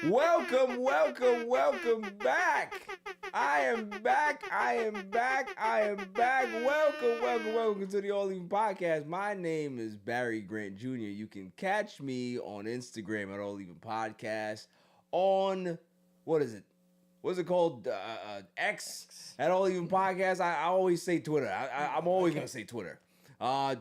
Welcome, welcome, welcome back. I am back. Welcome to the All Even Podcast. My name is Barry Grant Jr. You can catch me on Instagram at All Even Podcast. On, what is it? What's it called? X at All Even Podcast. I always say Twitter. I'm always going to say Twitter.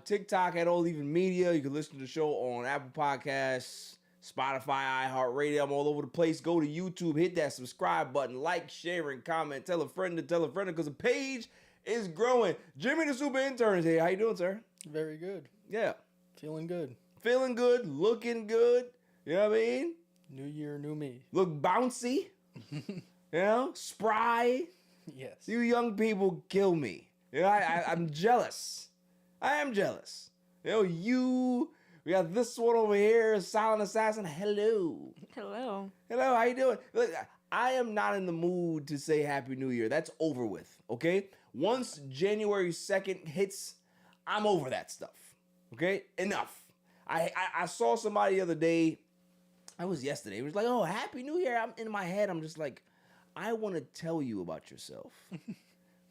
TikTok at All Even Media. You can listen to the show on Apple Podcasts, Spotify, iHeartRadio. I'm all over the place. Go to YouTube, hit that subscribe button, like, share, and comment. Tell a friend because the page is growing. Jimmy the Super Intern is here. How you doing, sir? Very good. Yeah. Feeling good. Feeling good, looking good. You know what I mean? New year, new me. Look bouncy. You know? Spry. Yes. You young people kill me. You know, I'm jealous. I am jealous. You know, we got this one over here, Silent Assassin. Hello. Hello. Hello, how you doing? Look, I am not in the mood to say Happy New Year. That's over with, okay? Once January 2nd hits, I'm over that stuff, okay? Enough. I saw somebody the other day, it was yesterday, it was like, oh, Happy New Year. I'm in my head, I'm just like, I want to tell you about yourself,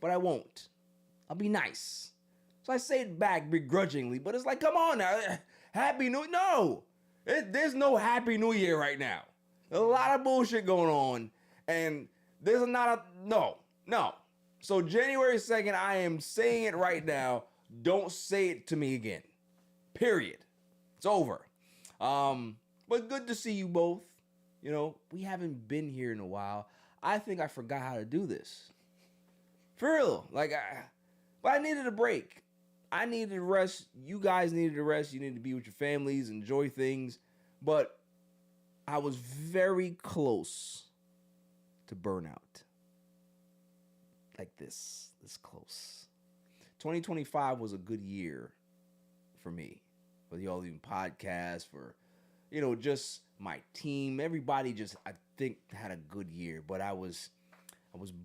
but I won't. I'll be nice. So I say it back begrudgingly, but it's like, come on now. Happy New Year. No. There's no Happy New Year right now. There's a lot of bullshit going on, and there's not a, no. So January 2nd, I am saying it right now. Don't say it to me again. Period. It's over. But good to see you both. You know, we haven't been here in a while. I think I forgot how to do this. For real. But I needed a break. I needed to rest. You guys needed to rest. You needed to be with your families, enjoy things. But I was very close to burnout. Like this close. 2025 was a good year for me. For the All Even Podcast, for, you know, just my team. Everybody just, I think, had a good year. But I was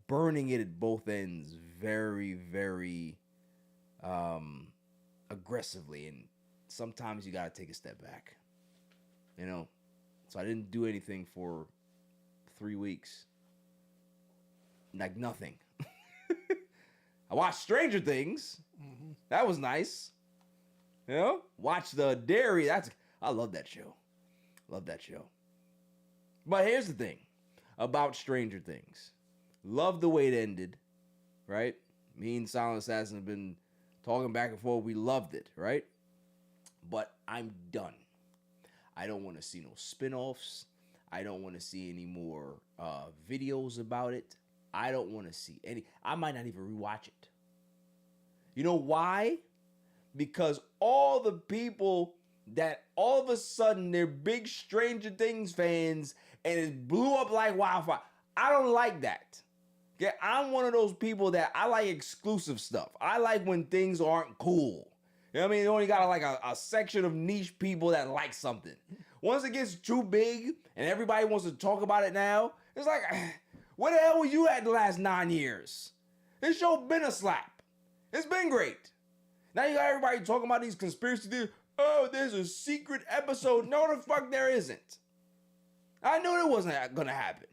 burning it at both ends very, very aggressively, and sometimes you gotta take a step back, you know. So I didn't do anything for 3 weeks, like nothing. I watched Stranger Things. That was nice, you know. Watch the Dairy. I love that show. But here's the thing about Stranger Things. Love the way it ended, right? Me and Silent Assassin have been talking back and forth. We loved it, right? But I'm done. I don't want to see no spinoffs. I don't want to see any more videos about it. I don't want to see any. I might not even rewatch it. You know why? Because all the people that all of a sudden they're big Stranger Things fans and it blew up like wildfire. I don't like that. Yeah, I'm one of those people that I like exclusive stuff. I like when things aren't cool. You know what I mean? You only got like a section of niche people that like something. Once it gets too big and everybody wants to talk about it now, it's like, where the hell were you at the last 9 years? This show been a slap. It's been great. Now you got everybody talking about these conspiracy theories. Oh, there's a secret episode. No, the fuck there isn't. I knew it wasn't gonna happen.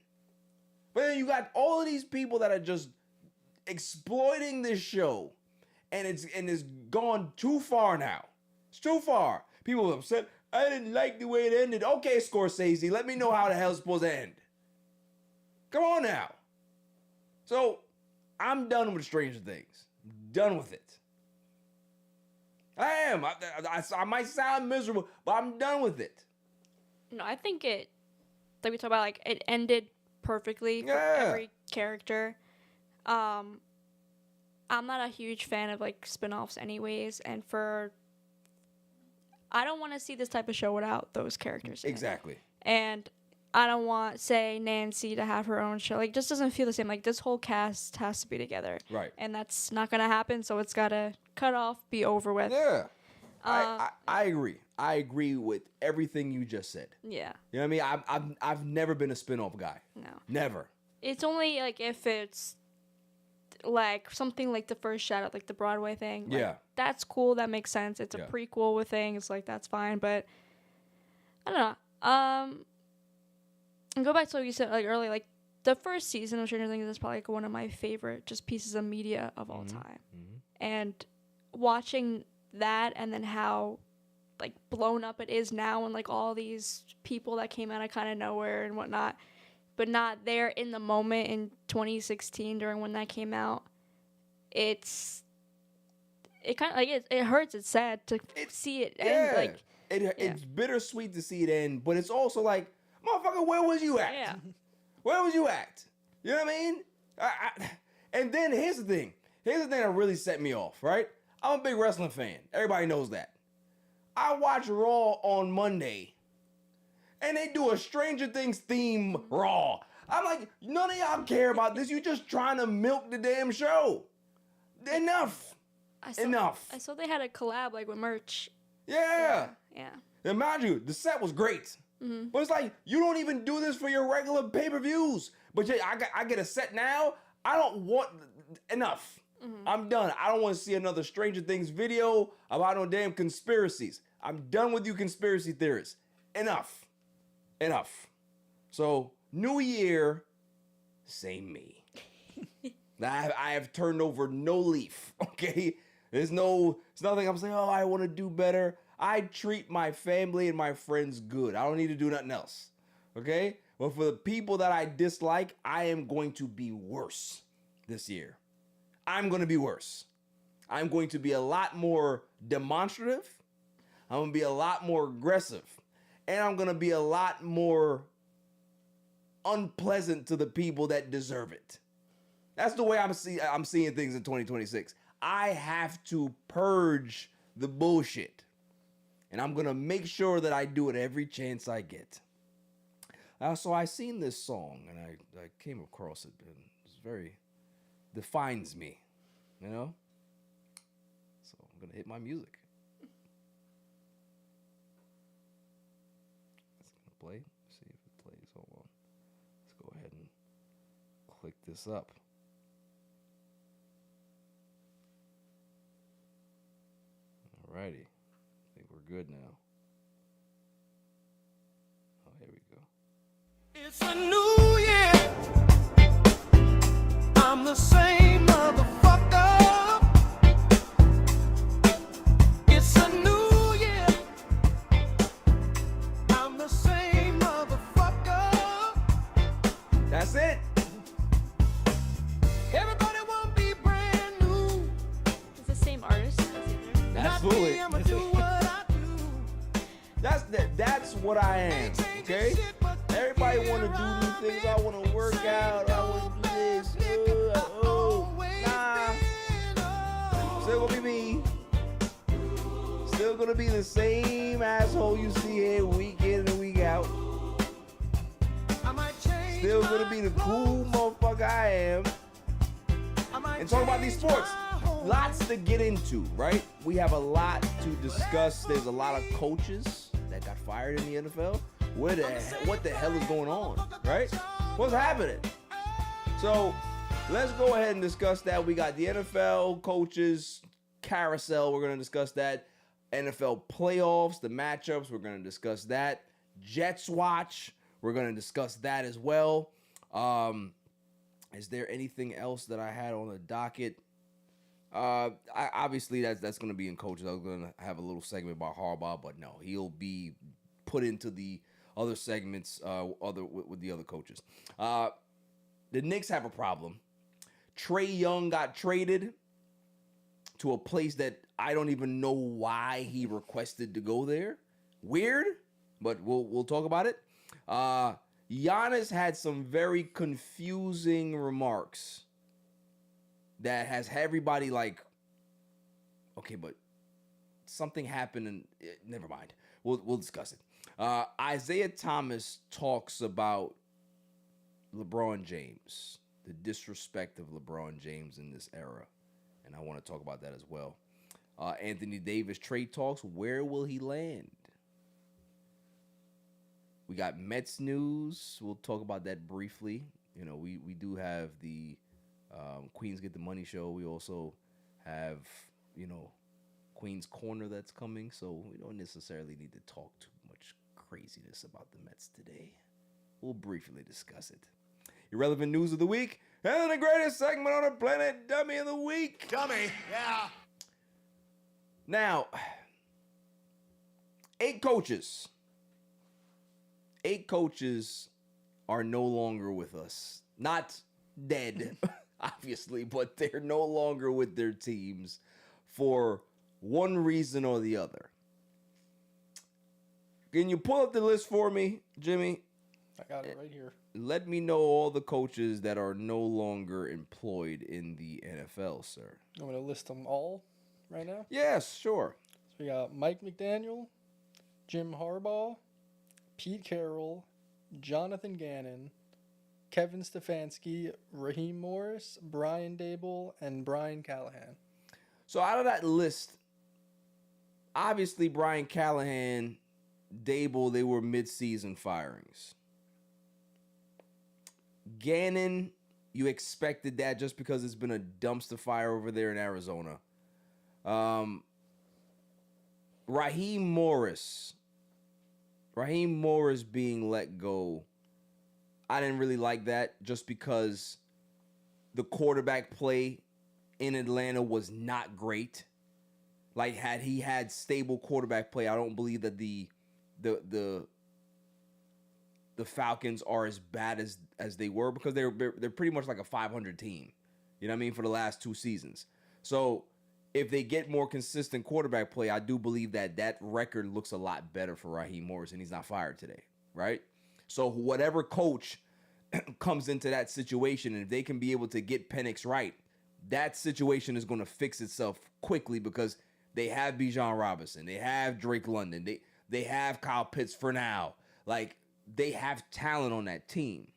But then you got all of these people that are just exploiting this show, and it's gone too far now. It's too far. People are upset. I didn't like the way it ended. Okay, Scorsese, let me know how the hell it's supposed to end. Come on now. So I'm done with Stranger Things. Done with it. I am. I might sound miserable, but I'm done with it. No, I think it, like we talked about, like it ended perfectly for every character. I'm not a huge fan of like spin-offs anyways, and I don't want to see this type of show without those characters in Exactly. it. And I don't want, say, Nancy to have her own show. Like, just doesn't feel the same. Like, this whole cast has to be together. Right. And that's not going to happen, so it's got to cut off, be over with. Yeah. I agree. I agree with everything you just said. Yeah. You know what I mean? I've never been a spin-off guy. No. Never. It's only, like, if it's, like, something like the first Shadow, like the Broadway thing. Like, Yeah. That's cool. That makes sense. It's a prequel with things. Like, that's fine. But, I don't know. And go back to what you said like earlier, like the first season of Stranger Things is probably like one of my favorite just pieces of media of all time. And watching that and then how like blown up it is now and like all these people that came out of kind of nowhere and whatnot, but not there in the moment in 2016 during when that came out. It kind of like it hurts. It's sad to see it end. Like it's bittersweet to see it end, but it's also like, motherfucker, where was you at? Yeah. Where was you at? You know what I mean? And then here's the thing. Here's the thing that really set me off, right? I'm a big wrestling fan. Everybody knows that. I watch Raw on Monday, and they do a Stranger Things theme Raw. I'm like, none of y'all care about this. You just trying to milk the damn show. Enough. Enough. I saw they had a collab like with merch. Yeah. Yeah. And mind you, the set was great. But it's like, you don't even do this for your regular pay-per-views. But yeah, I get a set now. I don't want enough. I'm done. I don't want to see another Stranger Things video about no damn conspiracies. I'm done with you conspiracy theorists. Enough. So, new year, same me. I have turned over no leaf, okay? It's nothing I'm saying, oh, I want to do better. I treat my family and my friends good. I don't need to do nothing else, okay? But for the people that I dislike, I am going to be worse this year. I'm going to be worse. I'm going to be a lot more demonstrative. I'm going to be a lot more aggressive. And I'm going to be a lot more unpleasant to the people that deserve it. That's the way I'm seeing things in 2026. I have to purge the bullshit. And I'm going to make sure that I do it every chance I get. So I seen this song, and I came across it, and it's very, defines me, you know? So I'm going to hit my music. It's going to play. See if it plays. Hold on. Let's go ahead and click this up. Alrighty. I think we're good now. Oh, here we go. It's a new year. I'm the same motherfucker. It's a new year. I'm the same motherfucker. That's it. Everybody wanna be brand new. It's the same artist. Absolutely. I'ma do what I do. That's what I am. Okay. Everybody want to do new things. I want to work out. I want to do this. Nah. Still gonna be me. Still gonna be the same asshole you see here week in and week out. Still gonna be the cool motherfucker I am. And talk about these sports. Lots to get into, right? We have a lot to discuss. There's a lot of coaches that got fired in the NFL. What the hell is going on, right? What's happening? So let's go ahead and discuss that. We got the NFL coaches carousel. We're going to discuss that. NFL playoffs, the matchups. We're going to discuss that. Jets watch. We're going to discuss that as well. Is there anything else that I had on the docket? Obviously that's going to be in coaches. I was going to have a little segment about Harbaugh, but no, he'll be put into the other segments, with the other coaches. The Knicks have a problem. Trae Young got traded to a place that I don't even know why he requested to go there. Weird, but we'll talk about it. Giannis had some very confusing remarks that has everybody like, okay, but something happened and never mind. We'll discuss it. Isaiah Thomas talks about LeBron James, the disrespect of LeBron James in this era, and I want to talk about that as well. Anthony Davis trade talks. Where will he land? We got Mets news. We'll talk about that briefly. You know, we do have the Queens Get the Money show. We also have, Queen's Corner that's coming, so we don't necessarily need to talk too much craziness about the Mets today. we'll briefly discuss it. Irrelevant news of the week, and the greatest segment on the planet, Dummy of the Week. Dummy, yeah. Now, 8 coaches are no longer with us. Not dead, obviously, but they're no longer with their teams for one reason or the other. Can you pull up the list for me, Jimmy? I got it right here. Let me know all the coaches that are no longer employed in the NFL, sir. I'm going to list them all right now. Yes, sure. So we got Mike McDaniel, Jim Harbaugh, Pete Carroll, Jonathan Gannon, Kevin Stefanski, Raheem Morris, Brian Dable, and Brian Callahan. So out of that list, obviously Brian Callahan, Dable, they were mid-season firings. Gannon, you expected that just because it's been a dumpster fire over there in Arizona. Raheem Morris being let go, I didn't really like that just because the quarterback play in Atlanta was not great. Like, had he had stable quarterback play, I don't believe that the Falcons are as bad as they were, because they're pretty much like a 500 team. You know what I mean? For the last 2 seasons. So if they get more consistent quarterback play, I do believe that record looks a lot better for Raheem Morris, and he's not fired today, right? So whatever coach comes into that situation, and if they can be able to get Penix right, that situation is going to fix itself quickly, because they have Bijan Robinson, they have Drake London, they have Kyle Pitts for now. Like, they have talent on that team.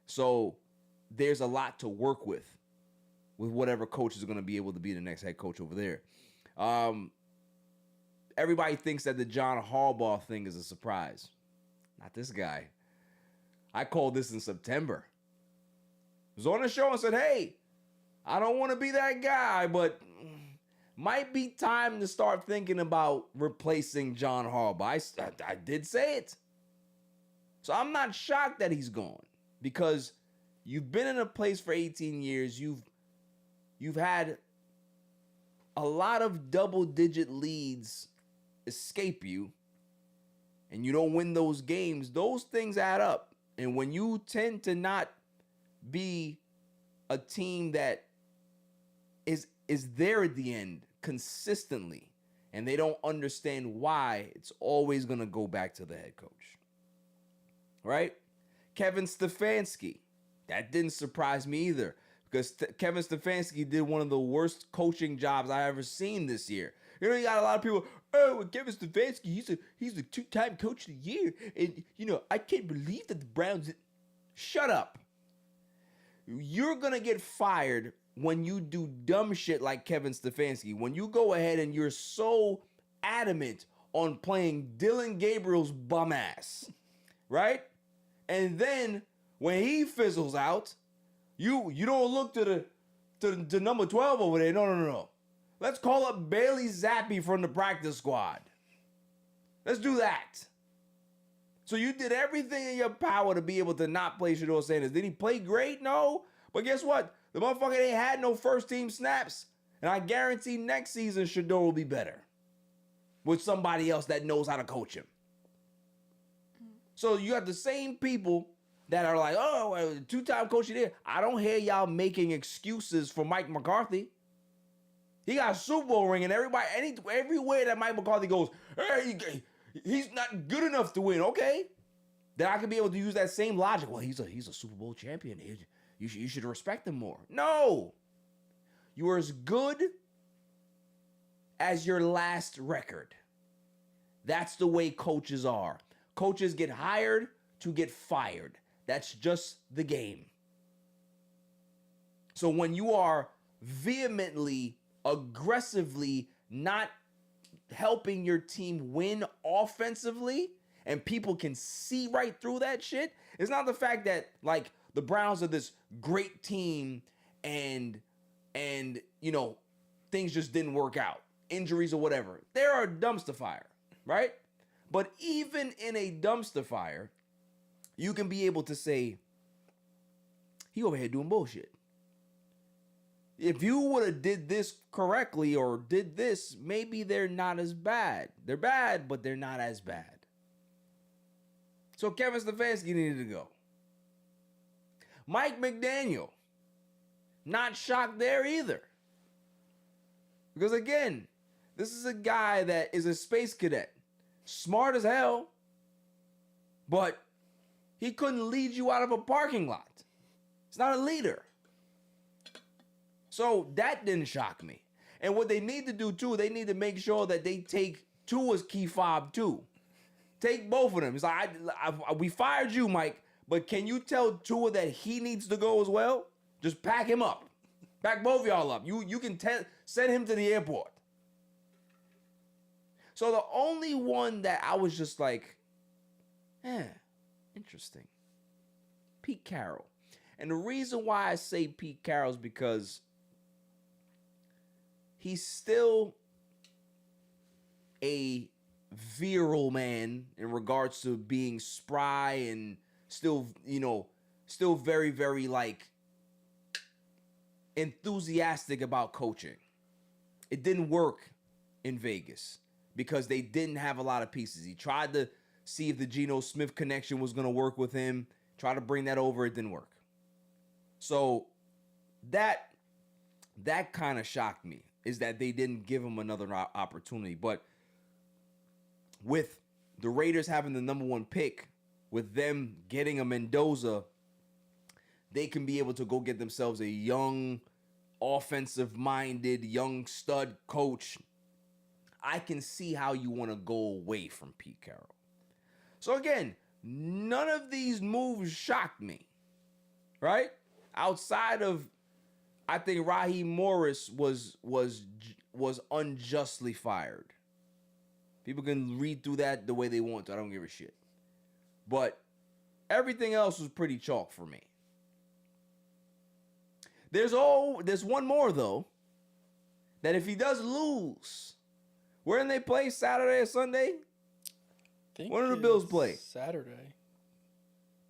So there's a lot to work with whatever coach is going to be able to be the next head coach over there. Everybody thinks that the John Harbaugh thing is a surprise. Not this guy. I called this in September. I was on the show and said, hey, I don't want to be that guy, but might be time to start thinking about replacing John Harbaugh. I did say it. So I'm not shocked that he's gone, because you've been in a place for 18 years. You've had a lot of double-digit leads escape you, and you don't win those games. Those things add up. And when you tend to not be a team that is there at the end consistently, and they don't understand why, it's always going to go back to the head coach. Right? Kevin Stefanski. That didn't surprise me either, because Kevin Stefanski did one of the worst coaching jobs I ever seen this year. You know, you got a lot of people, oh, Kevin Stefanski, he's a 2-time coach of the year. And, you know, I can't believe that the Browns... Shut up. You're going to get fired when you do dumb shit like Kevin Stefanski. When you go ahead and you're so adamant on playing Dylan Gabriel's bum ass. Right? And then when he fizzles out, you don't look to the number 12 over there. No. Let's call up Bailey Zappi from the practice squad. Let's do that. So you did everything in your power to be able to not play Shedeur Sanders. Did he play great? No. But guess what? The motherfucker ain't had no first team snaps. And I guarantee next season Shedeur will be better with somebody else that knows how to coach him. So you have the same people that are like, oh, well, 2-time coach of the year. I don't hear y'all making excuses for Mike McCarthy. He got a Super Bowl ring, and everywhere that Mike McCarthy goes, hey, he's not good enough to win. Okay, then I can be able to use that same logic. Well, he's a Super Bowl champion. You should respect him more. No, you are as good as your last record. That's the way coaches are. Coaches get hired to get fired. That's just the game. So when you are vehemently, aggressively not helping your team win offensively, and people can see right through that shit, it's not the fact that, like, the Browns are this great team and you know, things just didn't work out, injuries or whatever. They're a dumpster fire, right? But even in a dumpster fire, you can be able to say, he over here doing bullshit. If you would have did this correctly or did this, maybe they're not as bad. They're bad, but they're not as bad. So Kevin Stefanski needed to go. Mike McDaniel, not shocked there either. Because again, this is a guy that is a space cadet. Smart as hell, but he couldn't lead you out of a parking lot. He's not a leader. So that didn't shock me. And what they need to do too, they need to make sure that they take Tua's key fob too. Take both of them. It's like, we fired you, Mike, but can you tell Tua that he needs to go as well? Just pack him up. Pack both of y'all up. You can send him to the airport. So the only one that I was just like, interesting. Pete Carroll. And the reason why I say Pete Carroll is because he's still a virile man in regards to being spry and still very, very like enthusiastic about coaching. It didn't work in Vegas because they didn't have a lot of pieces. He tried to see if the Geno Smith connection was going to work with him, try to bring that over. It didn't work. So that kind of shocked me, is that they didn't give him another opportunity. But with the Raiders having the number 1 pick, with them getting a Mendoza, they can be able to go get themselves a young, offensive-minded, young stud coach. I can see how you want to go away from Pete Carroll. So again, none of these moves shocked me, right? Outside of, I think Raheem Morris was unjustly fired. People can read through that the way they want to. I don't give a shit. But everything else was pretty chalk for me. There's one more though, that if he does lose, where do they play, Saturday or Sunday? When do the Bills play? Saturday.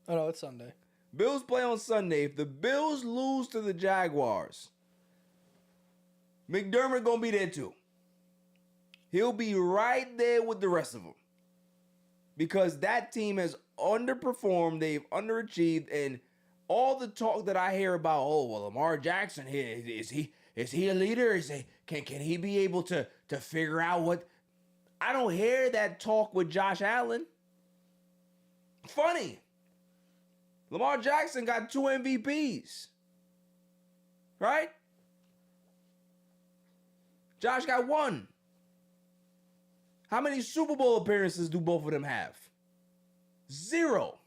Oh no, it's Sunday. Bills play on Sunday. If the Bills lose to the Jaguars, McDermott gonna be there too. He'll be right there with the rest of them. Because that team has underperformed, they've underachieved, and all the talk that I hear about, Lamar Jackson here, is he a leader? Can he be able to figure out what? I don't hear that talk with Josh Allen. Funny. Lamar Jackson got 2 MVPs. Right? Josh got 1. How many Super Bowl appearances do both of them have? 0.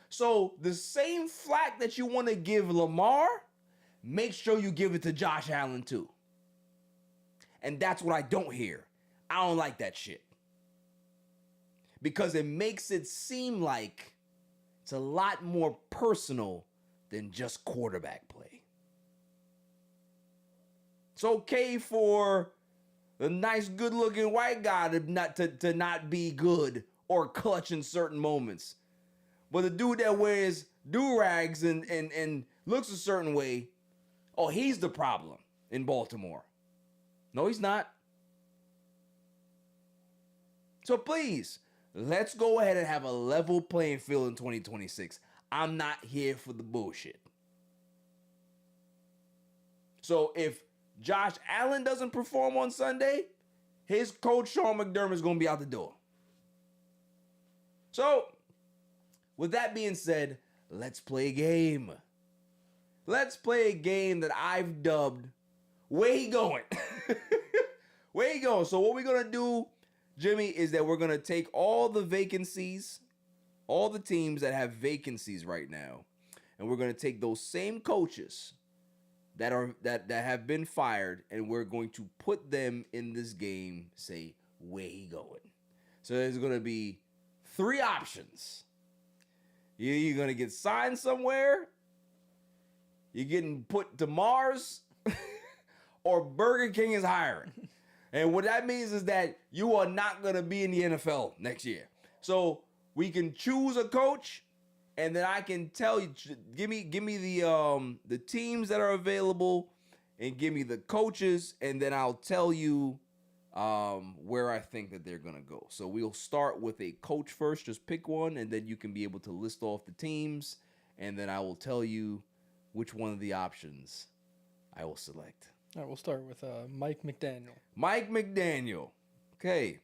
So the same flack that you want to give Lamar, make sure you give it to Josh Allen too. And that's what I don't hear. I don't like that shit. Because it makes it seem like it's a lot more personal than just quarterback play. It's okay for the nice, good-looking white guy to not be good or clutch in certain moments. But the dude that wears do-rags and looks a certain way, he's the problem in Baltimore. No, he's not. So please, let's go ahead and have a level playing field in 2026. I'm not here for the bullshit. So if Josh Allen doesn't perform on Sunday, his coach Sean McDermott is going to be out the door. So, with that being said, let's play a game. Let's play a game that I've dubbed, Where He Going? Where He Going? So what we're going to do, Jimmy, is that we're going to take all the vacancies, all the teams that have vacancies right now, and we're going to take those same coaches that have been fired, and we're going to put them in this game, say, where he going? So there's going to be 3 options. You're going to get signed somewhere, you're getting put to Mars, or Burger King is hiring. And what that means is that you are not going to be in the NFL next year. So we can choose a coach, and then I can tell you. Give me the teams that are available, and give me the coaches, and then I'll tell you where I think that they're gonna go. So we'll start with a coach first. Just pick one, and then you can be able to list off the teams, and then I will tell you which one of the options I will select. All right, we'll start with Mike McDaniel. Mike McDaniel. Okay.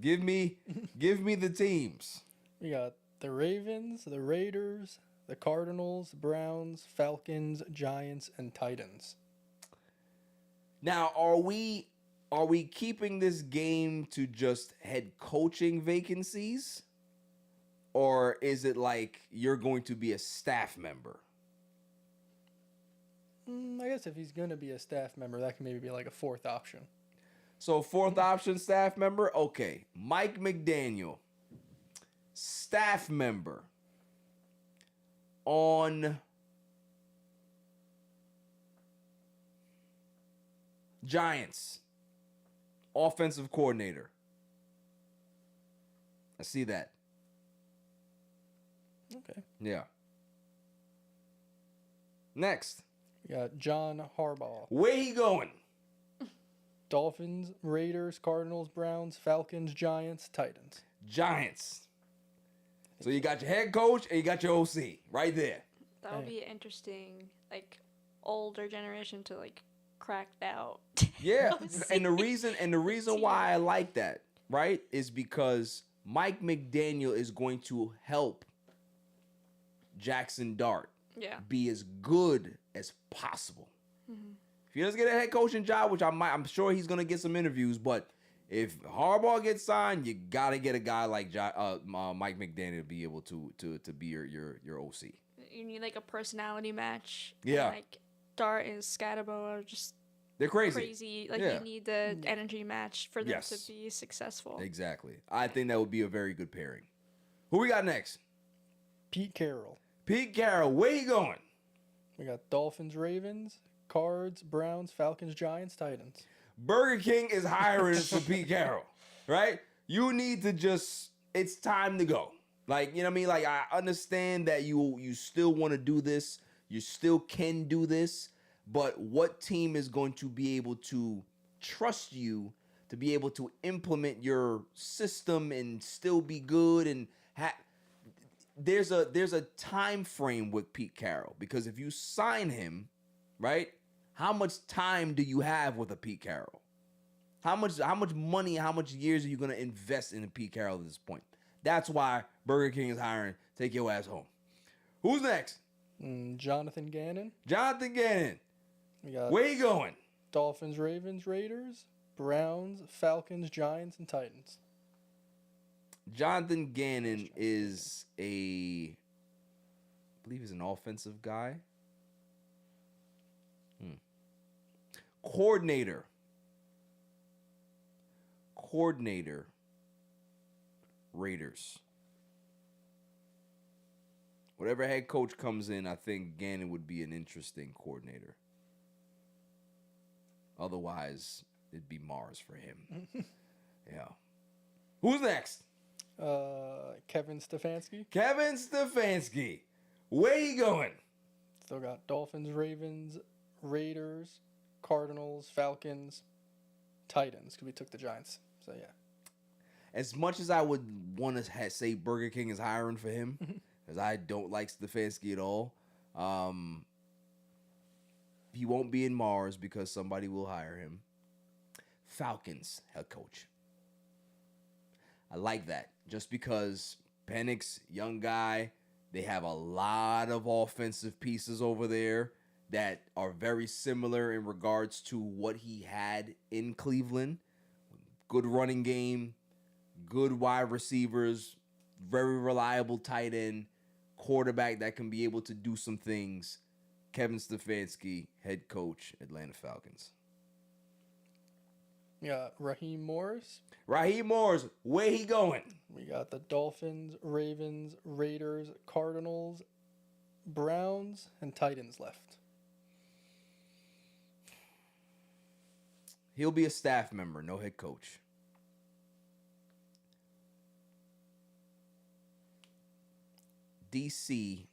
Give me the teams. We got the Ravens, the Raiders, the Cardinals, Browns, Falcons, Giants, and Titans. Now, are we keeping this game to just head coaching vacancies? Or is it like you're going to be a staff member? I guess if he's going to be a staff member, that can maybe be like a fourth option. So fourth option staff member? Okay. Mike McDaniel, staff member on Giants, offensive coordinator. I see that. Okay. Yeah. Next. We got John Harbaugh. Where he going? Dolphins, Raiders, Cardinals, Browns, Falcons, Giants, Titans. Giants. So you got your head coach and you got your OC right there. That would be interesting, like older generation to like crack out. Yeah. OC. and the reason why I like that, right, is because Mike McDaniel is going to help Jackson Dart Yeah. be as good as possible. If he doesn't get a head coaching job, which I'm sure he's gonna get some interviews, but if Harbaugh gets signed, you gotta get a guy like Mike McDaniel to be able to be your OC. You need like a personality match. Yeah. And, like Dart and Scatabo are just They're crazy. crazy. Like Yeah. you need the energy match for them Yes. to be successful. Exactly. I think that would be a very good pairing. Who we got next? Pete Carroll. Pete Carroll. Where you going? We got Dolphins, Ravens, Cards, Browns, Falcons, Giants, Titans. Burger King is hiring for Pete Carroll, right? You need to just, it's time to go. Like, you know what I mean? Like, I understand that you still want to do this. You still can do this. But what team is going to be able to trust you to be able to implement your system and still be good? And there's a time frame with Pete Carroll, because if you sign him, right? How much time do you have with a Pete Carroll? How much money, how much years are you going to invest in a Pete Carroll at this point? That's why Burger King is hiring. Take your ass home. Who's next? Jonathan Gannon. Jonathan Gannon. We got Where you going? Dolphins, Ravens, Raiders, Browns, Falcons, Giants, and Titans. Jonathan Gannon is I believe he's an offensive guy. Coordinator, Raiders. Whatever head coach comes in, I think Gannon would be an interesting coordinator. Otherwise, it'd be Mars for him. Yeah. Who's next? Kevin Stefanski. Kevin Stefanski. Where you going? Still got Dolphins, Ravens, Raiders, Cardinals, Falcons, Titans, because we took the Giants. So, yeah. As much as I would want to say Burger King is hiring for him, because I don't like Stefanski at all, he won't be in Mars because somebody will hire him. Falcons head coach. I like that. Just because Penix, young guy, they have a lot of offensive pieces over there that are very similar in regards to what he had in Cleveland. Good running game, good wide receivers, very reliable tight end, quarterback that can be able to do some things. Kevin Stefanski, head coach, Atlanta Falcons. We got Raheem Morris. Raheem Morris, where he going? We got the Dolphins, Ravens, Raiders, Cardinals, Browns, and Titans left. He'll be a staff member, no head coach. DC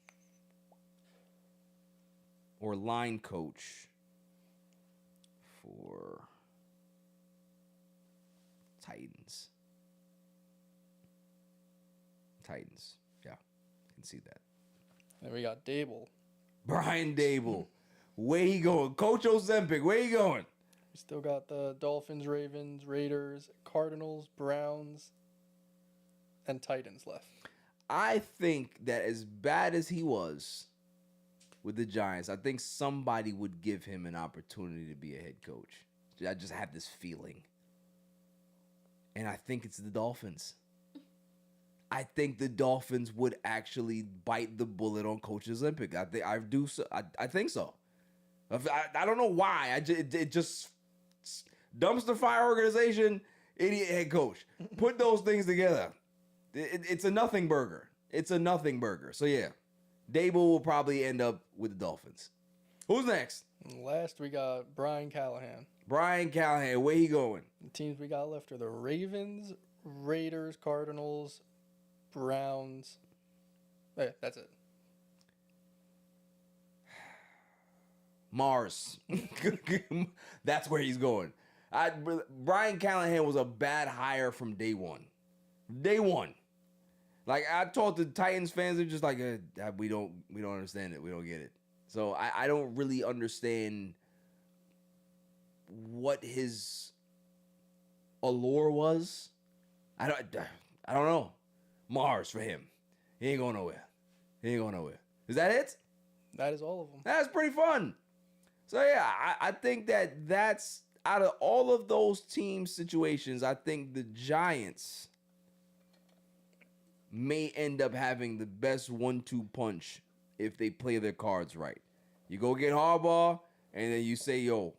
or line coach for Titans. Titans. Yeah, I can see that. Then we got Dable. Brian Dable. Where he going? Coach Ozempic, where he going? We still got the Dolphins, Ravens, Raiders, Cardinals, Browns, and Titans left. I think that as bad as he was with the Giants, I think somebody would give him an opportunity to be a head coach. I just have this feeling. And I think it's the Dolphins. I think the Dolphins would actually bite the bullet on Coach Ozempic. I think so. I don't know why. It just dumpster fire organization, idiot head coach. Put those things together. It's a nothing burger. It's a nothing burger. So yeah, Dable will probably end up with the Dolphins. Who's next? And last, we got Brian Callahan. Brian Callahan. Where he going? The teams we got left are the Ravens, Raiders, Cardinals, Browns. Yeah, that's it. Mars. That's where he's going. Brian Callahan was a bad hire from day one. Day one. Like, I talked to Titans fans, they're just like, we don't understand it. We don't get it. So I don't really understand what his allure was. I don't know. Mars for him. He ain't going nowhere. Is that it? That is all of them. That's pretty fun. So yeah, I think that's out of all of those team situations, I think the Giants may end up having the best 1-2 punch if they play their cards right. You go get Harbaugh, and then you say, yo,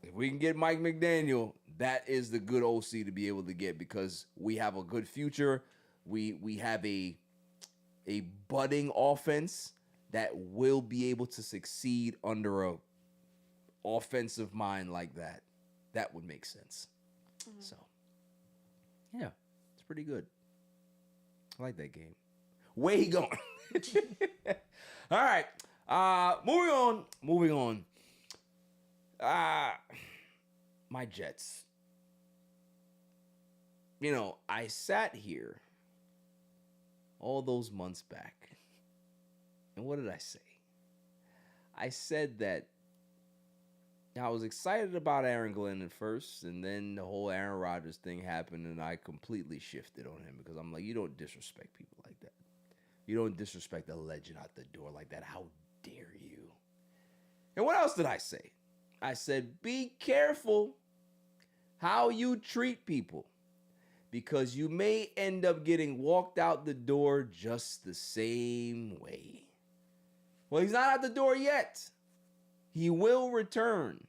if we can get Mike McDaniel, that is the good OC to be able to get because we have a good future. We have a budding offense that will be able to succeed under a offensive mind like that. That would make sense. Mm-hmm. So, yeah, it's pretty good. I like that game. Where he going? All right. Moving on. My Jets. You know, I sat here all those months back. And what did I say? I said that I was excited about Aaron Glenn at first, and then the whole Aaron Rodgers thing happened, and I completely shifted on him because I'm like, you don't disrespect people like that. You don't disrespect a legend out the door like that. How dare you? And what else did I say? I said, be careful how you treat people because you may end up getting walked out the door just the same way. Well, he's not out the door yet. He will return.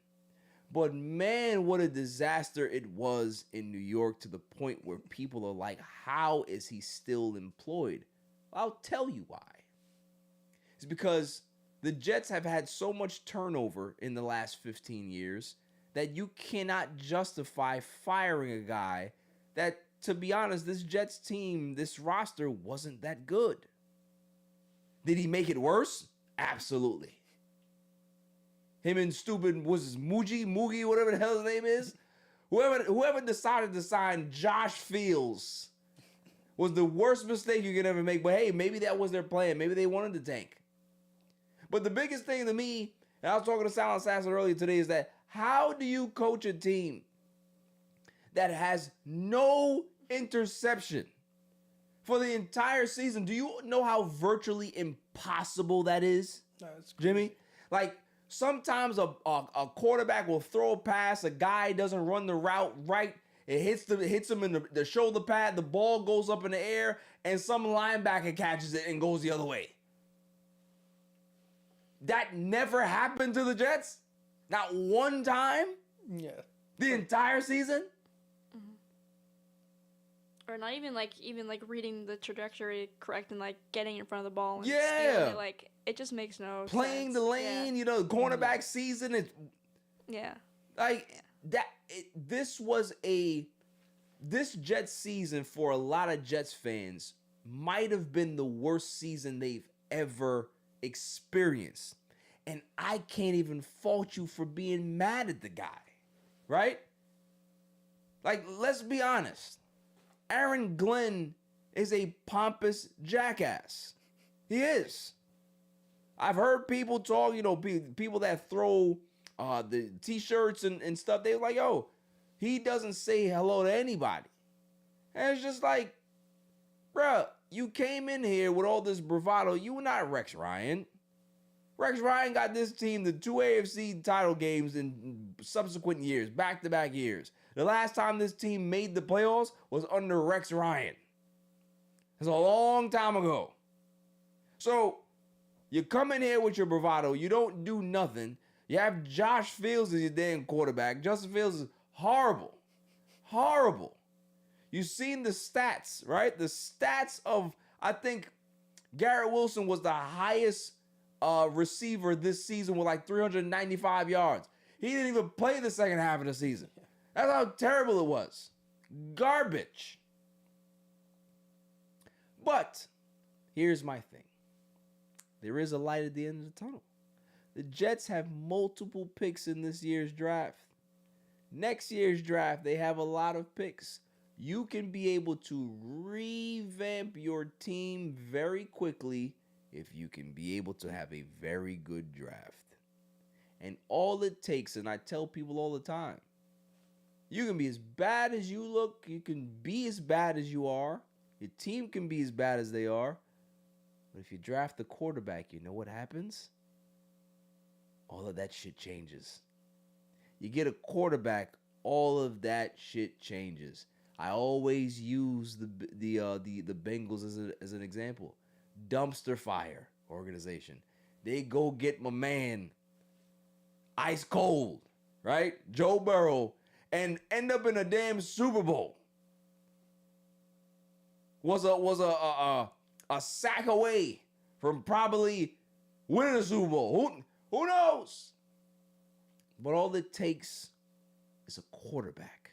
But man, what a disaster it was in New York to the point where people are like, how is he still employed? I'll tell you why. It's because the Jets have had so much turnover in the last 15 years that you cannot justify firing a guy that, to be honest, this Jets team, this roster wasn't that good. Did he make it worse? Absolutely. Him and stupid, Moogie, whatever the hell his name is. Whoever decided to sign Josh Fields was the worst mistake you could ever make. But hey, maybe that was their plan. Maybe they wanted to tank. But the biggest thing to me, and I was talking to Silent Assassin earlier today, is that how do you coach a team that has no interception for the entire season? Do you know how virtually impossible that is, Jimmy? Like, sometimes a quarterback will throw a pass, a guy doesn't run the route right, it hits him in the shoulder pad, the ball goes up in the air, and some linebacker catches it and goes the other way. That never happened to the Jets? Not one time? Yeah. The entire season? Or not even like reading the trajectory correct and like getting in front of the ball and Yeah. stealing it. Like it just makes no sense. Playing the lane, you know, cornerback season. It's this Jets season for a lot of Jets fans might have been the worst season they've ever experienced. And I can't even fault you for being mad at the guy, right? Like, let's be honest. Aaron Glenn is a pompous jackass. He is. I've heard people talk, people that throw the t-shirts and stuff. They're like, yo, he doesn't say hello to anybody. And it's just like, bruh, you came in here with all this bravado. You were not Rex Ryan. Rex Ryan got this team the 2 AFC title games in subsequent years, back-to-back years. The last time this team made the playoffs was under Rex Ryan. It's a long time ago. So, you come in here with your bravado. You don't do nothing. You have Josh Fields as your damn quarterback. Justin Fields is horrible. Horrible. You've seen the stats, right? The stats of, I think, Garrett Wilson was the highest receiver this season with like 395 yards. He didn't even play the second half of the season. That's how terrible it was. Garbage. But here's my thing. There is a light at the end of the tunnel. The Jets have multiple picks in this year's draft. Next year's draft, they have a lot of picks. You can be able to revamp your team very quickly if you can be able to have a very good draft. And all it takes, and I tell people all the time, you can be as bad as you look, you can be as bad as you are, your team can be as bad as they are, but if you draft the quarterback, you know what happens? All of that shit changes. You get a quarterback, all of that shit changes. I always use the Bengals as an example. Dumpster fire organization. They go get my man ice cold, right? Joe Burrow, and end up in a damn Super Bowl. Was a sack away from probably winning a Super Bowl. Who knows? But all it takes is a quarterback.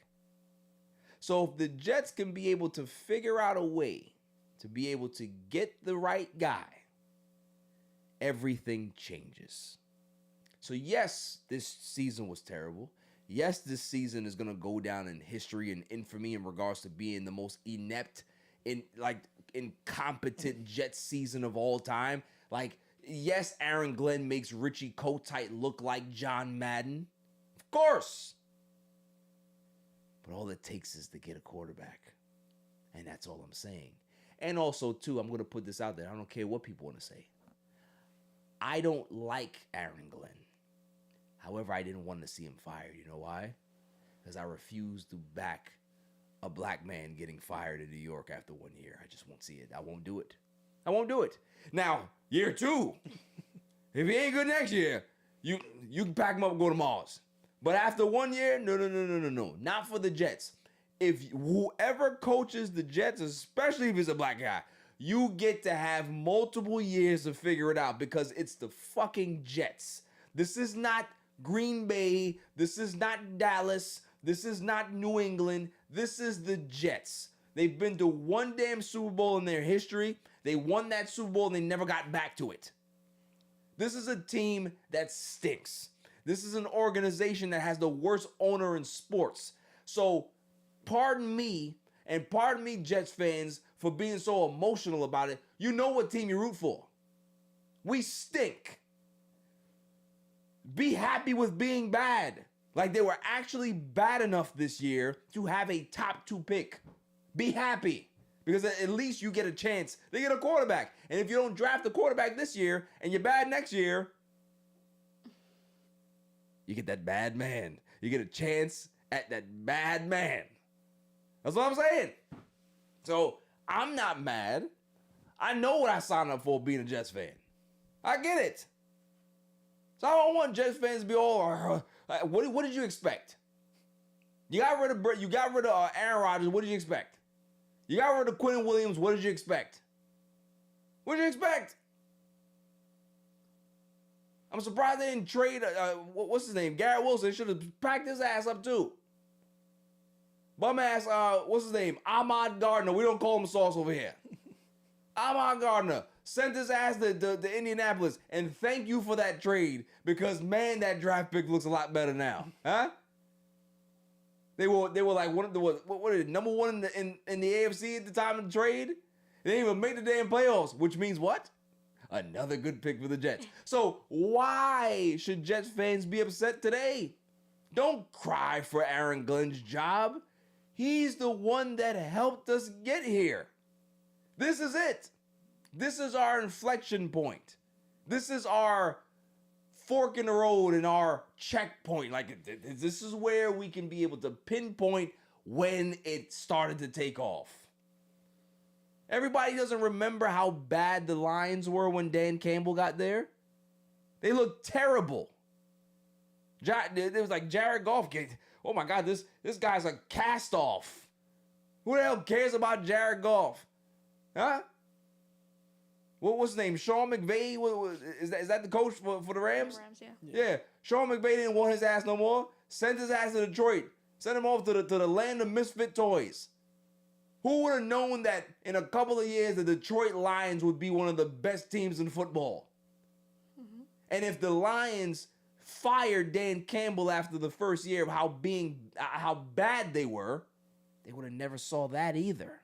So if the Jets can be able to figure out a way to be able to get the right guy, everything changes. So yes, this season was terrible. Yes, this season is going to go down in history and infamy in regards to being the most inept, incompetent Jets season of all time. Like, yes, Aaron Glenn makes Richie Kotite look like John Madden. Of course. But all it takes is to get a quarterback. And that's all I'm saying. And also, too, I'm going to put this out there. I don't care what people want to say. I don't like Aaron Glenn. However, I didn't want to see him fired. You know why? Because I refuse to back a black man getting fired in New York after 1 year. I just won't see it. I won't do it. I won't do it. Now, year 2, if he ain't good next year, you can pack him up and go to Mars. But after 1 year, no. Not for the Jets. If whoever coaches the Jets, especially if it's a black guy, you get to have multiple years to figure it out because it's the fucking Jets. This is not Green Bay. This is not Dallas. This is not New England. This is the Jets. They've been to one damn Super Bowl in their history. They won that Super Bowl and they never got back to it. This is a team that stinks. This is an organization that has the worst owner in sports. So, pardon me, and pardon me, Jets fans, for being so emotional about it. You know what team you root for. We stink. Be happy with being bad. Like, they were actually bad enough this year to have a top 2 pick. Be happy. Because at least you get a chance. They get a quarterback. And if you don't draft a quarterback this year and you're bad next year, you get that bad man. You get a chance at that bad man. That's what I'm saying. So, I'm not mad. I know what I signed up for being a Jets fan. I get it. So I don't want Jets fans to be all, what did you expect? You got rid of Aaron Rodgers. What did you expect? You got rid of Quinn Williams. What did you expect? What did you expect? I'm surprised they didn't trade, what's his name? Garrett Wilson. They should have packed his ass up too. Bum ass, what's his name? Ahmad Gardner. We don't call him sauce over here. Amon Gardner sent his ass to Indianapolis, and thank you for that trade because man, that draft pick looks a lot better now, huh? They were like one of the what are they, number one in the AFC at the time of the trade. They didn't even make the damn playoffs, which means what? Another good pick for the Jets. So why should Jets fans be upset today? Don't cry for Aaron Glenn's job. He's the one that helped us get here. This is it. This is our inflection point. This is our fork in the road and our checkpoint. Like, this is where we can be able to pinpoint when it started to take off. Everybody doesn't remember how bad the Lions were when Dan Campbell got there. They looked terrible. It was like Jared Goff. Oh my God, this guy's a cast off. Who the hell cares about Jared Goff? Huh? What's his name? Sean McVay? Is that the coach for the Rams? Rams, yeah. Yeah. Sean McVay didn't want his ass no more. Sent his ass to Detroit. Sent him off to the land of misfit toys. Who would have known that in a couple of years the Detroit Lions would be one of the best teams in football? Mm-hmm. And if the Lions fired Dan Campbell after the first year of how bad they were, they would have never saw that either.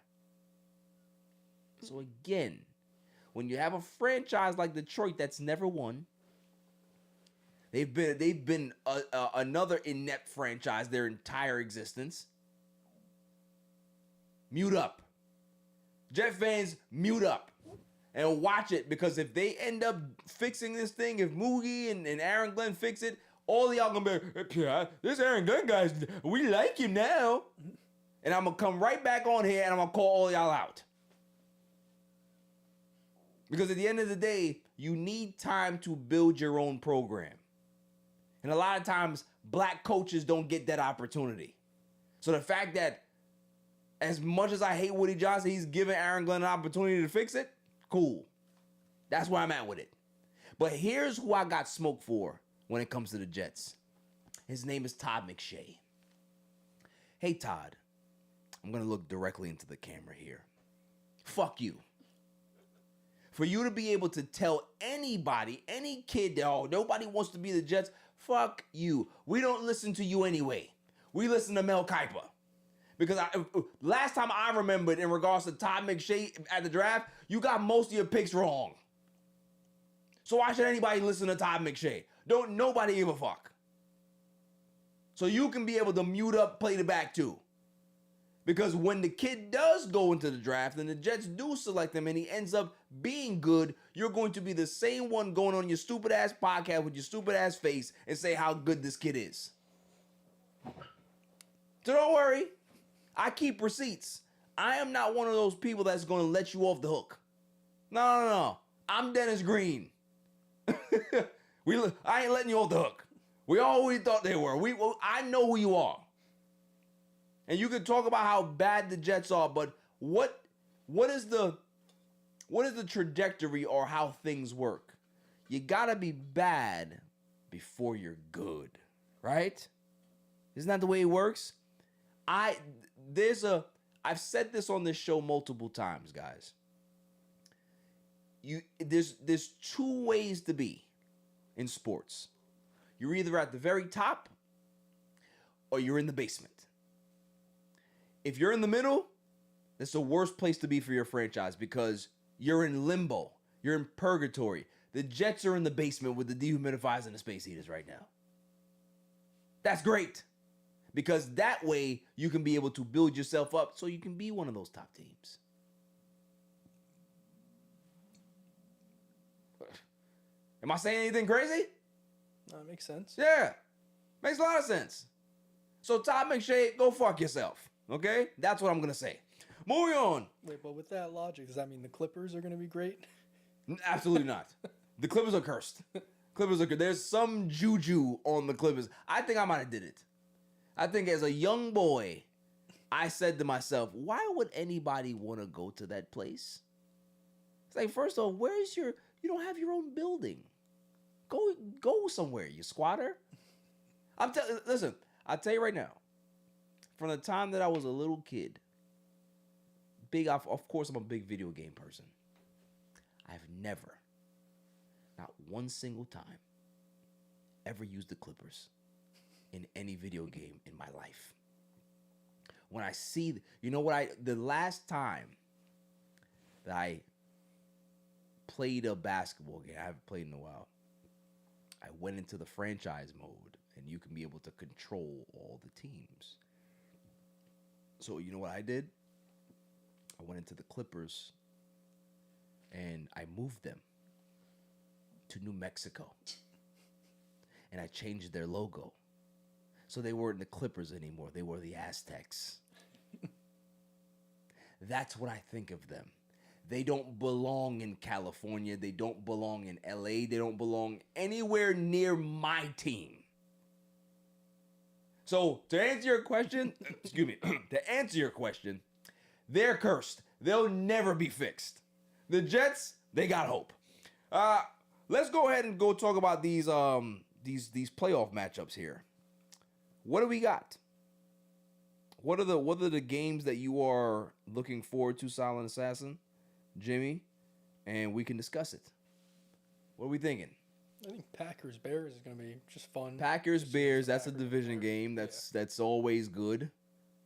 So again, when you have a franchise like Detroit that's never won, they've been another inept franchise their entire existence. Mute up. Jet fans, mute up. And watch it, because if they end up fixing this thing, if Moogie and Aaron Glenn fix it, all of y'all gonna be, this Aaron Glenn guy, we like him now. And I'm gonna come right back on here and I'm gonna call all y'all out. Because at the end of the day, you need time to build your own program. And a lot of times, black coaches don't get that opportunity. So the fact that as much as I hate Woody Johnson, he's giving Aaron Glenn an opportunity to fix it, cool. That's where I'm at with it. But here's who I got smoked for when it comes to the Jets. His name is Todd McShay. Hey, Todd. I'm going to look directly into the camera here. Fuck you. For you to be able to tell anybody, any kid that, oh, nobody wants to be the Jets, fuck you. We don't listen to you anyway. We listen to Mel Kiper. Because last time I remembered in regards to Todd McShay at the draft, you got most of your picks wrong. So why should anybody listen to Todd McShay? Don't nobody give a fuck. So you can be able to mute up, play the back too. Because when the kid does go into the draft and the Jets do select him and he ends up being good, you're going to be the same one going on your stupid ass podcast with your stupid ass face and say how good this kid is. So don't worry. I keep receipts. I am not one of those people that's going to let you off the hook. No. I'm Dennis Green. I ain't letting you off the hook. We always thought they were. I know who you are. And you can talk about how bad the Jets are, but what is the trajectory or how things work? You gotta be bad before you're good, right? Isn't that the way it works? I've said this on this show multiple times, guys. There's two ways to be in sports. You're either at the very top or you're in the basement. If you're in the middle, that's the worst place to be for your franchise because you're in limbo. You're in purgatory. The Jets are in the basement with the dehumidifiers and the space heaters right now. That's great. Because that way you can be able to build yourself up so you can be one of those top teams. Am I saying anything crazy? That makes sense. Yeah. Makes a lot of sense. So Todd McShay, go fuck yourself. Okay? That's what I'm going to say. Moving on. Wait, but with that logic, does that mean the Clippers are going to be great? Absolutely not. The Clippers are cursed. There's some juju on the Clippers. I think I might have did it. I think as a young boy, I said to myself, why would anybody want to go to that place? It's like, first of all, you don't have your own building. Go somewhere, you squatter. Listen, I'll tell you right now, from the time that I was a little kid, of course I'm a big video game person. never, not one single time, ever used the Clippers in any video game in my life. When I see, the last time that I played a basketball game, I haven't played in a while, I went into the franchise mode, and you can be able to control all the teams. So you know what I did? I went into the Clippers, and I moved them to New Mexico. And I changed their logo. So they weren't the Clippers anymore. They were the Aztecs. That's what I think of them. They don't belong in California. They don't belong in LA. They don't belong anywhere near my team. So to answer your question, to answer your question, they're cursed. They'll never be fixed. The Jets, they got hope. Let's go ahead and go talk about these playoff matchups here. What do we got? What are the games that you are looking forward to, Silent Assassin, Jimmy, and we can discuss it. What are we thinking? I think Packers-Bears is going to be just fun. Packers-Bears, that's a division game. That's always good.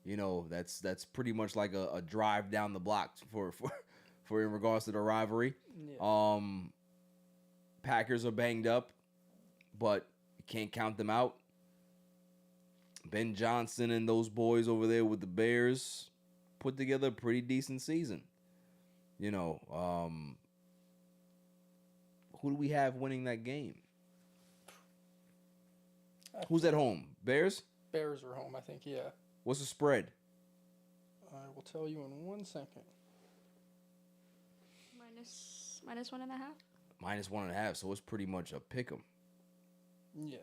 You know, that's pretty much like a drive down the block for in regards to the rivalry. Yeah. Packers are banged up, but you can't count them out. Ben Johnson and those boys over there with the Bears put together a pretty decent season. You know, who do we have winning that game? Who's at home? Bears? Bears are home, I think, yeah. What's the spread? I will tell you in 1 second. Minus 1.5. Minus 1.5, so it's pretty much a pick 'em. Yeah.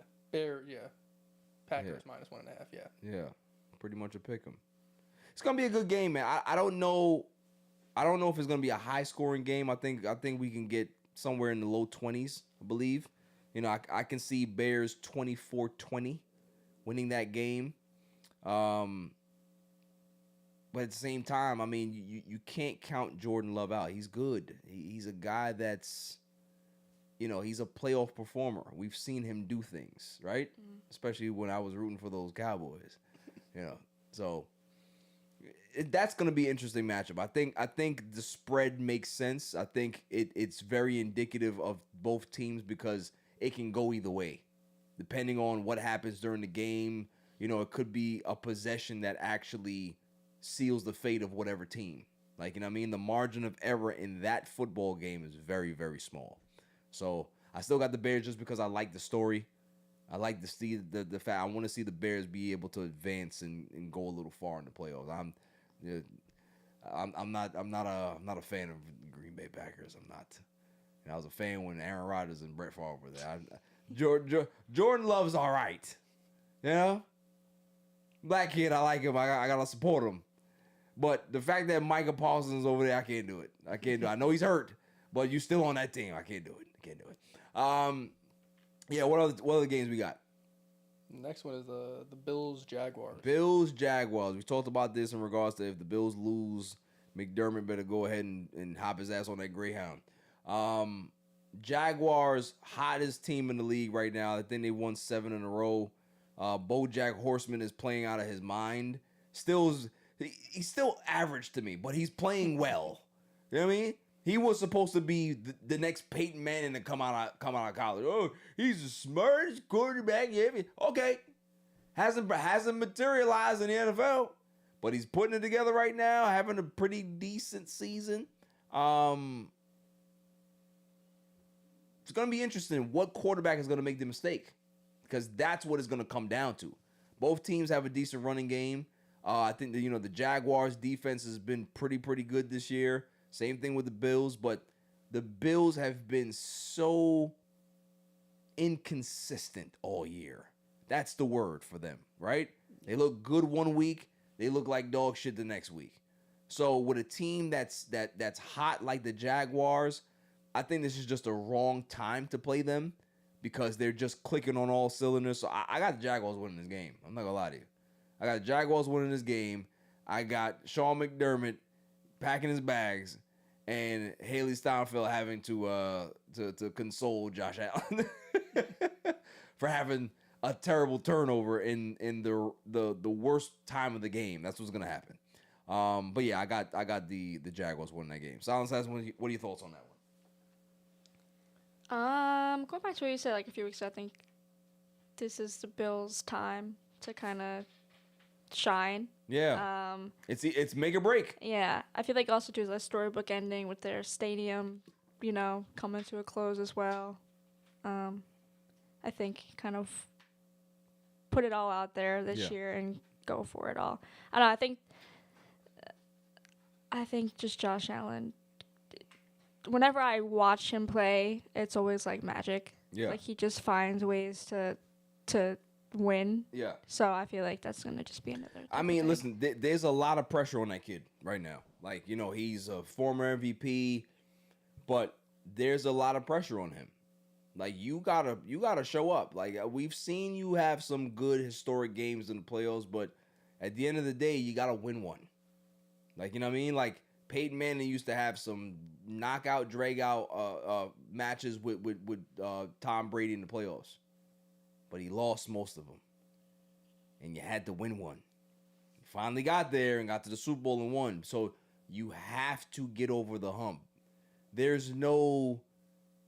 Packers minus 1.5, yeah. Yeah, pretty much a pick 'em. It's gonna be a good game, man. I don't know if it's gonna be a high scoring game. I think we can get somewhere in the low 20s, I believe. You know, I can see Bears 24-20 winning that game. But at the same time, I mean, you can't count Jordan Love out. He's good. He's a guy that's, you know, he's a playoff performer. We've seen him do things, right? Especially when I was rooting for those Cowboys. You know, so that's going to be an interesting matchup. I think the spread makes sense. I think it's very indicative of both teams because it can go either way. Depending on what happens during the game, you know, it could be a possession that actually seals the fate of whatever team. Like, you know what I mean? The margin of error in that football game is very, very small. So I still got the Bears just because I like the story. I like to see the fact. I want to see the Bears be able to advance and go a little far in the playoffs. I'm not a fan of Green Bay Packers. I'm not. And I was a fan when Aaron Rodgers and Brett Favre were there. Jordan Love's all right. You know? Black kid, I like him. I gotta support him. But the fact that Micah Parsons is over there, I can't do it. I know he's hurt, but you still on that team. I can't do it. Yeah, what other games we got? The next one is the Bills-Jaguars. Bills-Jaguars. We talked about this in regards to if the Bills lose, McDermott better go ahead and hop his ass on that Greyhound. Jaguars, hottest team in the league right now. I think they won 7 in a row. BoJack Horseman is playing out of his mind. He's still average to me, but he's playing well. You know what I mean? He was supposed to be the next Peyton Manning to come out of college. Oh, he's the smartest quarterback ever. Okay, hasn't materialized in the NFL, but he's putting it together right now, having a pretty decent season. It's gonna be interesting what quarterback is gonna make the mistake, because that's what it's gonna come down to. Both teams have a decent running game. I think the Jaguars defense has been pretty good this year. Same thing with the Bills, but the Bills have been so inconsistent all year. That's the word for them, right? They look good one week, they look like dog shit the next week. So with a team that's hot like the Jaguars, I think this is just a wrong time to play them because they're just clicking on all cylinders. So I got the Jaguars winning this game. I'm not gonna lie to you. I got the Jaguars winning this game. I got Sean McDermott packing his bags and Haley Steinfeld having to console Josh Allen for having a terrible turnover in the worst time of the game. That's what's gonna happen. But yeah, I got the Jaguars winning that game. Silence has what are your thoughts on that one? Going back to what you said like a few weeks ago, I think this is the Bills' time to kind of shine. Yeah. It's make or break. Yeah, I feel like also too the storybook ending with their stadium, coming to a close as well. I think kind of put it all out there this year and go for it all. I don't know. I think just Josh Allen. Whenever I watch him play, it's always like magic. Yeah. Like he just finds ways to win. Yeah. So I feel like that's gonna just be another. I mean, listen, there's a lot of pressure on that kid right now. Like, he's a former MVP, but there's a lot of pressure on him. Like, you gotta show up. Like, we've seen you have some good historic games in the playoffs, but at the end of the day, you gotta win one. Like, you know what I mean? Like, Peyton Manning used to have some knockout, drag-out matches with Tom Brady in the playoffs. But he lost most of them. And you had to win one. You finally got there and got to the Super Bowl and won. So you have to get over the hump. There's no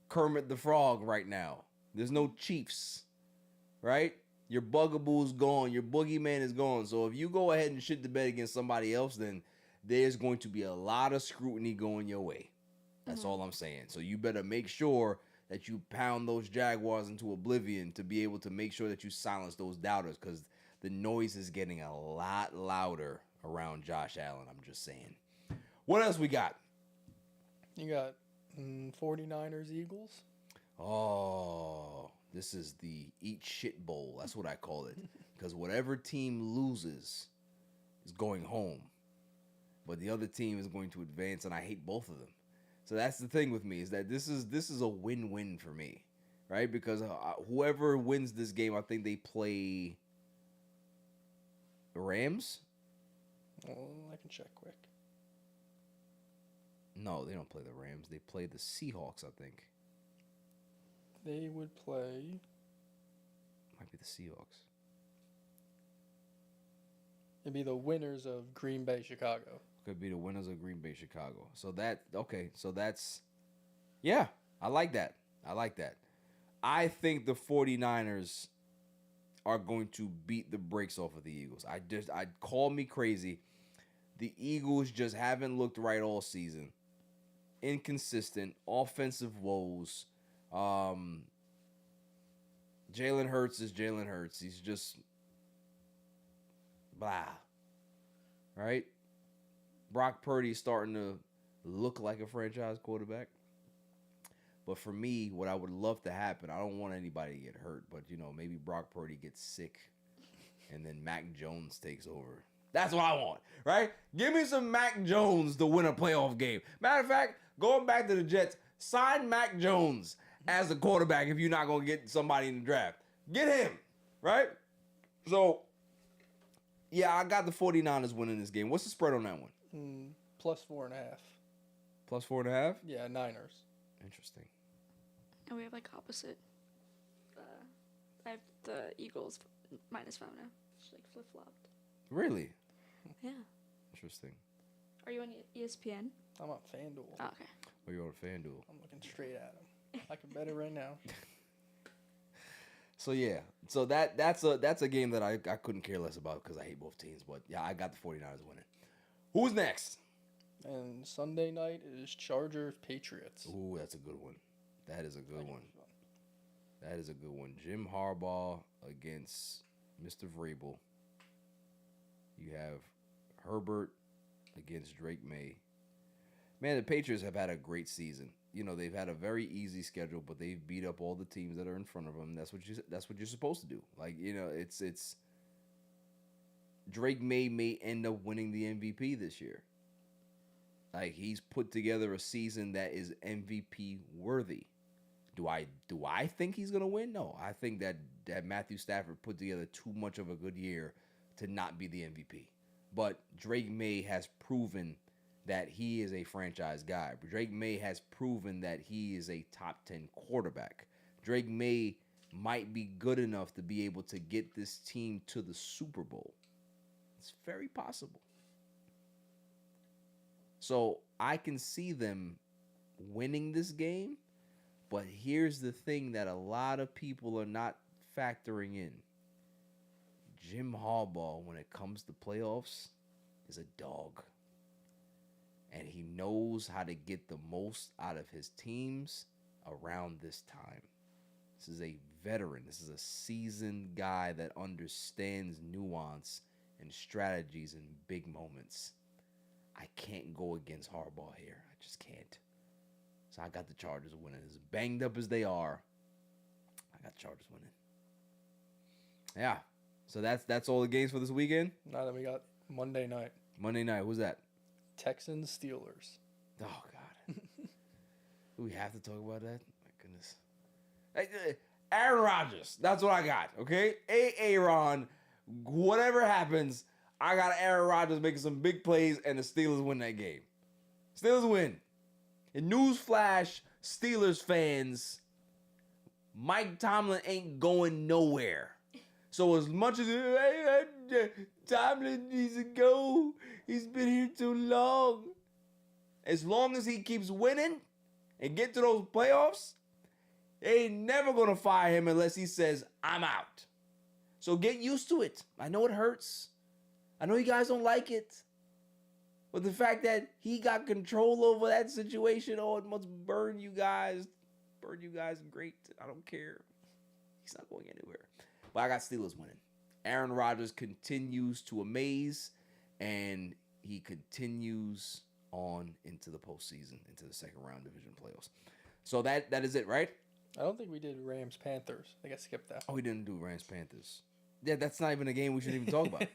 Kermit the Frog right now. There's no Chiefs, right? Your bugaboo's gone. Your boogeyman is gone. So if you go ahead and shit the bed against somebody else, then there's going to be a lot of scrutiny going your way. That's all I'm saying. So you better make sure that you pound those Jaguars into oblivion to be able to make sure that you silence those doubters, because the noise is getting a lot louder around Josh Allen. I'm just saying. What else we got? You got 49ers Eagles. Oh, this is the eat shit bowl. That's what I call it. Because whatever team loses is going home. But the other team is going to advance, and I hate both of them. So that's the thing with me, is that this is a win-win for me, right? Because whoever wins this game, I think they play the Rams. Well, I can check quick. No, they don't play the Rams. They play the Seahawks, I think. They would play. Might be the Seahawks. It'd be the winners of Green Bay, Chicago. Could be the winners of Green Bay, Chicago. So that's, yeah, I like that. I think the 49ers are going to beat the brakes off of the Eagles. I'd call me crazy. The Eagles just haven't looked right all season. Inconsistent, offensive woes. Jalen Hurts is Jalen Hurts. He's just blah. Right? Brock Purdy's starting to look like a franchise quarterback. But for me, what I would love to happen, I don't want anybody to get hurt, but, maybe Brock Purdy gets sick and then Mac Jones takes over. That's what I want, right? Give me some Mac Jones to win a playoff game. Matter of fact, going back to the Jets, sign Mac Jones as the quarterback if you're not going to get somebody in the draft. Get him, right? So, yeah, I got the 49ers winning this game. What's the spread on that one? Plus 4.5. Plus 4.5? Yeah, Niners. Interesting. And we have like opposite. I have the Eagles -5 now. It's like flip flopped. Really? Yeah. Interesting. Are you on ESPN? I'm on FanDuel. Oh, okay. Oh, you're on FanDuel. I'm looking straight at him. I can bet it right now. So yeah, so that's a game that I couldn't care less about because I hate both teams. But yeah, I got the 49ers winning. Who's next? And Sunday night is Chargers Patriots. Ooh, that's a good one. That is a good one. That is a good one. Jim Harbaugh against Mr. Vrabel. You have Herbert against Drake May. Man, the Patriots have had a great season. They've had a very easy schedule, but they've beat up all the teams that are in front of them. That's what you're supposed to do. Like, it's Drake may end up winning the MVP this year. Like, he's put together a season that is MVP worthy. Do I think he's gonna win? No, I think that Matthew Stafford put together too much of a good year to not be the MVP. But Drake May has proven that he is a franchise guy. Drake May has proven that he is a top 10 quarterback. Drake May might be good enough to be able to get this team to the Super Bowl. It's very possible. So I can see them winning this game, but here's the thing that a lot of people are not factoring in. Jim Harbaugh, when it comes to playoffs, is a dog. And he knows how to get the most out of his teams around this time. This is a veteran. This is a seasoned guy that understands nuance and strategies in big moments. I can't go against Harbaugh here. I just can't. So I got the Chargers winning. As banged up as they are, I got the Chargers winning. Yeah. So that's all the games for this weekend? Now that we got Monday night. Monday night. Who's that? Texans, Steelers. Oh, God. Do we have to talk about that? My goodness. Hey, Aaron Rodgers. That's what I got, okay? Aaron, whatever happens, I got Aaron Rodgers making some big plays, and the Steelers win that game. Steelers win. And newsflash, Steelers fans, Mike Tomlin ain't going nowhere. So as much as Tomlin needs to go, he's been here too long. As long as he keeps winning and get to those playoffs, they ain't never going to fire him unless he says, I'm out. So get used to it. I know it hurts. I know you guys don't like it. But the fact that he got control over that situation, oh, it must burn you guys. Burn you guys great. I don't care. He's not going anywhere. But I got Steelers winning. Aaron Rodgers continues to amaze, and he continues on into the postseason, into the second round division playoffs. So that is it, right? I don't think we did Rams Panthers. I think I skipped that. Oh, we didn't do Rams Panthers. Yeah, that's not even a game we should even talk about.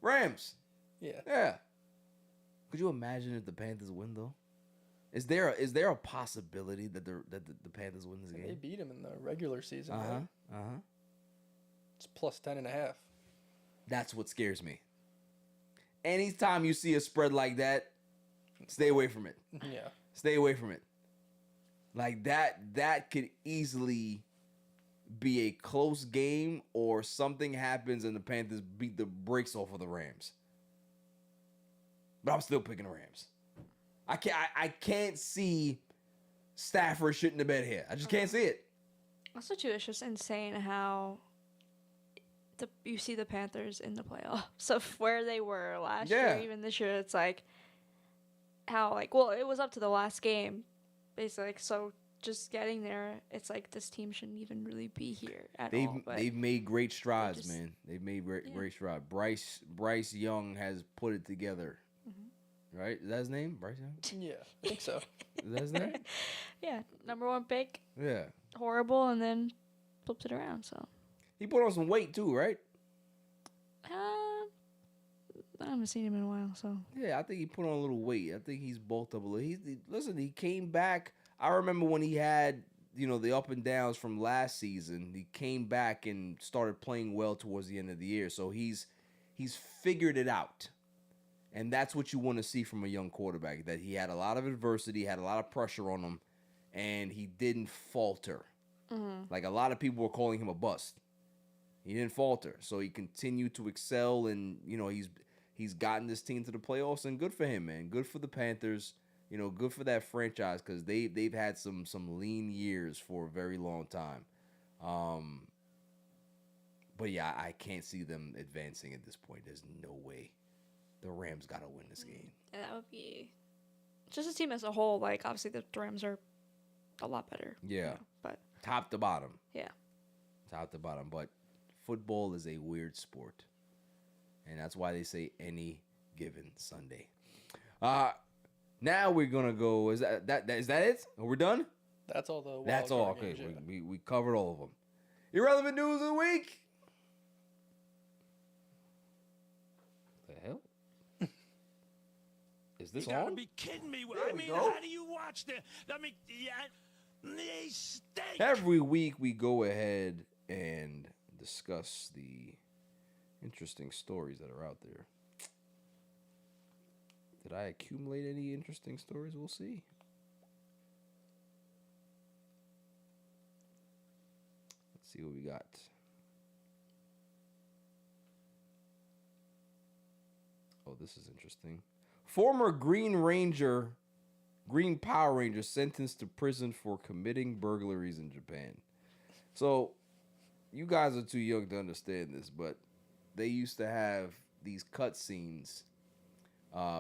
Rams. Yeah. Yeah. Could you imagine if the Panthers win though? Is there a possibility that the Panthers win this They game? beat him in the regular season. Uh-huh. Right? Uh-huh. It's plus 10.5. That's what scares me. Anytime you see a spread like that, stay away from it. Yeah. Stay away from it. Like that could easily be a close game, or something happens and the Panthers beat the brakes off of the Rams. But I'm still picking the Rams. I can't see Stafford shitting the bed here. I just can't see it. Also, too, it's just insane how you see the Panthers in the playoffs of where they were last year, even this year. It's like how, like, well, it was up to the last game, basically. So just getting there, it's like this team shouldn't even really be here at all. But they've made great strides, man. They've made great strides. Bryce Young has put it together. Mm-hmm. Right? Is that his name? Bryce Young? Yeah, I think so. Is that his name? Yeah, number one pick. Yeah. Horrible, and then flipped it around. So He put on some weight too, right? I haven't seen him in a while. So Yeah, I think he put on a little weight. I think he's bulked up a little. He came back. I remember when he had, the up and downs from last season. He came back and started playing well towards the end of the year. So he's figured it out. And that's what you want to see from a young quarterback, that he had a lot of adversity, had a lot of pressure on him, and he didn't falter. Mm-hmm. Like a lot of people were calling him a bust. He didn't falter. So he continued to excel, and, he's gotten this team to the playoffs, and good for him, man. Good for the Panthers. Good for that franchise, because they've had some lean years for a very long time. But yeah, I can't see them advancing at this point. There's no way. The Rams got to win this game. and that would be just a team as a whole. Like, obviously, the Rams are a lot better. Yeah. But Top to bottom. yeah. Top to bottom. But football is a weird sport. And that's why they say any given Sunday. Now we're going to go. Is that it? Are we done? That's all the. That's all. Okay. Games, yeah. We covered all of them. Irrelevant news of the week. The hell? Is this You gotta on? be kidding me. There I we mean, go. how do you watch the? I mean, they stink. Every week we go ahead and discuss the interesting stories that are out there. Did I accumulate any interesting stories? We'll see. Let's see what we got. Oh, this is interesting. Former Green Power Ranger sentenced to prison for committing burglaries in Japan. So, you guys are too young to understand this, but they used to have these cut scenes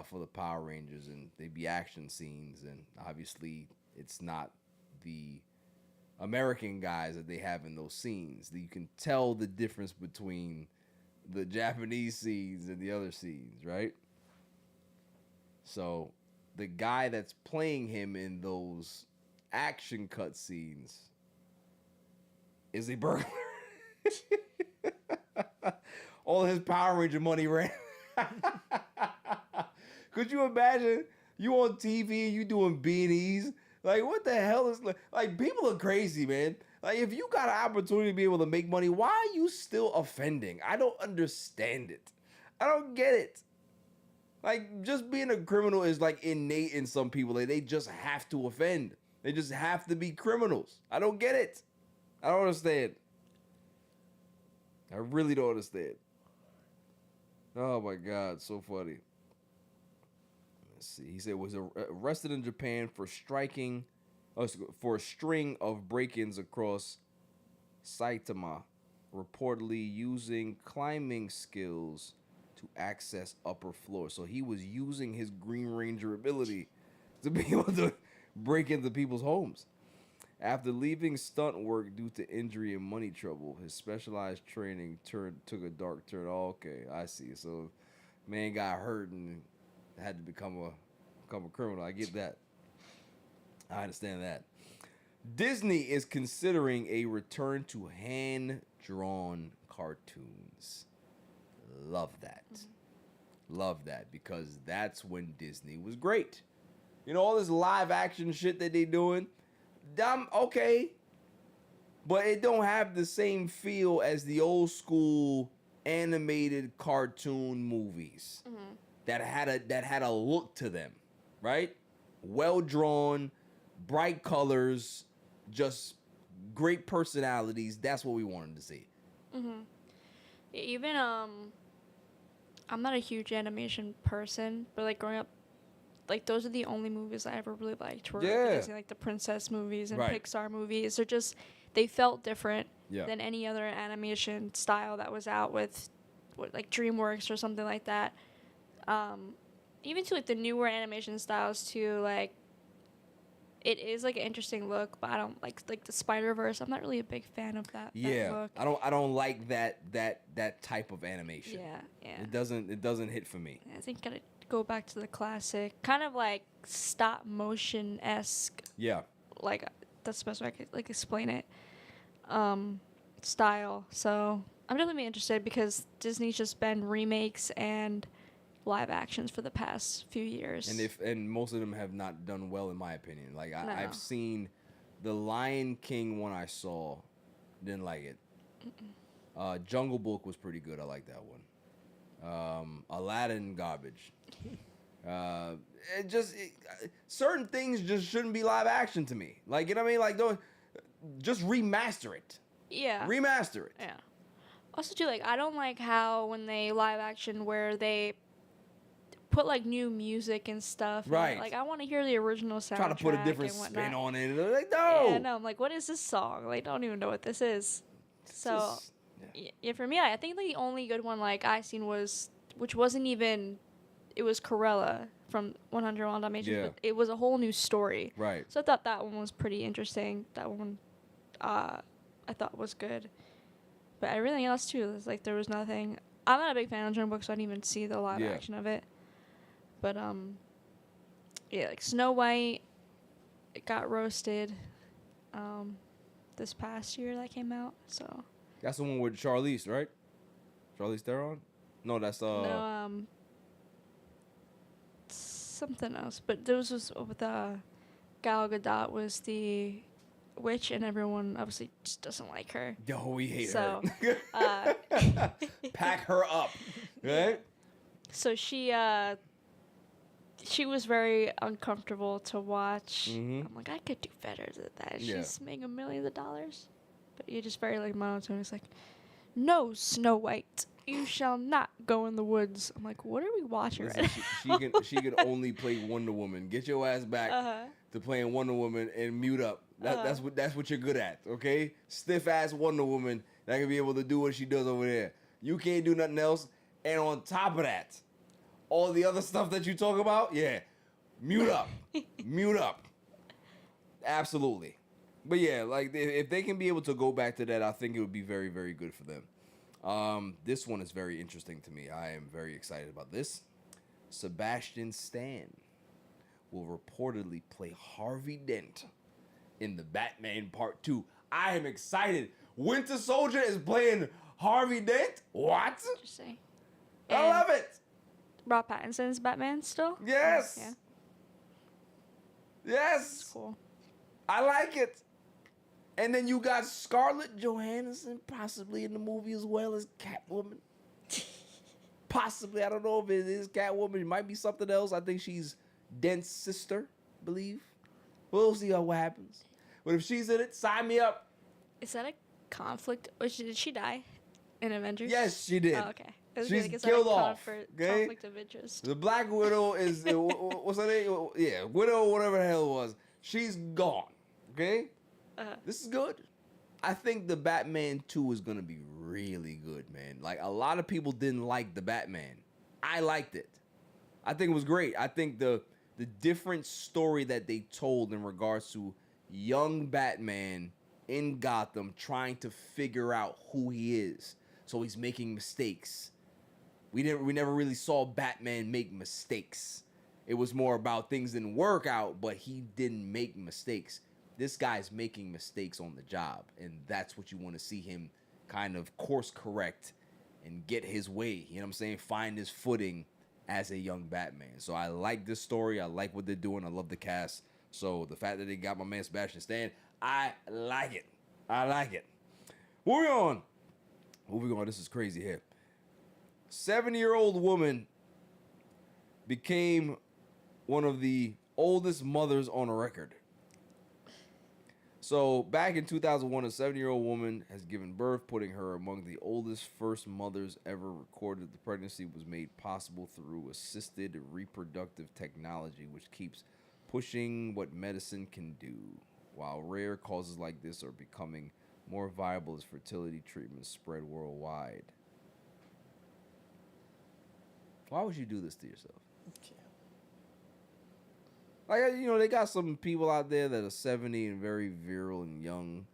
for the Power Rangers, and they'd be action scenes, and obviously it's not the American guys that they have in those scenes. You can tell the difference between the Japanese scenes and the other scenes, right? So the guy that's playing him in those action cut scenes is a burglar. All his Power Ranger money ran. Could you imagine you on TV and you doing beanies? Like, what the hell is like? People are crazy, man. Like, if you got an opportunity to be able to make money, why are you still offending? I don't understand it. I don't get it. Like, just being a criminal is like innate in some people. Like, they just have to offend. They just have to be criminals. I don't get it. I don't understand. I really don't understand. Oh my God, so funny. Let's see. He said was arrested in Japan for for a string of break-ins across Saitama, reportedly using climbing skills to access upper floors. So he was using his Green Ranger ability to be able to break into people's homes. After leaving stunt work due to injury and money trouble, his specialized training took a dark turn. Oh, okay, I see. So, man got hurt and had to become a criminal. I get that. I understand that. Disney is considering a return to hand-drawn cartoons. Love that. Love that, because that's when Disney was great. You know, all this live action shit that they doing, okay, but it don't have the same feel as the old school animated cartoon movies that had a look to them, right? Well drawn, bright colors, just great personalities. That's what we wanted to see. Even I'm not a huge animation person, but like growing up, like those are the only movies I ever really liked. Were Disney, like the princess movies and Pixar movies. They're just, they felt different than any other animation style that was out with like DreamWorks or something like that. Even to like the newer animation styles too, like it is like an interesting look, but I don't like the Spider-Verse. I'm not really a big fan of that. Yeah, that look. I don't like that type of animation. Yeah. It doesn't hit for me. I think gotta go back to the classic, kind of like stop motion esque. Yeah. Like that's the best way I could like explain it. Style. So I'm definitely interested because Disney's just been remakes and live actions for the past few years. And most of them have not done well, in my opinion. Like I've seen the Lion King one I saw, didn't like it. Jungle Book was pretty good. I like that one. Aladdin garbage. Certain things just shouldn't be live action to me. Like, you know what I mean? Like, don't just remaster it. Yeah. Remaster it. Yeah. Also, too, like, I don't like how when they live action where they put, like, new music and stuff. Right. And, like, I want to hear the original soundtrack. Try to put a different and spin whatnot. on it. Like, no. Yeah, no. I'm like, what is this song? Like, I don't even know what this is. So, yeah, for me, I think like, the only good one, like, I seen was, which wasn't even, it was Corella from 101 Dalmatians, but it was a whole new story. Right. So I thought that one was pretty interesting. That one, I thought was good. But everything else too, was like there was nothing. I'm not a big fan of Jungle Book, so I didn't even see the live action of it. But yeah, like Snow White, it got roasted. This past year that came out. So. That's the one with Charlize, right? Charlize Theron? No, that's No, something else. But there was with Gal Gadot was the witch, and everyone obviously just doesn't like her. Yo, we hate her. Pack her up, right? So she she was very uncomfortable to watch. Mhm. I'm like, I could do better than that. Yeah. She's making millions of dollars. But you're just very like monotone. It's like, no, Snow White, you shall not go in the woods. I'm like, what are we watching Listen, right she can only play Wonder Woman. Get your ass back Uh-huh. to playing Wonder Woman and mute up. That's what you're good at, okay? Stiff ass Wonder Woman that can be able to do what she does over there. You can't do nothing else. And on top of that, all the other stuff that you talk about, yeah, mute up, mute up. Absolutely. But yeah, like if they can be able to go back to that, I think it would be very, very good for them. This one is very interesting to me. I am very excited about this. Sebastian Stan will reportedly play Harvey Dent in the Batman Part 2. I am excited. Winter Soldier is playing Harvey Dent? What? Interesting. I love it. Rob Pattinson's Batman still? Yes. Yeah, Yes. it's cool. I like it. And then you got Scarlett Johansson possibly in the movie as well as Catwoman. Possibly. I don't know if it is Catwoman. It might be something else. I think she's Dent's sister, I believe. We'll see what happens. But if she's in it, sign me up. Is that a conflict? Or did she die in Avengers? Yes, she did. Oh, okay. I was She's like, is killed that a off, okay? conflict of interest? The Black Widow is, what's her name? Yeah, Widow, whatever the hell it was. She's gone, okay? This is good. I think the Batman 2 is going to be really good, man. Like, a lot of people didn't like the Batman. I liked it. I think it was great. I think the different story that they told in regards to young Batman in Gotham trying to figure out who he is. So he's making mistakes. We never really saw Batman make mistakes. It was more about things didn't work out, but he didn't make mistakes. This guy's making mistakes on the job, and that's what you want to see him kind of course correct and get his way. You know what I'm saying? Find his footing as a young Batman. So I like this story. I like what they're doing. I love the cast. So the fact that they got my man Sebastian Stan, I like it. I like it. Moving on. This is crazy here. 7-year-old woman became one of the oldest mothers on record. So back in 2001, a 7-year-old woman has given birth, putting her among the oldest first mothers ever recorded. The pregnancy was made possible through assisted reproductive technology, which keeps pushing what medicine can do. While rare causes like this are becoming more viable as fertility treatments spread worldwide. Why would you do this to yourself? Like, you know, they got some people out there that are 70 and very virile and young.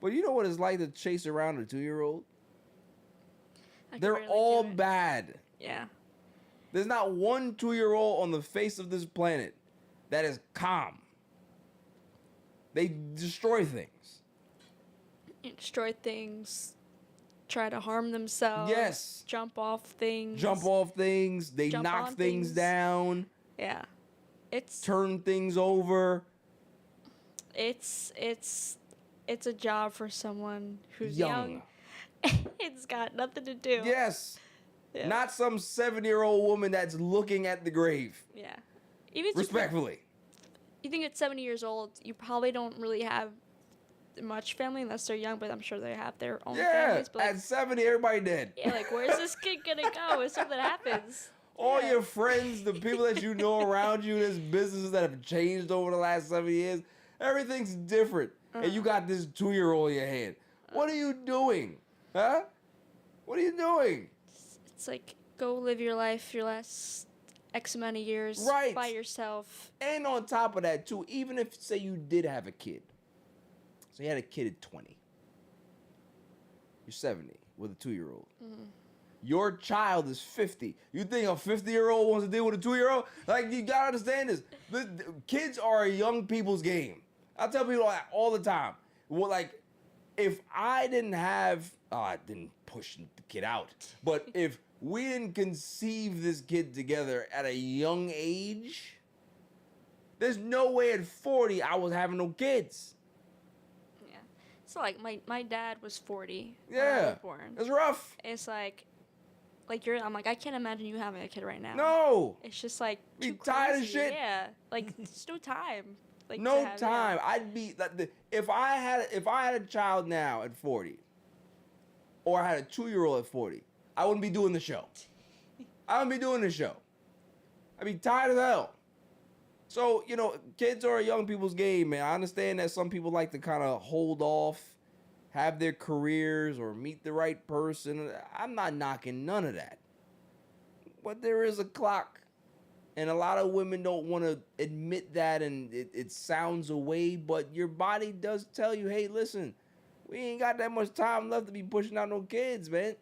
But you know what it's like to chase around a 2-year-old? I could They're barely all do it. bad. Yeah. There's not one 2-year-old on the face of this planet that is calm. They destroy things. You destroy things, try to harm themselves. Yes. Jump off things. They Jump knock on things things. down, Yeah. It's turn things over. it's a job for someone who's Young. young. It's got nothing to do. Yes. Yeah. Not some 7-year-old woman that's looking at the grave. Yeah. Even if Respectfully. you think at 70 years old, you probably don't really have much family unless they're young, but I'm sure they have their own Yeah. families. But like, At 70, everybody dead. yeah, like where's this kid gonna go if something happens? All Yeah. your friends, the people that you know around you, there's businesses that have changed over the last 7 years. Everything's different. And you got this 2-year-old in your hand. What are you doing? Huh? What are you doing? It's like go live your life, your last X amount of years Right. by yourself. And on top of that, too, even if, say, you did have a kid. So you had a kid at 20. You're 70 with a 2-year-old. Your child is 50. You think a 50-year-old wants to deal with a 2-year-old? Like, you gotta understand this. The kids are a young people's game. I tell people that all the time. Well, like, if I didn't have, I didn't push the kid out, but if we didn't conceive this kid together at a young age, there's no way at 40 I was having no kids. Yeah. So like my dad was 40 when I Yeah, was born. it's rough. It's like like I'm like, I can't imagine you having a kid right now. No. It's just like Be too tired of crazy. shit. Yeah, like there's no time. Like No to have, time. I'd be like, if I had a child now at 40, or I had a 2-year-old at 40, I wouldn't be doing the show. I wouldn't be doing the show. I'd be tired as hell. So, you know, kids are a young people's game, man. I understand that some people like to kind of hold off, have their careers, or meet the right person. I'm not knocking none of that. But there is a clock. And a lot of women don't want to admit that, and it sounds away, but your body does tell you, hey, listen, we ain't got that much time left to be pushing out no kids, man.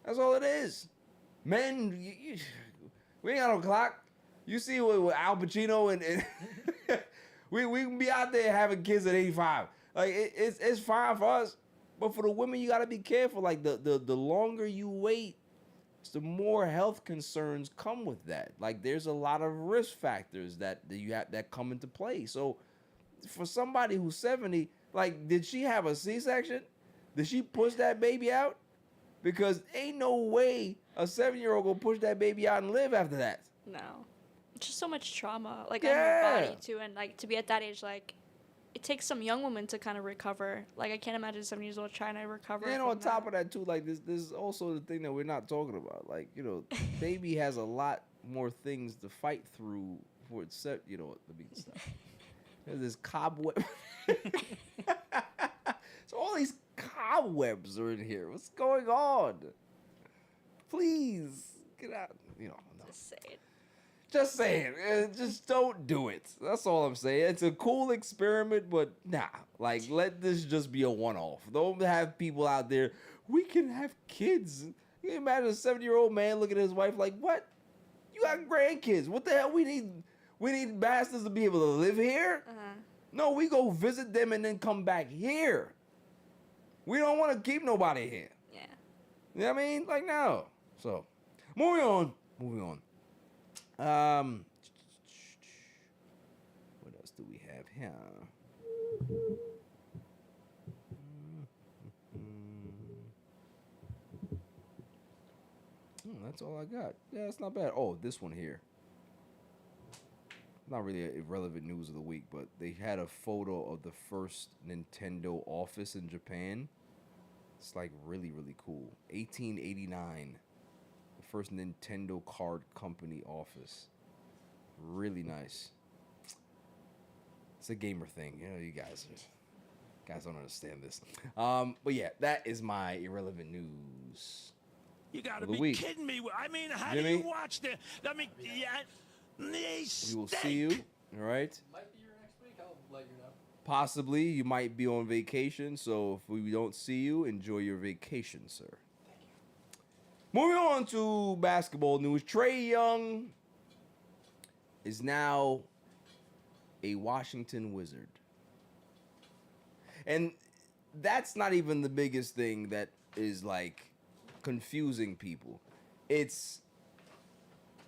That's all it is. Men, we ain't got no clock. You see with Al Pacino, and we can be out there having kids at 85. Like, it's fine for us, but for the women, you got to be careful. Like, the longer you wait, the more health concerns come with that. Like, there's a lot of risk factors that you have that come into play. So for somebody who's 70, like, did she have a C-section? Did she push that baby out? Because ain't no way a 7-year-old gonna push that baby out and live after that. No, it's just so much trauma, like Yeah. on your body too, and like to be at that age, like it takes some young women to kind of recover. Like I can't imagine 7 years old trying to recover. And from on top of that too, like this is also the thing that we're not talking about. Like, you know, baby has a lot more things to fight through for it set. You know, let me stop. There's this cobweb. So all these cobwebs are in here. What's going on? Please get out. You know, no. Just say it. Just saying, just don't do it. That's all I'm saying. It's a cool experiment, but nah. Like, let this just be a one-off. Don't have people out there, we can have kids. You can imagine a 70-year-old man looking at his wife like, what? You got grandkids. What the hell? We need bastards to be able to live here? No, we go visit them and then come back here. We don't want to keep nobody here. Yeah. You know what I mean? Like, no. So, moving on. What else do we have here? That's all I got. Yeah, it's not bad. Oh, this one here. Not really irrelevant news of the week, but they had a photo of the first Nintendo office in Japan. It's like really, really cool. 1889. The first Nintendo card company office. Really nice. It's a gamer thing. You know, you guys don't understand this. But yeah, that is my irrelevant news. You gotta of the be week. kidding me. I mean, how Jimmy? do you watch the? I mean, yeah, they We will stink. see you. All right. Might be here next week. I'll let you know. Possibly you might be on vacation, so if we don't see you, enjoy your vacation, sir. Thank you. Moving on to basketball news. Trae Young is now a Washington Wizard. And that's not even the biggest thing that is like confusing people. It's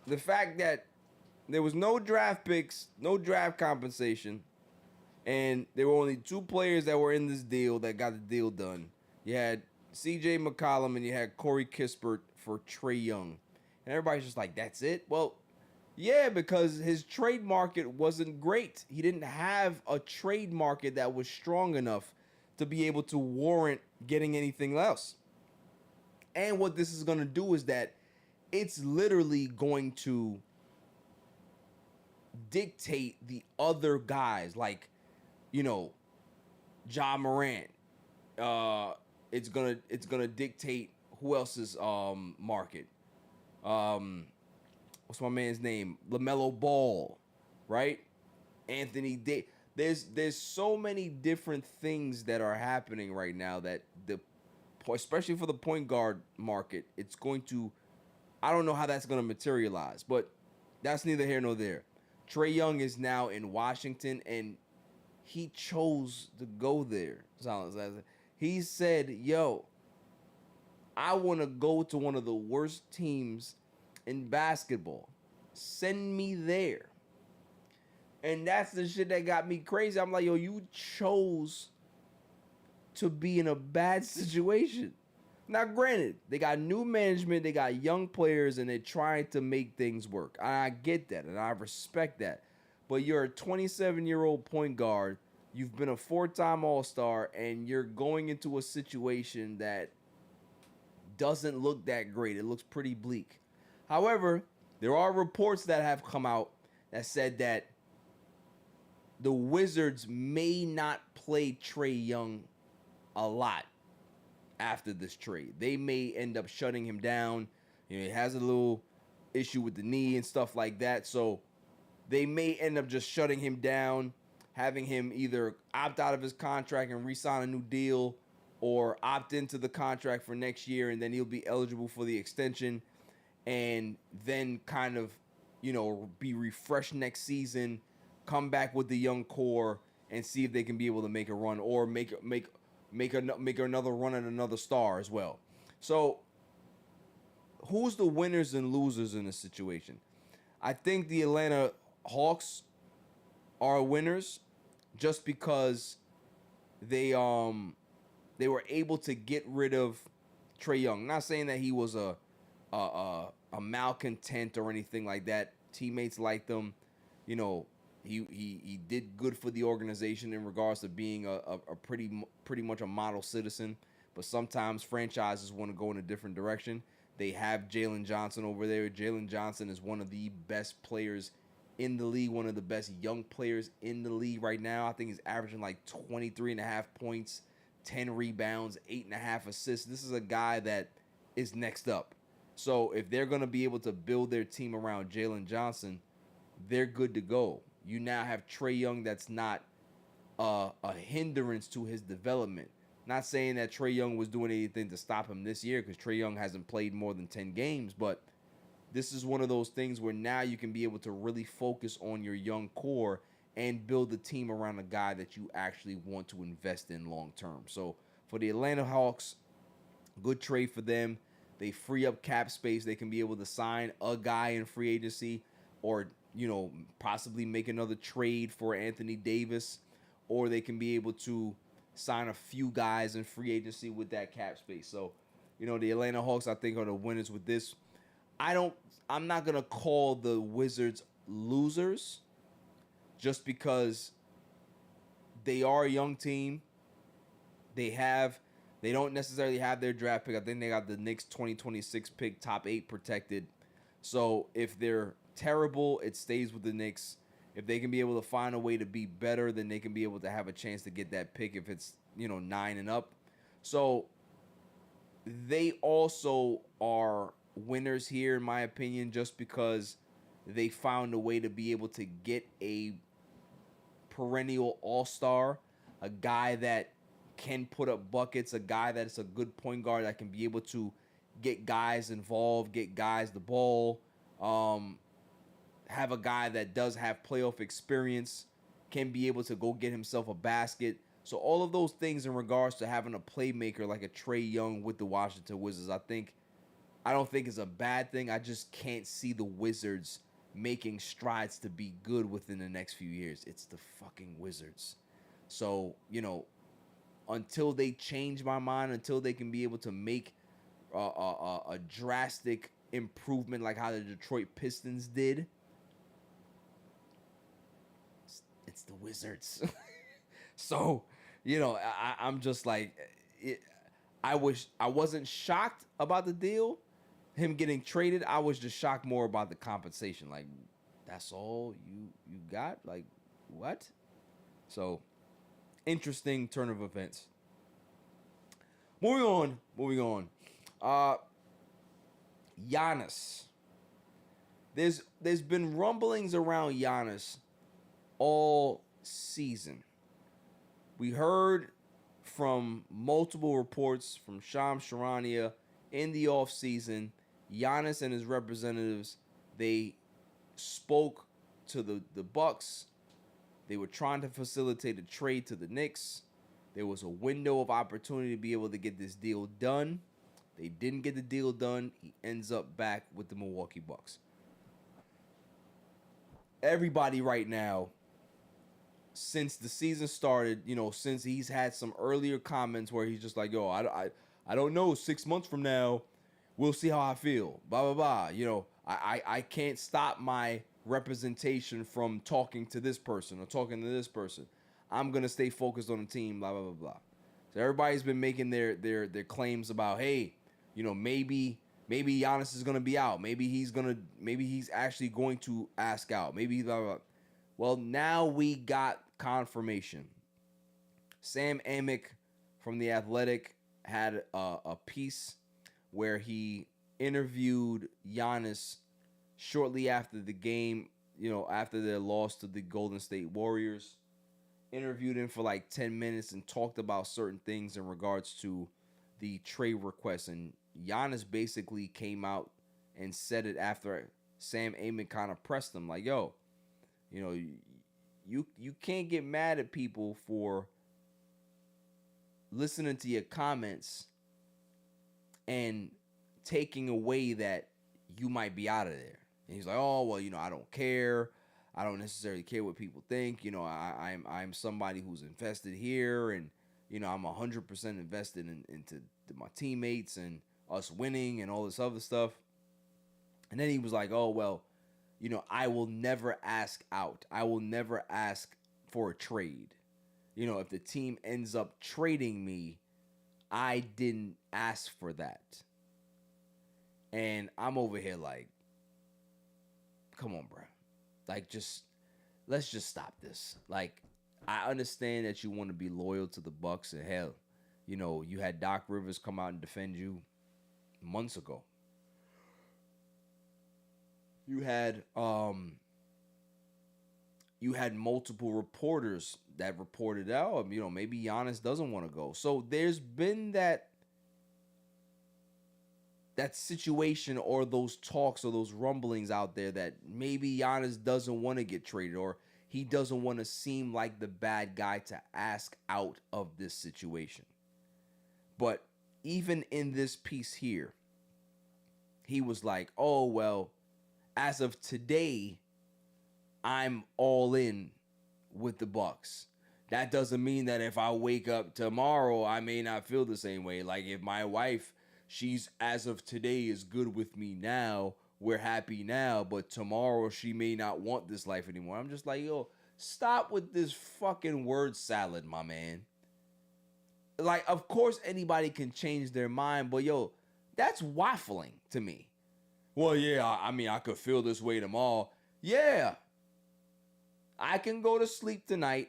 the fact that there was no draft picks, no draft compensation, and there were only two players that were in this deal that got the deal done. You had CJ McCollum and you had Corey Kispert for Trae Young. And everybody's just like, that's it? Well, yeah, because his trade market wasn't great. He didn't have a trade market that was strong enough to be able to warrant getting anything else. And what this is going to do is that it's literally going to dictate the other guys, like, you know, Ja Morant. It's gonna dictate who else's market. What's my man's name? LaMelo Ball, right? Anthony Davis. There's so many different things that are happening right now that especially for the point guard market, it's going to, I don't know how that's going to materialize, but that's neither here nor there. Trae Young is now in Washington, and he chose to go there. He said, yo, I want to go to one of the worst teams in basketball. Send me there. And that's the shit that got me crazy. I'm like, yo, you chose to be in a bad situation. Now, granted, they got new management, they got young players, and they're trying to make things work. I get that, and I respect that. But you're a 27-year-old point guard. You've been a 4-time All-Star, and you're going into a situation that doesn't look that great. It looks pretty bleak. However, there are reports that have come out that said that the Wizards may not play Trae Young a lot after this trade. They may end up shutting him down. You know, he has a little issue with the knee and stuff like that. So they may end up just shutting him down, having him either opt out of his contract and re-sign a new deal, or opt into the contract for next year, and then he'll be eligible for the extension, and then kind of, you know, be refreshed next season, come back with the young core, and see if they can be able to make a run, or make another run at another star as well. So, who's the winners and losers in this situation? I think the Atlanta Hawks are winners just because they were able to get rid of Trae Young. Not saying that he was a malcontent or anything like that. Teammates liked him. You know, he did good for the organization in regards to being a pretty much a model citizen. But sometimes franchises want to go in a different direction. They have Jalen Johnson over there. Jalen Johnson is one of the best players in the league, one of the best young players in the league right now. I think he's averaging like 23.5 points, 10 rebounds, 8.5 assists. This is a guy that is next up. So if they're going to be able to build their team around Jalen Johnson, they're good to go. You now have Trae Young that's not a hindrance to his development. Not saying that Trae Young was doing anything to stop him this year, because Trae Young hasn't played more than 10 games, but this is one of those things where now you can be able to really focus on your young core and build the team around a guy that you actually want to invest in long term. So for the Atlanta Hawks, good trade for them. They free up cap space. They can be able to sign a guy in free agency, or, you know, possibly make another trade for Anthony Davis, or they can be able to sign a few guys in free agency with that cap space. So, you know, the Atlanta Hawks, I think, are the winners with this. I'm not gonna call the Wizards losers just because they are a young team. They don't necessarily have their draft pick. I think they got the Knicks 2026 pick, top 8 protected. So if they're terrible, it stays with the Knicks. If they can be able to find a way to be better, then they can be able to have a chance to get that pick if it's, you know, 9 and up. So they also are winners here, in my opinion, just because they found a way to be able to get a perennial all-star, a guy that can put up buckets, a guy that is a good point guard that can be able to get guys involved, get guys the ball, have a guy that does have playoff experience, can be able to go get himself a basket. So all of those things in regards to having a playmaker like a Trae Young with the Washington Wizards, I don't think is a bad thing. I just can't see the Wizards making strides to be good within the next few years. It's the fucking Wizards. So, you know, until they change my mind, until they can be able to make a drastic improvement like how the Detroit Pistons did, it's the Wizards. So, you know, I'm just like, I wasn't shocked about the deal, him getting traded. I was just shocked more about the compensation. Like, that's all you got? Like, what? So, interesting turn of events. Moving on. Giannis. There's been rumblings around Giannis all season. We heard from multiple reports from Shams Charania in the offseason. Giannis and his representatives, they spoke to the Bucks. They were trying to facilitate a trade to the Knicks. There was a window of opportunity to be able to get this deal done. They didn't get the deal done. He ends up back with the Milwaukee Bucks. Everybody right now, since the season started, you know, since he's had some earlier comments where he's just like, yo, I don't know. 6 months from now, we'll see how I feel. Blah, blah, blah. You know, I can't stop my representation from talking to this person or talking to this person. I'm going to stay focused on the team, blah, blah, blah, blah. So everybody's been making their claims about, hey, you know, maybe Giannis is gonna be out. Maybe he's actually going to ask out. Maybe blah, blah, blah. Well, now we got confirmation. Sam Amick from The Athletic had a piece where he interviewed Giannis shortly after the game, you know, after their loss to the Golden State Warriors. Interviewed him for like 10 minutes and talked about certain things in regards to the trade request. And Giannis basically came out and said it after Sam Amick kind of pressed him, like, yo, you know, you can't get mad at people for listening to your comments and taking away that you might be out of there. And he's like, oh, well, you know, I don't care. I don't necessarily care what people think. You know, I'm somebody who's invested here, and you know, I'm 100% invested into my teammates and us winning and all this other stuff. And then he was like, oh, well, you know, I will never ask out. I will never ask for a trade. You know, if the team ends up trading me, I didn't ask for that. And I'm over here like, come on, bro. Like, let's just stop this. Like, I understand that you want to be loyal to the Bucks, and hell, you know, you had Doc Rivers come out and defend you months ago. You had multiple reporters that reported out, you know, maybe Giannis doesn't want to go. So there's been that situation or those talks or those rumblings out there that maybe Giannis doesn't want to get traded, or he doesn't want to seem like the bad guy to ask out of this situation. But even in this piece here, he was like, oh, well, as of today, I'm all in with the Bucks. That doesn't mean that if I wake up tomorrow, I may not feel the same way. Like, if my wife, she's as of today is good with me now, we're happy now, but tomorrow she may not want this life anymore. I'm just like, yo, stop with this fucking word salad, my man. Like, of course anybody can change their mind, but yo, that's waffling to me. Well, yeah, I mean, I could feel this way tomorrow. Yeah. I can go to sleep tonight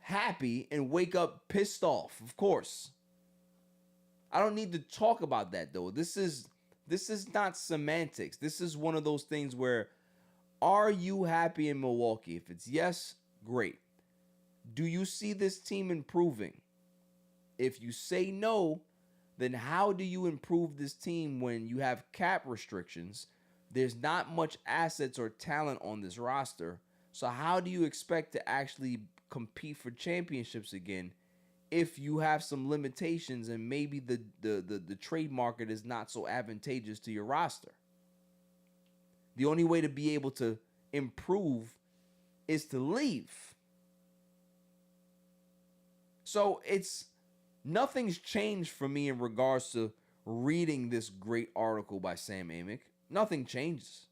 happy and wake up pissed off, of course. I don't need to talk about that, though. This is not semantics. This is one of those things where, are you happy in Milwaukee? If it's yes, great. Do you see this team improving? If you say no, then how do you improve this team when you have cap restrictions? There's not much assets or talent on this roster. So how do you expect to actually compete for championships again if you have some limitations and maybe the trade market is not so advantageous to your roster? The only way to be able to improve is to leave. So nothing's changed for me in regards to reading this great article by Sam Amick. Nothing changes.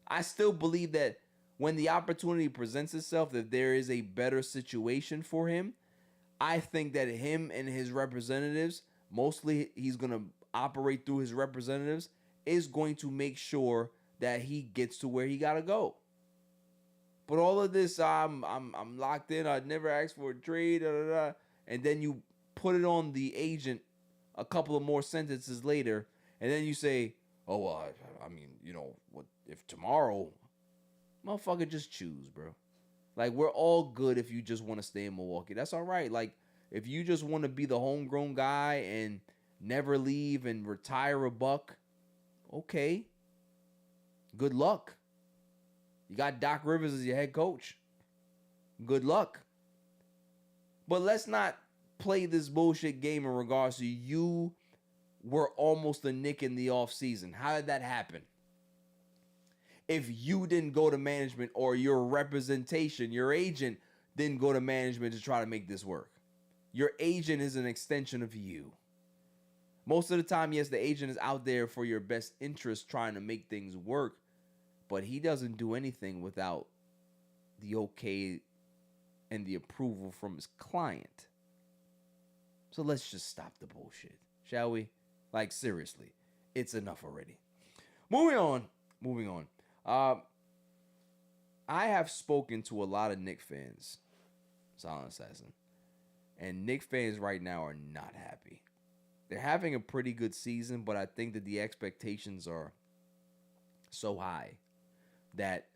I still believe that when the opportunity presents itself, that there is a better situation for him. I think that him and his representatives, mostly he's going to operate through his representatives, is going to make sure that he gets to where he got to go. But all of this, I'm locked in, I'd never asked for a trade, and then you put it on the agent a couple of more sentences later, and then you say, oh, well, I mean, you know, what if tomorrow, motherfucker, just choose, bro. Like, we're all good if you just want to stay in Milwaukee. That's all right. Like, if you just want to be the homegrown guy and never leave and retire a buck, okay. Good luck. You got Doc Rivers as your head coach. Good luck. But let's not play this bullshit game in regards to you were almost a Knick in the offseason. How did that happen? If you didn't go to management, or your representation, your agent didn't go to management to try to make this work. Your agent is an extension of you. Most of the time, yes, the agent is out there for your best interest trying to make things work, but he doesn't do anything without the okay and the approval from his client. So let's just stop the bullshit, shall we? Like, seriously, it's enough already. Moving on. I have spoken to a lot of Knicks fans, Silent Assassin, and Knicks fans right now are not happy. They're having a pretty good season, but I think that the expectations are so high that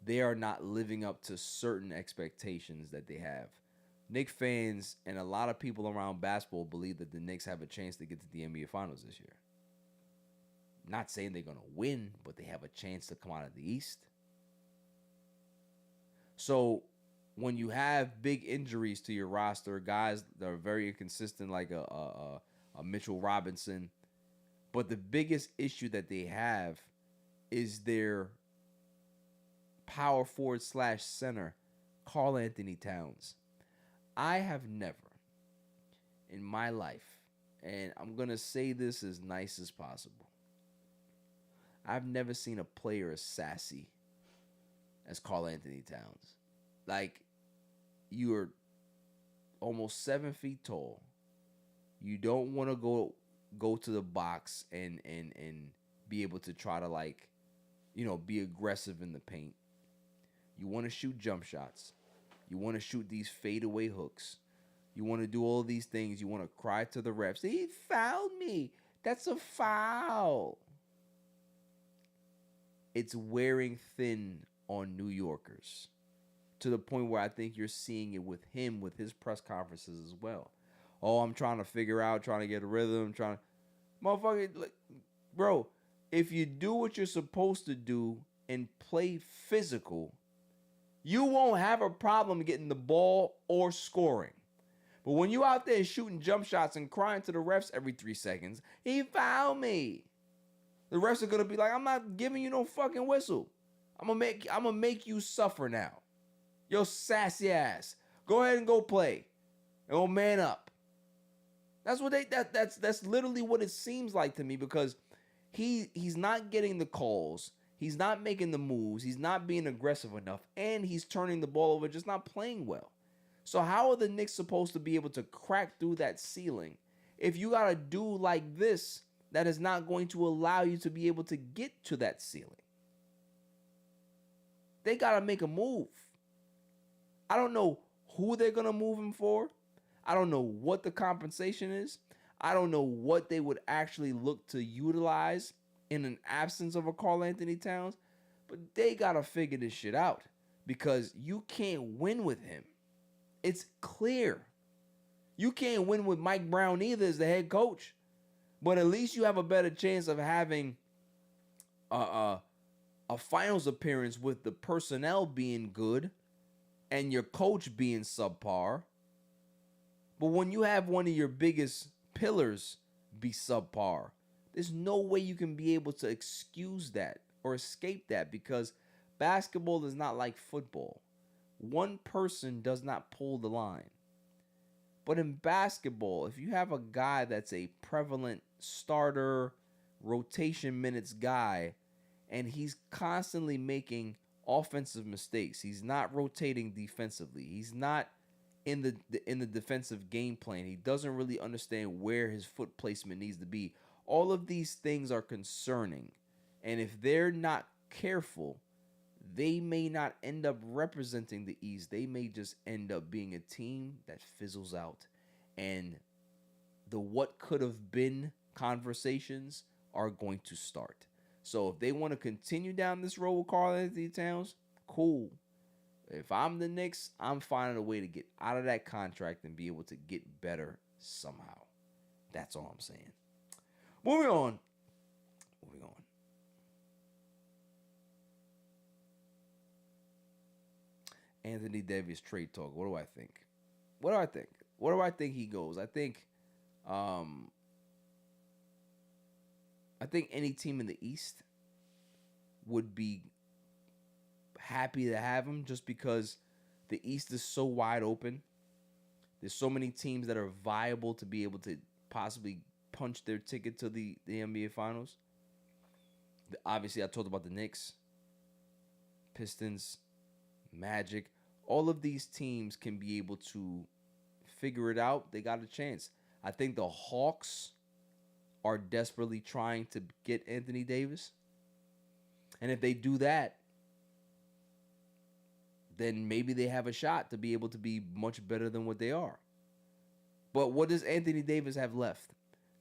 they are not living up to certain expectations that they have. Knicks fans and a lot of people around basketball believe that the Knicks have a chance to get to the NBA Finals this year. Not saying they're going to win, but they have a chance to come out of the East. So when you have big injuries to your roster, guys that are very inconsistent, like a Mitchell Robinson, but the biggest issue that they have is their power forward / center, Karl Anthony Towns. I have never in my life, and I'm going to say this as nice as possible, I've never seen a player as sassy as Karl Anthony Towns. Like, you're almost 7 feet tall. You don't want to go to the box and be able to try to, like, be aggressive in the paint. You want to shoot jump shots. You want to shoot these fadeaway hooks. You want to do all these things. You want to cry to the refs, he fouled me. That's a foul. It's wearing thin on New Yorkers to the point where I think you're seeing it with him, with his press conferences as well. Oh, I'm trying to figure out, trying to get a rhythm, motherfucker, like, bro, if you do what you're supposed to do and play physical, you won't have a problem getting the ball or scoring. But when you out there shooting jump shots and crying to the refs every 3 seconds, he fouled me. The refs are gonna be like, I'm not giving you no fucking whistle. I'm gonna make you suffer now. Yo, sassy ass. Go ahead and go play. And go man up. That's what that's literally what it seems like to me, because he's not getting the calls. He's not making the moves. He's not being aggressive enough. And he's turning the ball over, just not playing well. So how are the Knicks supposed to be able to crack through that ceiling if you got a dude like this that is not going to allow you to be able to get to that ceiling? They got to make a move. I don't know who they're going to move him for. I don't know what the compensation is. I don't know what they would actually look to utilize in an absence of a Karl Anthony Towns. But they got to figure this shit out, because you can't win with him. It's clear. You can't win with Mike Brown either as the head coach. But at least you have a better chance of having a finals appearance with the personnel being good and your coach being subpar. But when you have one of your biggest pillars be subpar, there's no way you can be able to excuse that or escape that, because basketball is not like football. One person does not pull the line. But in basketball, if you have a guy that's a prevalent starter, rotation minutes guy, and he's constantly making offensive mistakes, he's not rotating defensively, he's not in the defensive game plan, he doesn't really understand where his foot placement needs to be. All of these things are concerning. And if they're not careful, they may not end up representing the East. They may just end up being a team that fizzles out. And the what could have been conversations are going to start. So if they want to continue down this road with Karl Anthony Towns, cool. If I'm the Knicks, I'm finding a way to get out of that contract and be able to get better somehow. That's all I'm saying. Moving on. Anthony Davis trade talk. What do I think? Where do I think he goes? I think any team in the East would be happy to have him, just because the East is so wide open. There's so many teams that are viable to be able to possibly punch their ticket to the NBA Finals. Obviously, I talked about the Knicks, Pistons, Magic. All of these teams can be able to figure it out. They got a chance. I think the Hawks are desperately trying to get Anthony Davis. And if they do that, then maybe they have a shot to be able to be much better than what they are. But what does Anthony Davis have left?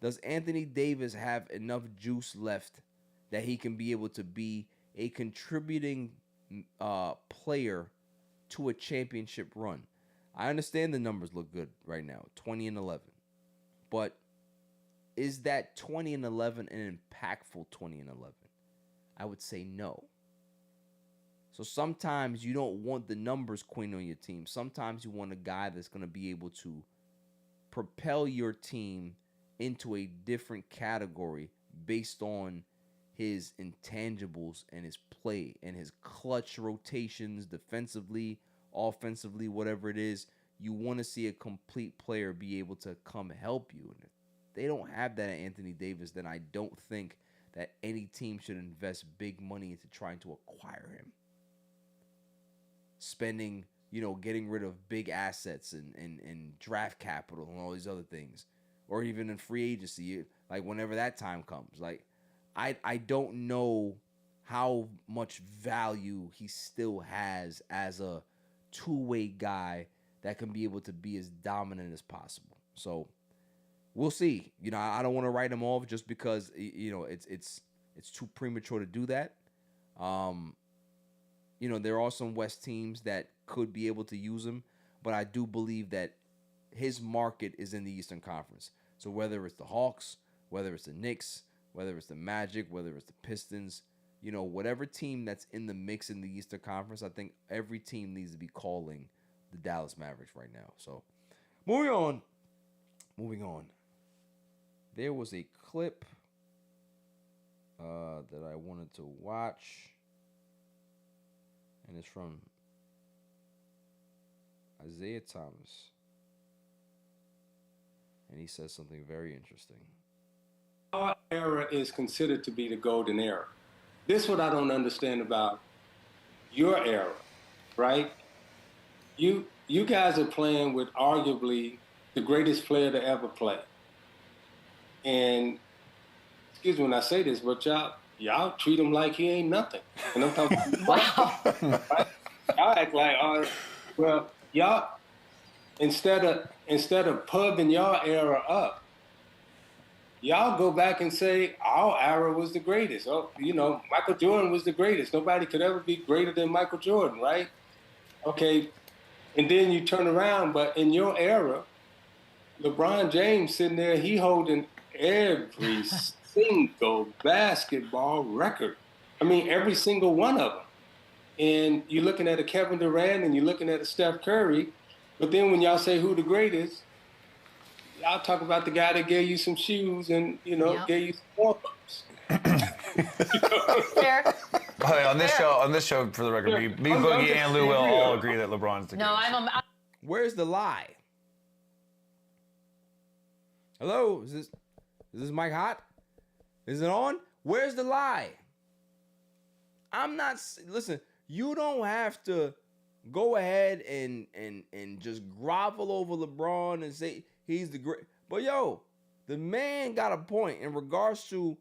Does Anthony Davis have enough juice left that he can be able to be a contributing player to a championship run? I understand the numbers look good right now, 20-11. But is that 20-11 an impactful 20-11? I would say no. So sometimes you don't want the numbers queen on your team. Sometimes you want a guy that's going to be able to propel your team into a different category based on his intangibles and his play and his clutch rotations defensively, offensively, whatever it is. You want to see a complete player be able to come help you. And if they don't have that at Anthony Davis, then I don't think that any team should invest big money into trying to acquire him. Spending, getting rid of big assets and draft capital and all these other things. Or even in free agency, like whenever that time comes. Like, I don't know how much value he still has as a two-way guy that can be able to be as dominant as possible. So we'll see. I don't want to write him off just because it's too premature to do that. There are some West teams that could be able to use him, but I do believe that his market is in the Eastern Conference. So whether it's the Hawks, whether it's the Knicks, whether it's the Magic, whether it's the Pistons, whatever team that's in the mix in the Eastern Conference, I think every team needs to be calling the Dallas Mavericks right now. So moving on. There was a clip that I wanted to watch, and it's from Isaiah Thomas, and he says something very interesting. Our era is considered to be the golden era. This is what I don't understand about your era, right? You guys are playing with arguably the greatest player to ever play. And excuse me when I say this, but y'all treat him like he ain't nothing. And I'm talking wow. Right? Y'all act like, y'all instead of pubbing y'all era up, y'all go back and say our era was the greatest. Oh, Michael Jordan was the greatest. Nobody could ever be greater than Michael Jordan, right? Okay, and then you turn around, but in your era, LeBron James sitting there, he holding every single basketball record. I mean, every single one of them. And you're looking at a Kevin Durant and you're looking at a Steph Curry, but then when y'all say who the greatest, y'all talk about the guy that gave you some shoes and, gave you some warm-ups. Fair. But on this show, for the record, me Boogie, and Lou will all agree that LeBron's the greatest. No, Where's the lie? Hello? Is this mic hot? Is it on? Where's the lie? Listen, you don't have to go ahead and just grovel over LeBron and say he's the great. But the man got a point in regards to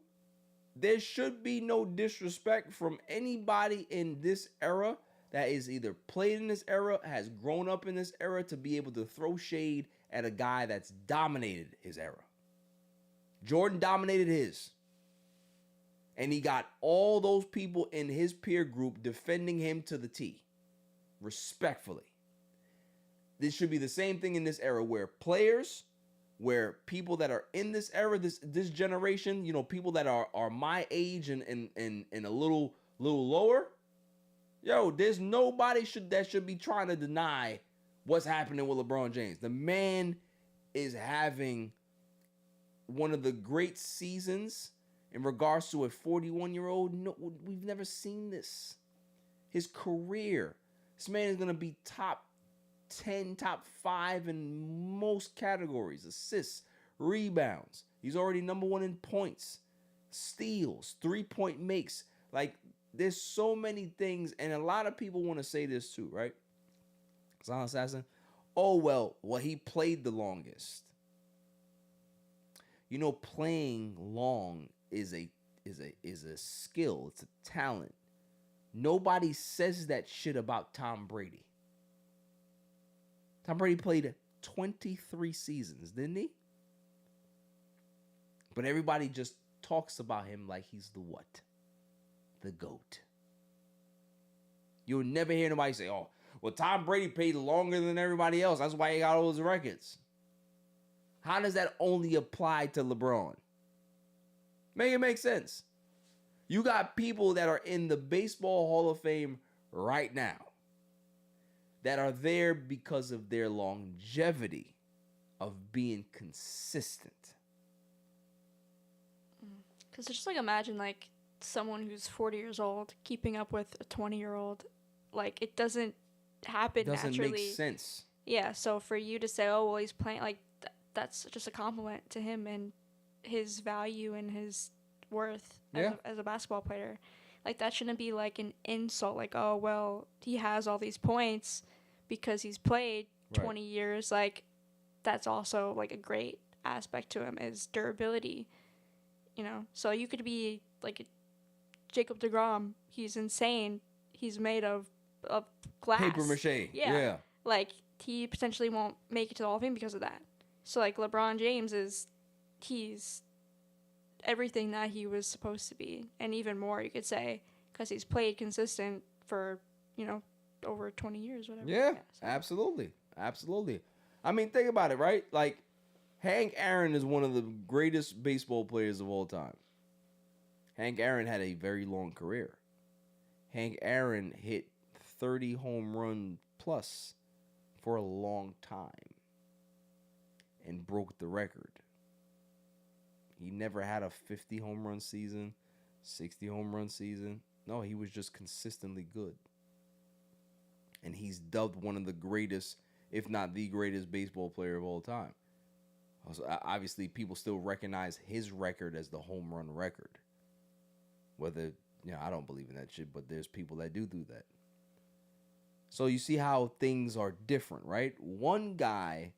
there should be no disrespect from anybody in this era that is either played in this era, has grown up in this era, to be able to throw shade at a guy that's dominated his era. Jordan dominated his. And he got all those people in his peer group defending him to the T. Respectfully. This should be the same thing in this era where people that are in this era, this generation, people that are my age and a little lower, there's nobody that should be trying to deny what's happening with LeBron James. The man is having one of the great seasons in regards to a 41-year-old. No, we've never seen this. His career. This man is going to be top 10, top 5 in most categories: assists, rebounds. He's already number 1 in points, steals, 3-point makes. Like, there's so many things, and a lot of people want to say this too, right? Silent Assassin. Oh well, he played the longest. You know, playing long is a skill. It's a talent. Nobody says that shit about Tom Brady. Tom Brady played 23 seasons, didn't he? But everybody just talks about him like he's the what? The GOAT. You'll never hear nobody say, oh, well, Tom Brady played longer than everybody else. That's why he got all those records. How does that only apply to LeBron? Make it make sense. You got people that are in the Baseball Hall of Fame right now that are there because of their longevity of being consistent. Because just like imagine like someone who's 40 years old keeping up with a 20-year-old. Like, it doesn't happen naturally. Doesn't make sense. Yeah, so for you to say, oh, well, he's playing, like, that's just a compliment to him and his value and his worth as a basketball player. Like, that shouldn't be like an insult. Like, oh, well, he has all these points because he's played 20 years. Like, that's also like a great aspect to him is durability. You know, so you could be like Jacob deGrom. He's insane. He's made of glass. Paper mache. Yeah. Like, he potentially won't make it to the Hall of Fame because of that. So, like, LeBron James he's everything that he was supposed to be. And even more, you could say, because he's played consistent for, you know, over 20 years, whatever. Yeah, absolutely. Absolutely. I mean, think about it, right? Like, Hank Aaron is one of the greatest baseball players of all time. Hank Aaron had a very long career. Hank Aaron hit 30 home run plus for a long time and broke the record. He never had a 50 home run season, 60 home run season. No, he was just consistently good. And he's dubbed one of the greatest, if not the greatest baseball player of all time. Also, obviously, people still recognize his record as the home run record. Whether, you know, I don't believe in that shit, but there's people that do that. So you see how things are different, right? One guy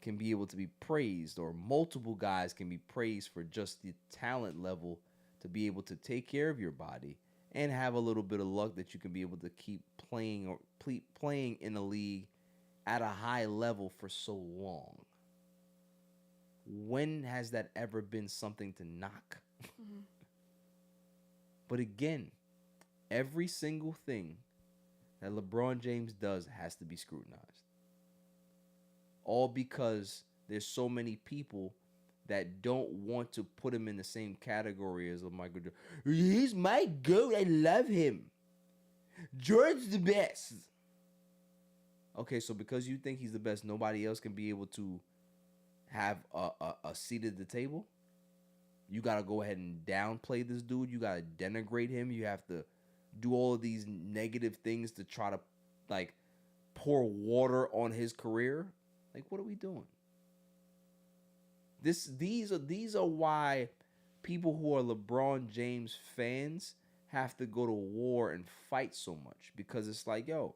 can be able to be praised, or multiple guys can be praised for just the talent level to be able to take care of your body and have a little bit of luck that you can be able to keep playing or playing in a league at a high level for so long. When has that ever been something to knock? Mm-hmm. But again, every single thing that LeBron James does has to be scrutinized. All because there's so many people that don't want to put him in the same category as Michael Jordan. He's my GOAT. I love him. Jordan's the best. Okay, so because you think he's the best, nobody else can be able to have a seat at the table? You got to go ahead and downplay this dude. You got to denigrate him. You have to do all of these negative things to try to, like, pour water on his career. Like, what are we doing? These are why people who are LeBron James fans have to go to war and fight so much, because it's like, yo,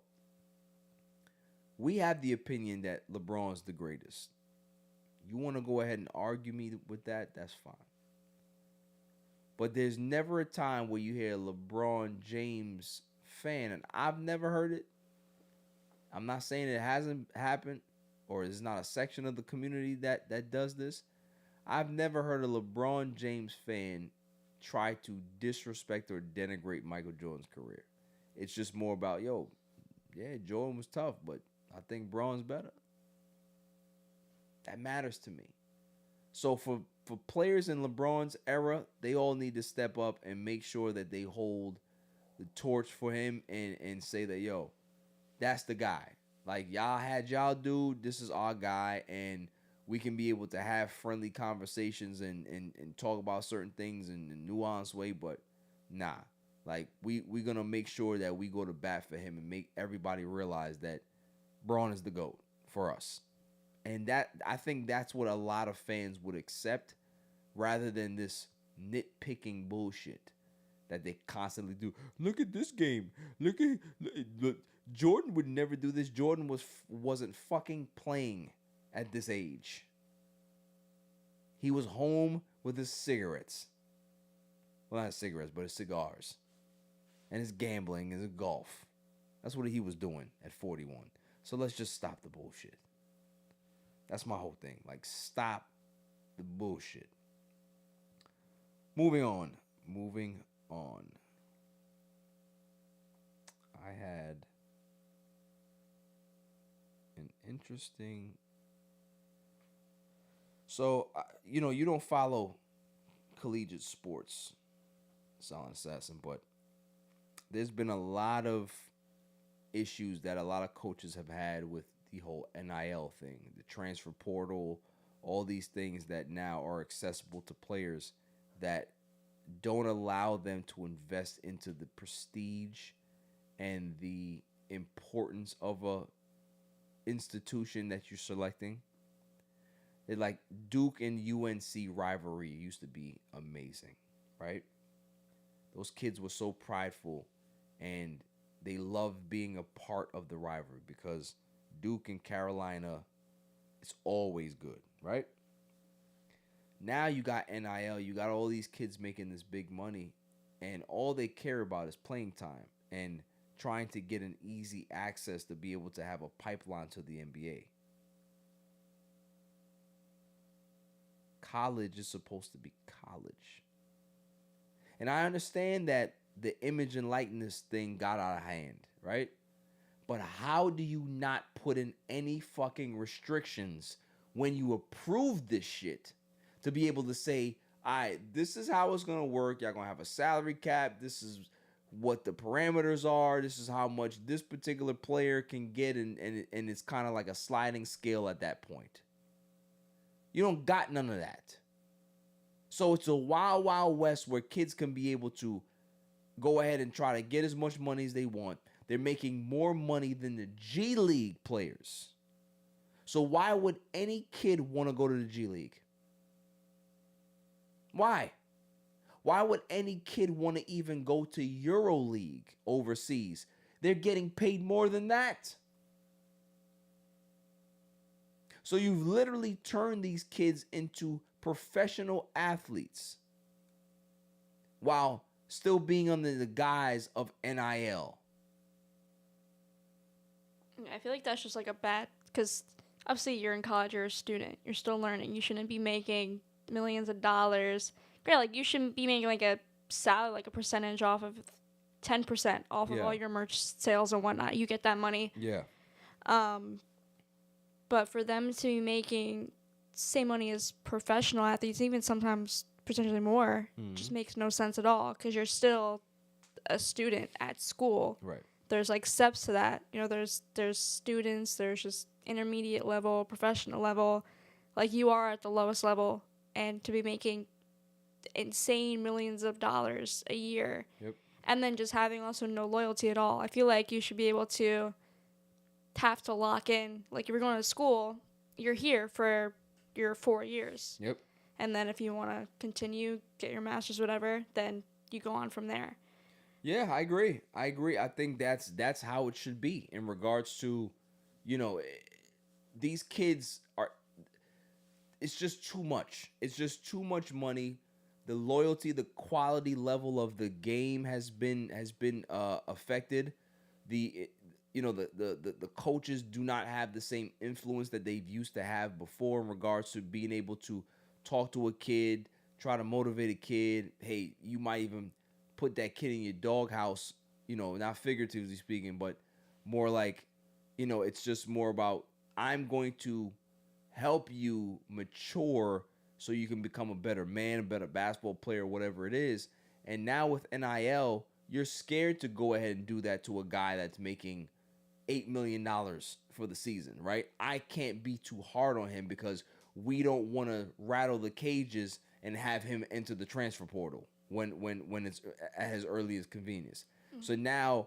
we have the opinion that LeBron's the greatest. You want to go ahead and argue me with that? That's fine. But there's never a time where you hear a LeBron James fan, and I've never heard it. I'm not saying it hasn't happened, or it's not a section of the community that does this. I've never heard a LeBron James fan try to disrespect or denigrate Michael Jordan's career. It's just more about, yo, yeah, Jordan was tough, but I think Bron's better. That matters to me. So for players in LeBron's era, they all need to step up and make sure that they hold the torch for him and say that, yo, that's the guy. Like, y'all had y'all dude, this is our guy, and we can be able to have friendly conversations and talk about certain things in a nuanced way, but nah. Like, we're going to make sure that we go to bat for him and make everybody realize that Braun is the GOAT for us. And that, I think that's what a lot of fans would accept rather than this nitpicking bullshit that they constantly do. Look at this game. Look. Jordan would never do this. Jordan wasn't fucking playing at this age. He was home with his cigarettes. Well, not cigarettes, but his cigars. And his gambling and his golf. That's what he was doing at 41. So let's just stop the bullshit. That's my whole thing. Like, stop the bullshit. Moving on. I had an interesting... So, you don't follow collegiate sports, Silent Assassin, but there's been a lot of issues that a lot of coaches have had with the whole NIL thing, the transfer portal, all these things that now are accessible to players that don't allow them to invest into the prestige and the importance of a institution that you're selecting. It, like, Duke and UNC rivalry used to be amazing, right? Those kids were so prideful and they loved being a part of the rivalry because Duke and Carolina, it's always good, right? Now you got NIL, you got all these kids making this big money, and all they care about is playing time and trying to get an easy access to be able to have a pipeline to the NBA. College is supposed to be college. And I understand that the image and likeness thing got out of hand, right? But how do you not put in any fucking restrictions when you approve this shit to be able to say, all right, this is how it's going to work. Y'all going to have a salary cap. This is what the parameters are. This is how much this particular player can get. And it's kind of like a sliding scale at that point. You don't got none of that. So it's a wild, wild west where kids can be able to go ahead and try to get as much money as they want. They're making more money than the G League players. So why would any kid want to go to the G League? Why? Why would any kid want to even go to EuroLeague overseas? They're getting paid more than that. So you've literally turned these kids into professional athletes while still being under the guise of NIL. I feel like that's just like a bad, because obviously you're in college, you're a student, you're still learning. You shouldn't be making millions of dollars. Great, like you shouldn't be making like a salary, like a percentage off of 10% off of all your merch sales and whatnot. You get that money. Yeah. But for them to be making same money as professional athletes, even sometimes potentially more, just makes no sense at all because you're still a student at school. Right. There's like steps to that. You know, there's students, there's just intermediate level, professional level. Like you are at the lowest level, and to be making insane millions of dollars a year. Yep. And then just having also no loyalty at all. I feel like you should be able to have to lock in. Like if you're going to school, you're here for your 4 years. Yep. And then if you want to continue, get your master's, whatever, then you go on from there. Yeah, I agree. I think that's how it should be in regards to, these kids are, it's just too much. It's just too much money. The loyalty, the quality level of the game has been affected. The coaches do not have the same influence that they've used to have before in regards to being able to talk to a kid, try to motivate a kid. Hey, you might even put that kid in your doghouse, not figuratively speaking, but more like, it's just more about, I'm going to help you mature so you can become a better man, a better basketball player, whatever it is. And now with NIL, you're scared to go ahead and do that to a guy that's making $8 million for the season, right? I can't be too hard on him because we don't want to rattle the cages and have him enter the transfer portal when it's at his earliest convenience. Mm-hmm. So now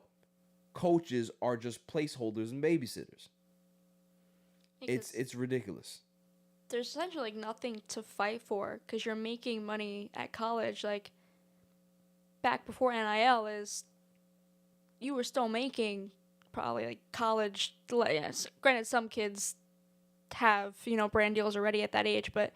coaches are just placeholders and babysitters. It's ridiculous. There's essentially like nothing to fight for because you're making money at college. Like back before NIL is, you were still making probably like college. Like, yes, granted, some kids have brand deals already at that age, but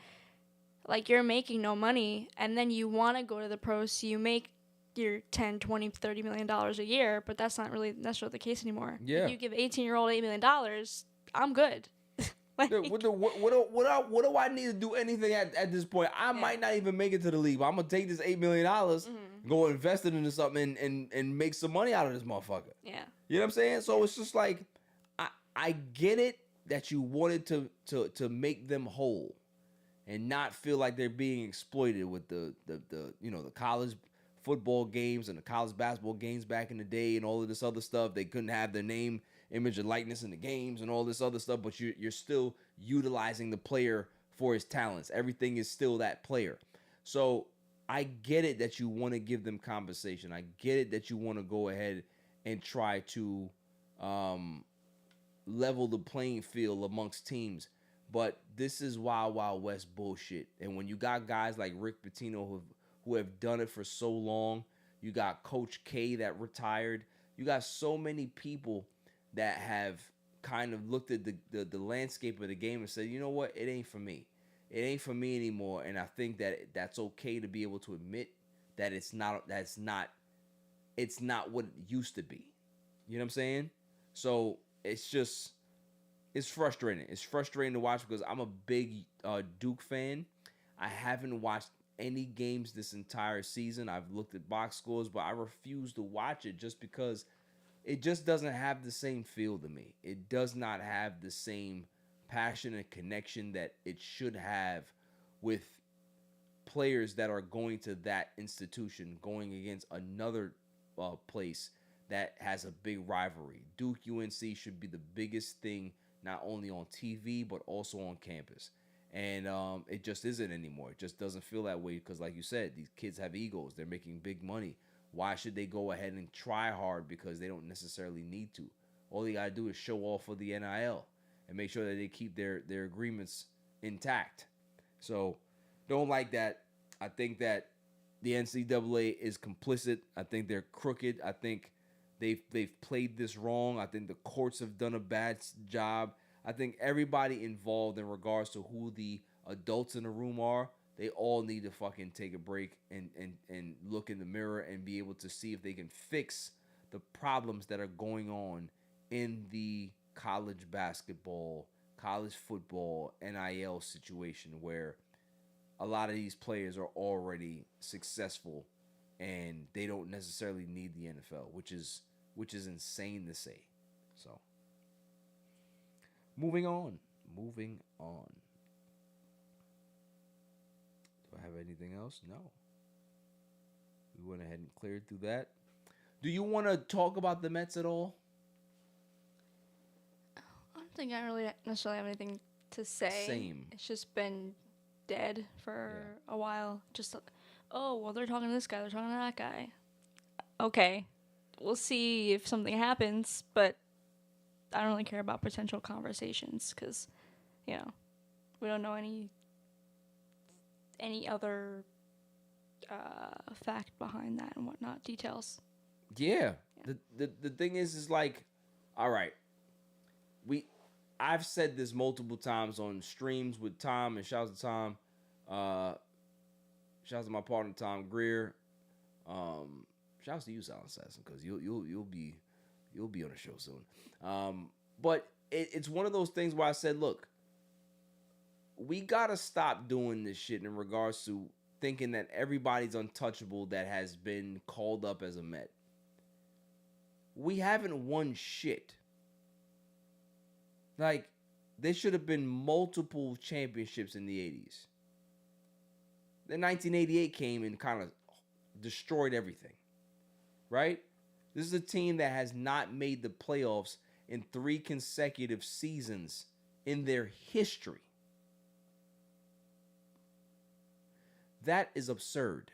like you're making no money, and then you want to go to the pros, so you make your 10, 20, 30 million dollars a year, but that's not really necessarily the case anymore. Yeah. If you give 18-year-old $8 million, I'm good. Like, Dude, what do I need to do anything at this point? I might not even make it to the league, but I'm gonna take this $8 million, go invest it into something, and make some money out of this motherfucker. yeah. You know what I'm saying? So it's just like I get it that you wanted to make them whole and not feel like they're being exploited with the college football games and the college basketball games back in the day and all of this other stuff. They couldn't have their name, image, and likeness in the games and all this other stuff, but you're still utilizing the player for his talents. Everything is still that player. So I get it that you want to give them compensation. I get it that you want to go ahead and try to level the playing field amongst teams. But this is Wild Wild West bullshit. And when you got guys like Rick Pitino who have done it for so long, you got Coach K that retired, you got so many people that have kind of looked at the landscape of the game and said, you know what, it ain't for me. It ain't for me anymore. And I think that that's okay to be able to admit that it's not what it used to be. You know what I'm saying? So it's frustrating. It's frustrating to watch because I'm a big Duke fan. I haven't watched any games this entire season. I've looked at box scores, but I refuse to watch it just because it just doesn't have the same feel to me. It does not have the same passion and connection that it should have with players that are going to that institution, going against another place that has a big rivalry. Duke UNC should be the biggest thing, not only on TV, but also on campus. And it just isn't anymore. It just doesn't feel that way because, like you said, these kids have egos. They're making big money. Why should they go ahead and try hard because they don't necessarily need to? All they got to do is show off for the NIL and make sure that they keep their agreements intact. So don't like that. I think that the NCAA is complicit. I think they're crooked. I think they've played this wrong. I think the courts have done a bad job. I think everybody involved in regards to who the adults in the room are, they all need to fucking take a break and look in the mirror and be able to see if they can fix the problems that are going on in the college basketball, college football, NIL situation where a lot of these players are already successful and they don't necessarily need the NFL, which is insane to say. So Moving on. Do I have anything else? No. We went ahead and cleared through that. Do you want to talk about the Mets at all? I don't think I really necessarily have anything to say. Same. It's just been dead for a while. Just, oh, well, they're talking to this guy, they're talking to that guy. Okay, we'll see if something happens, but I don't really care about potential conversations because, we don't know any other fact behind that and whatnot, details. Yeah. The thing is like, all right, I've said this multiple times on streams with Tom, and shouts to Tom. Shouts to my partner Tom Greer. Shouts to you, Silent Assassin, because you'll be on the show soon. But it's one of those things where I said, look, we gotta stop doing this shit in regards to thinking that everybody's untouchable that has been called up as a Met. We haven't won shit. Like, there should have been multiple championships in the 80s. Then 1988 came and kind of destroyed everything. Right? This is a team that has not made the playoffs in 3 consecutive seasons in their history. That is absurd.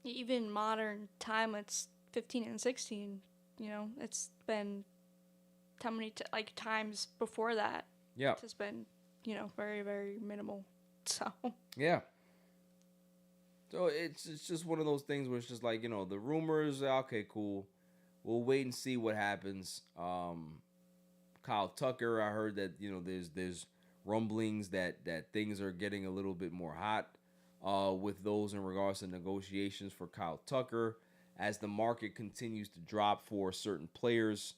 Even modern time, it's 15 and 16. It's been how many times before that Yeah. It's just been, very, very minimal. So Yeah. So it's just one of those things where it's just like, the rumors, okay, cool. We'll wait and see what happens. Kyle Tucker, I heard that, there's rumblings that things are getting a little bit more hot with those in regards to negotiations for Kyle Tucker as the market continues to drop for certain players.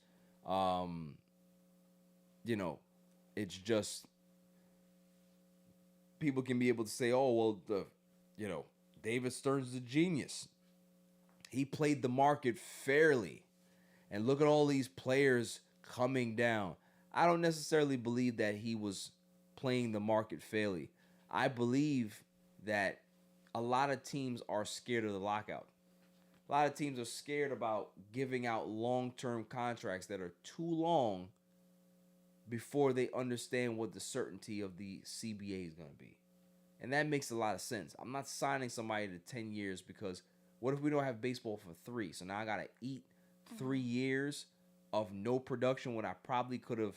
It's just people can be able to say, oh, well, David Stern's is a genius. He played the market fairly. And look at all these players coming down. I don't necessarily believe that he was playing the market fairly. I believe that a lot of teams are scared of the lockout. A lot of teams are scared about giving out long-term contracts that are too long before they understand what the certainty of the CBA is going to be. And that makes a lot of sense. I'm not signing somebody to 10 years because what if we don't have baseball for 3? So now I got to eat 3 years of no production when I probably could have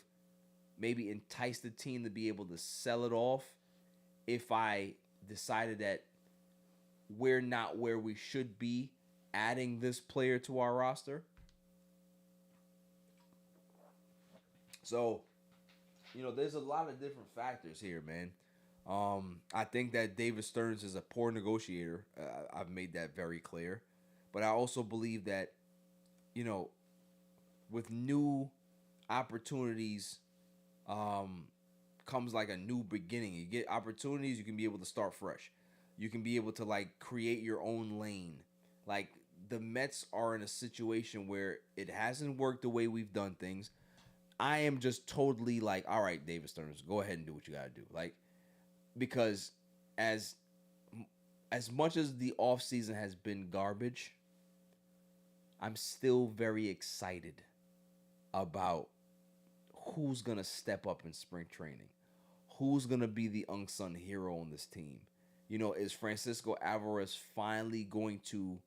maybe enticed the team to be able to sell it off if I decided that we're not where we should be adding this player to our roster. So, there's a lot of different factors here, man. I think that David Stearns is a poor negotiator. I've made that very clear. But I also believe that, with new opportunities comes like a new beginning. You get opportunities, you can be able to start fresh. You can be able to create your own lane. The Mets are in a situation where it hasn't worked the way we've done things. I am just totally all right, David Stearns, go ahead and do what you got to do. Because as much as the offseason has been garbage, I'm still very excited about who's going to step up in spring training. Who's going to be the unsung hero on this team? Is Francisco Alvarez finally going to,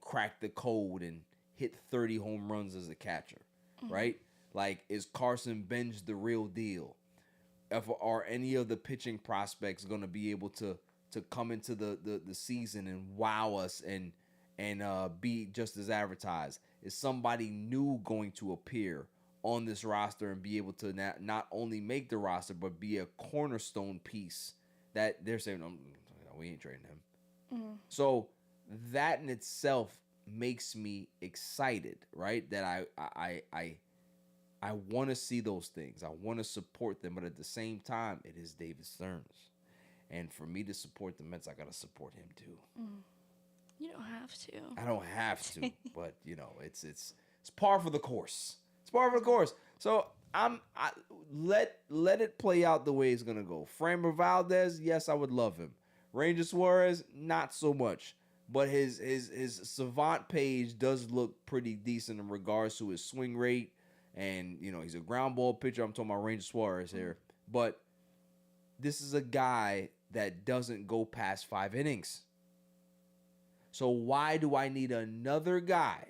crack the code and hit 30 home runs as a catcher, right? Is Carson Bench the real deal? Are any of the pitching prospects going to be able to come into the season and wow us and be just as advertised? Is somebody new going to appear on this roster and be able to not only make the roster but be a cornerstone piece that they're saying, no, we ain't trading him. So that in itself makes me excited, right? That I want to see those things. I want to support them, but at the same time, it is David Stearns. And for me to support the Mets, I got to support him too. you don't have to. I don't have to, but it's par for the course. It's par for the course. So let it play out the way it's gonna go. Framber Valdez, yes, I would love him. Ranger Suarez, not so much. But his savant page does look pretty decent in regards to his swing rate. And, he's a ground ball pitcher. I'm talking about Ranger Suarez here. But this is a guy that doesn't go past 5 innings. So why do I need another guy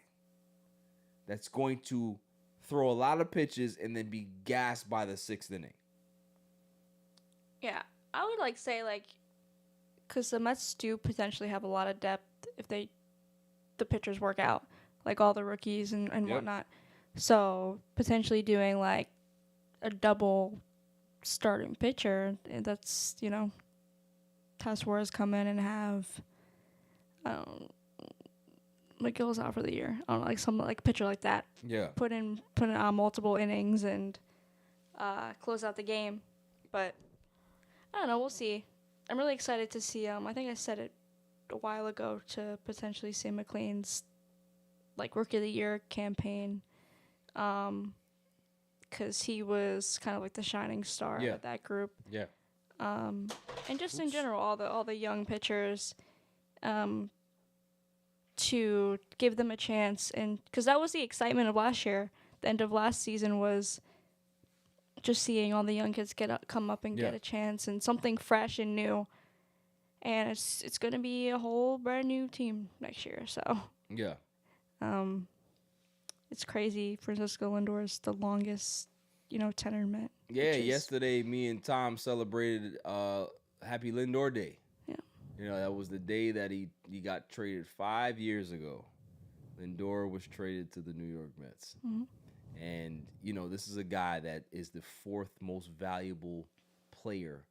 that's going to throw a lot of pitches and then be gassed by the 6th inning? Yeah, I would say because the Mets do potentially have a lot of depth if the pitchers work out, all the rookies and Yep. whatnot. So potentially doing a double starting pitcher, that's have Suarez come in and have McGill's out for the year. I don't know, some pitcher like that. Yeah. Put in on multiple innings and close out the game. But I don't know. We'll see. I'm really excited to see. I think I said it a while ago to potentially see McLean's Rookie of the Year campaign, because he was kind of the shining star of that group. Yeah. And just in general, all the young pitchers, to give them a chance, and because that was the excitement of last year. The end of last season was just seeing all the young kids come up and get a chance and something fresh and new. And it's going to be a whole brand new team next year. So it's crazy. Francisco Lindor is the longest, tenured Met. Yeah, which is- yesterday me and Tom celebrated Happy Lindor Day. Yeah. That was the day that he got traded 5 years ago. Lindor was traded to the New York Mets. Mhm. And, this is a guy that is the fourth most valuable player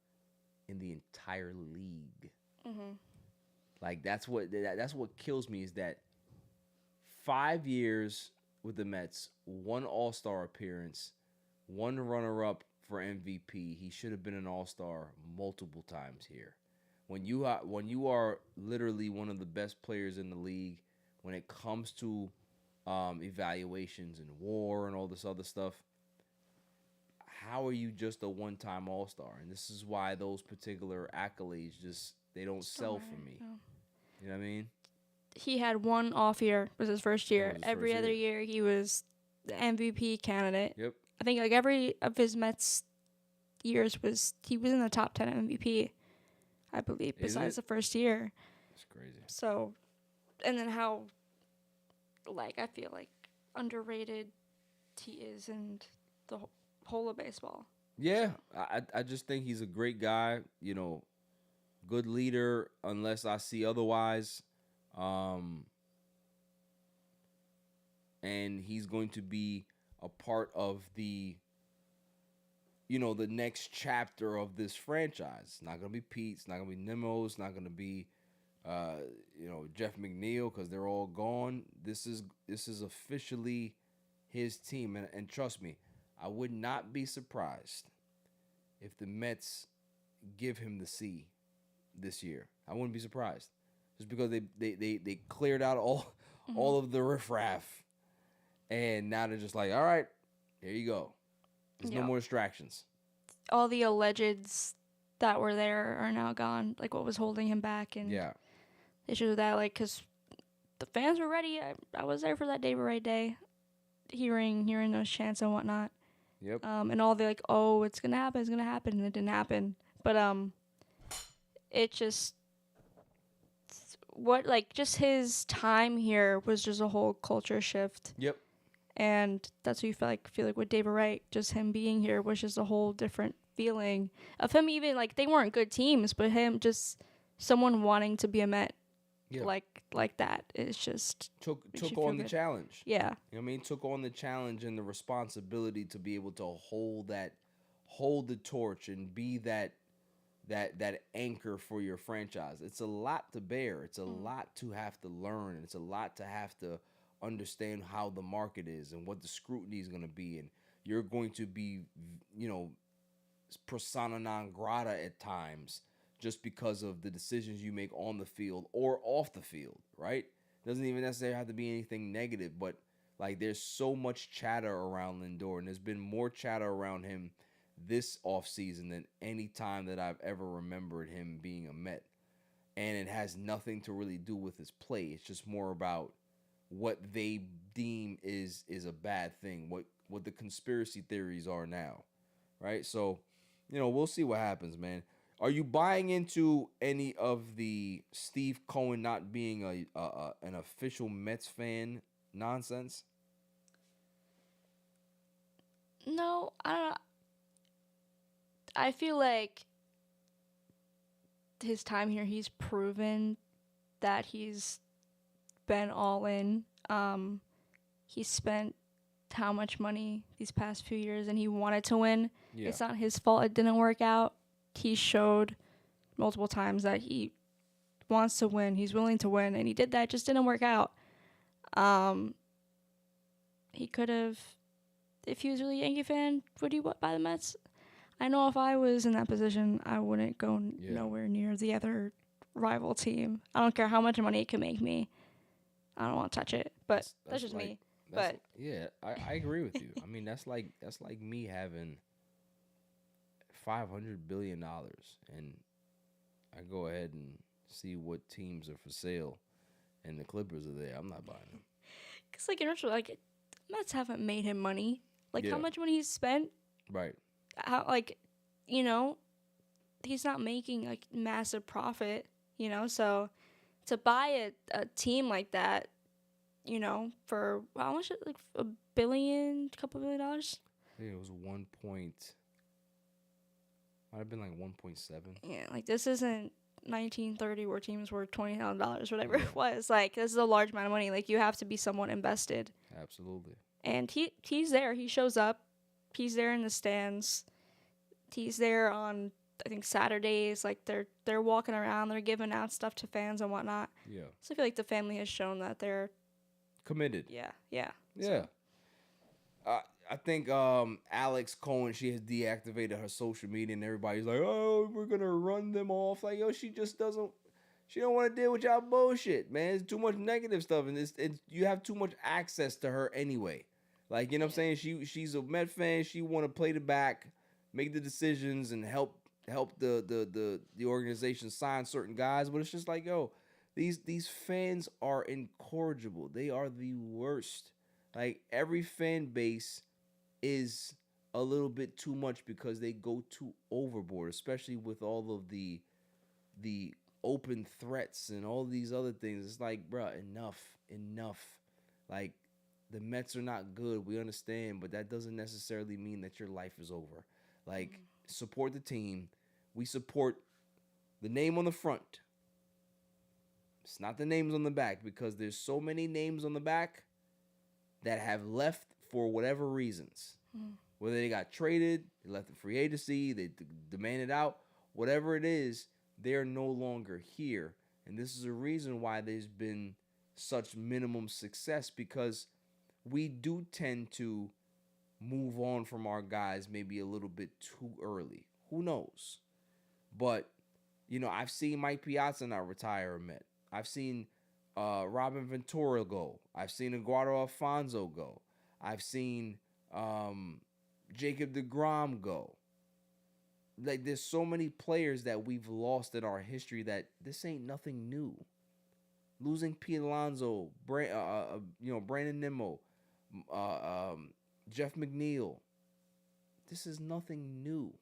in the entire league. Mhm. Like, that's what kills me is that 5 years with the Mets, one All-Star appearance, one runner-up for MVP. He should have been an All-Star multiple times here. When you are literally one of the best players in the league, when it comes to evaluations and WAR and all this other stuff, how are you just a one-time All-Star? And this is why those particular accolades they don't sell for me. No. You know what I mean? He had one off year. It was his first year. was his Every first other year, he was the MVP candidate. Yep. I think like every of his Mets years he was in the top 10 MVP, I believe, Is besides it? the first year. It's crazy. So, and then how, I feel like underrated he is in the whole of baseball. Yeah, I just think he's a great guy. Good leader, unless I see otherwise. And he's going to be a part of the next chapter of this franchise. It's not gonna be Pete. It's not gonna be Nimmo. It's not gonna be, Jeff McNeil, because they're all gone. This is officially his team, and trust me, I would not be surprised if the Mets give him the C this year. I wouldn't be surprised, just because they cleared out all of the riffraff, and now they're just like, all right, here you go. There's no Yeah. more distractions. All the allegeds that were there are now gone. Like what was holding him back and Yeah. issues with that. Like because the fans were ready. I was there for that David Wright day, hearing those chants and whatnot. Yep. And all the oh, it's gonna happen, and it didn't happen. But it just just his time here was just a whole culture shift. Yep. And that's what you feel like with David Wright, just him being here was just a whole different feeling of him. Even they weren't good teams, but him just someone wanting to be a Met, Yeah. like that is just Took makes you on feel the good. challenge. Yeah. You know what I mean? Took on the challenge and the responsibility to be able to hold the torch and be that anchor for your franchise. It's a lot to bear. It's a lot to have to learn. It's a lot to have to understand how the market is and what the scrutiny is going to be. And you're going to be, persona non grata at times just because of the decisions you make on the field or off the field, right? Doesn't even necessarily have to be anything negative, but there's so much chatter around Lindor, and there's been more chatter around him this offseason than any time that I've ever remembered him being a Met. And it has nothing to really do with his play. It's just more about what they deem is a bad thing, what the conspiracy theories are now, right? So, we'll see what happens, man. Are you buying into any of the Steve Cohen not being an official Mets fan nonsense? No, I don't know. I feel like his time here, he's proven that he's been all in. He spent how much money these past few years, and he wanted to win. Yeah. It's not his fault it didn't work out. He showed multiple times that he wants to win. He's willing to win, and he did that. It just didn't work out. He could have, if he was really a Yankee fan, would he buy the Mets? I know if I was in that position, I wouldn't go nowhere near the other rival team. I don't care how much money it can make me. I don't want to touch it, but that's just me. But yeah, I agree with you. I mean, that's like me having $500 billion, and I go ahead and see what teams are for sale, and the Clippers are there. I'm not buying them. Cause initially, Mets haven't made him money. Yeah. How much money he's spent? Right. How he's not making massive profit. So to buy a team like that, for how much? $1 billion, $2 billion. I think it was 1 point. Might have been like 1.7. Yeah, like this isn't 1930 where teams were $20,000, whatever it was. Like this is a large amount of money. Like you have to be somewhat invested. Absolutely. And he's there. He shows up. He's there in the stands. He's there on I think Saturdays. Like they're walking around. They're giving out stuff to fans and whatnot. Yeah. So I feel like the family has shown that they're Committed. yeah. Yeah. I think Alex Cohen, she has deactivated her social media, and everybody's like, "Oh, we're gonna run them off." Like, yo, she just doesn't. She don't want to deal with y'all bullshit, man. It's too much negative stuff, and it's you have too much access to her anyway. Like, you know what I'm saying? She's a Met fan. She want to play the back, make the decisions, and help the organization sign certain guys. But it's just like, yo, these fans are incorrigible. They are the worst. Like every fan base is a little bit too much because they go too overboard, especially with all of the open threats and all these other things. It's like, bruh, enough. Like the Mets are not good, we understand, but that doesn't necessarily mean that your life is over. Like support the team. We support the name on the front. It's not the names on the back because there's so many names on the back that have left for whatever reasons. Whether they got traded, they left in free agency, they demanded out, whatever it is, they're no longer here. And this is a reason why there's been such minimum success because we do tend to move on from our guys maybe a little bit too early. Who knows? But, you know, I've seen Mike Piazza not retire a Met. I've seen Robin Ventura go. I've seen Eduardo Alfonso go. I've seen Jacob deGrom go. Like, there's so many players that we've lost in our history that this ain't nothing new. Losing Pete Alonso, Brandon Nimmo, Jeff McNeil. This is nothing new.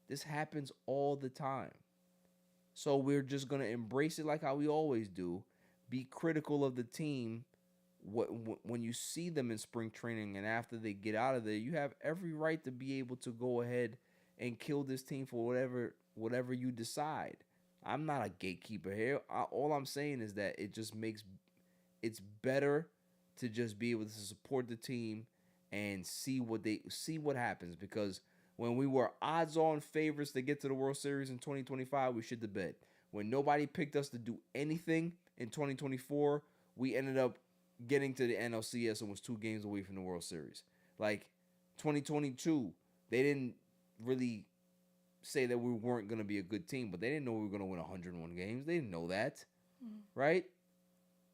This happens all the time. So we're just going to embrace it like how we always do. Be critical of the team when you see them in spring training and after they get out of there. You have every right to be able to go ahead and kill this team for whatever you decide. I'm not a gatekeeper here. All I'm saying is that it just makes it's better to just be able to support the team and see what happens, because when we were odds-on favorites to get to the World Series in 2025, we shit the bed. When nobody picked us to do anything in 2024, we ended up getting to the NLCS and was 2 games away from the World Series. Like 2022, they didn't really say that we weren't going to be a good team, but they didn't know we were going to win 101 games. They didn't know that, right?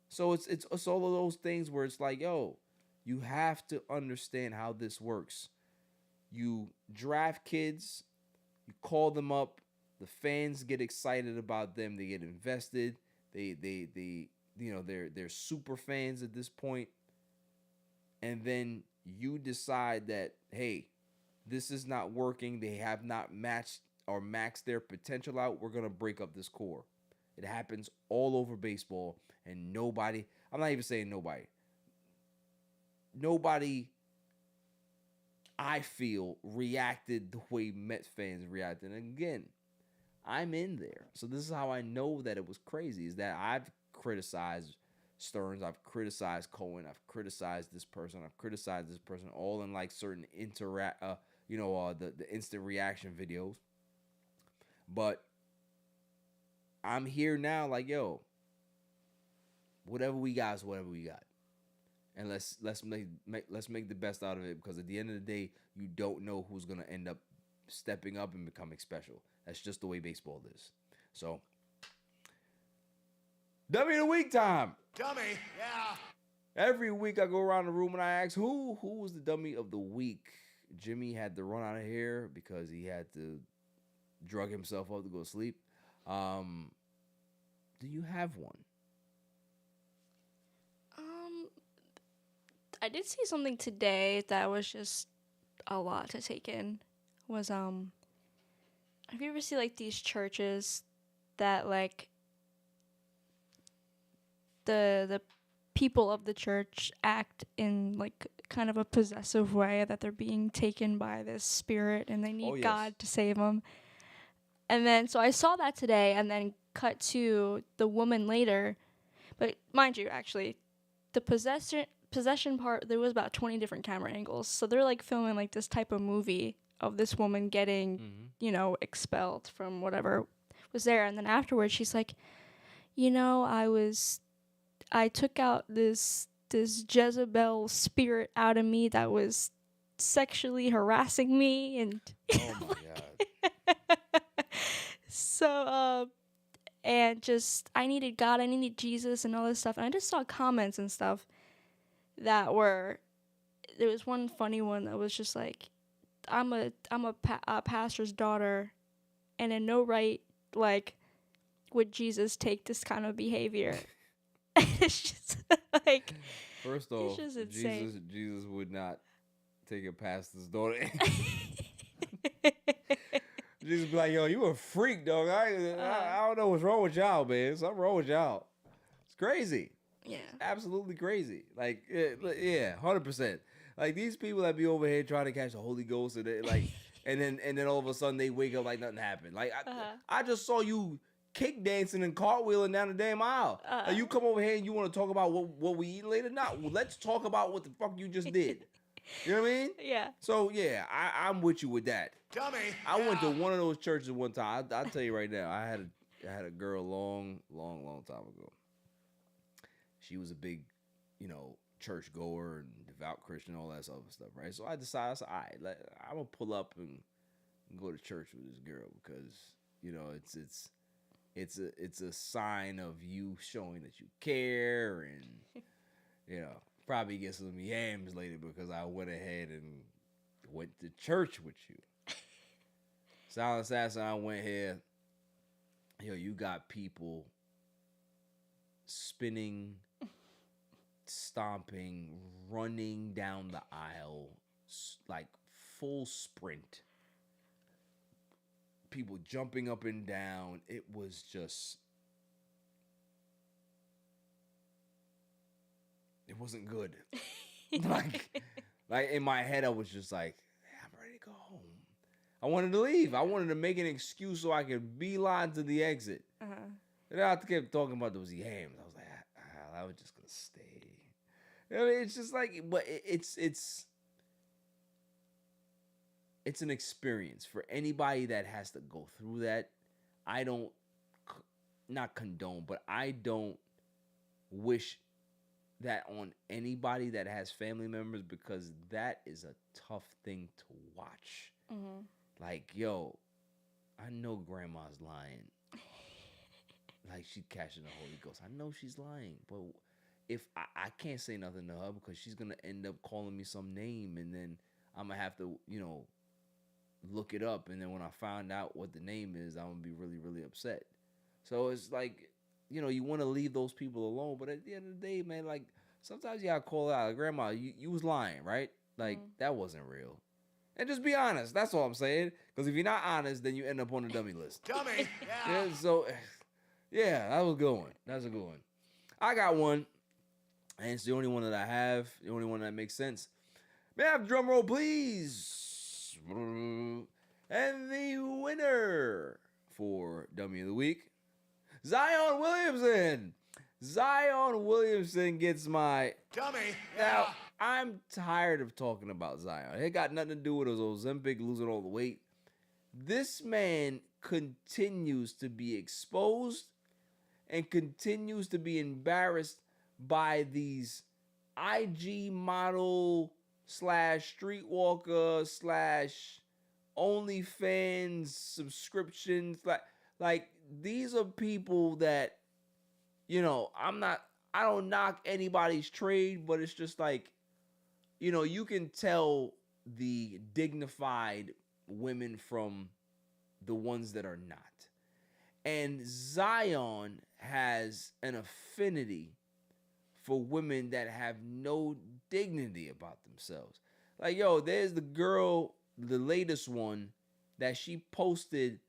So it's all of those things where it's like, yo, you have to understand how this works. You draft kids, you call them up, the fans get excited about them, they get invested, they're super fans at this point, and then you decide that, hey, this is not working, they have not matched or maxed their potential out, we're gonna break up this core. It happens all over baseball, and nobody, I'm not even saying nobody I feel reacted the way Mets fans reacted. And again, I'm in there. So this is how I know that it was crazy, is that I've criticized Stearns, I've criticized Cohen, I've criticized this person, all in like certain the instant reaction videos. But I'm here now like, yo, whatever we got is whatever we got. And let's make the best out of it, because at the end of the day, you don't know who's gonna end up stepping up and becoming special. That's just the way baseball is. So, dummy of the week time. Dummy, yeah. Every week I go around the room and I ask who was the dummy of the week. Jimmy had to run out of here because he had to drug himself up to go to sleep. Do you have one? I did see something today that was just a lot to take in. Was have you ever seen like these churches that like the people of the church act in like kind of a possessive way, that they're being taken by this spirit and they need yes. God to save them. And then so I saw that today, and then cut to the woman later. But mind you, actually, the possession part, there was about 20 different camera angles. So they're like filming like this type of movie of this woman getting, you know, expelled from whatever was there. And then afterwards, she's like, you know, I took out this Jezebel spirit out of me that was sexually harassing me, and Oh my god. so and just I needed God, I needed Jesus and all this stuff. And I just saw comments and stuff that were, there was one funny one that was just like, I'm a pastor's daughter, and in no right like would Jesus take this kind of behavior. It's just like, First off, just insane. Jesus would not take a pastor's daughter. Jesus be like, yo, you a freak, dog. I don't know what's wrong with y'all, man. Something wrong with y'all. It's crazy. Yeah. Absolutely crazy. Like, yeah, 100%. Like, these people that be over here trying to catch the Holy Ghost, and they, like, and then all of a sudden they wake up like nothing happened. Like, I just saw you kick dancing and cartwheeling down the damn aisle. Like, you come over here and you want to talk about what we eat later? No, well, let's talk about what the fuck you just did. You know what I mean? Yeah. So, yeah, I'm with you with that. Dummy. I went to one of those churches one time. I'll tell you right now, I had a girl long time ago. She was a big, you know, church goer and devout Christian, all that other stuff, right? So I decided, all right, I'm gonna pull up and go to church with this girl, because, you know, it's a sign of you showing that you care, and you know, probably get some yams later because I went ahead and went to church with you. Silent Assassin, I went here. Yo, you got people spinning, stomping, running down the aisle, like full sprint. People jumping up and down. It was just, it wasn't good. like in my head, I was just like, I'm ready to go home. I wanted to leave. I wanted to make an excuse so I could beeline to the exit. And I kept talking about those yams. I was like, I was just gonna stay. I mean, it's just like, but it's an experience for anybody that has to go through that. I don't, not condone, but I don't wish that on anybody that has family members, because that is a tough thing to watch. Like, yo, I know grandma's lying. Like, she's catching the Holy Ghost. I know she's lying, but if I can't say nothing to her, because she's gonna end up calling me some name, and then I'm gonna have to, you know, look it up, and then when I find out what the name is, I'm gonna be really, really upset. So it's like, you know, you want to leave those people alone, but at the end of the day, man, like, sometimes you gotta call out, like, grandma, you was lying, right? Like, that wasn't real. And just be honest. That's all I'm saying. Because if you're not honest, then you end up on the dummy list. Dummy. Yeah. So, yeah, that was a good one. That's a good one. I got one, and it's the only one that I have. The only one that makes sense. May I have a drum roll, please? And the winner for Dummy of the Week, Zion Williamson. Zion Williamson gets my Dummy. Now, I'm tired of talking about Zion. It got nothing to do with his Ozempic, losing all the weight. This man continues to be exposed and continues to be embarrassed by these IG model / streetwalker / OnlyFans subscriptions. Like these are people that, you know, I don't knock anybody's trade, but it's just like, you know, you can tell the dignified women from the ones that are not. And Zion has an affinity for women that have no dignity about themselves. Like, yo, there's the girl, the latest one, that she posted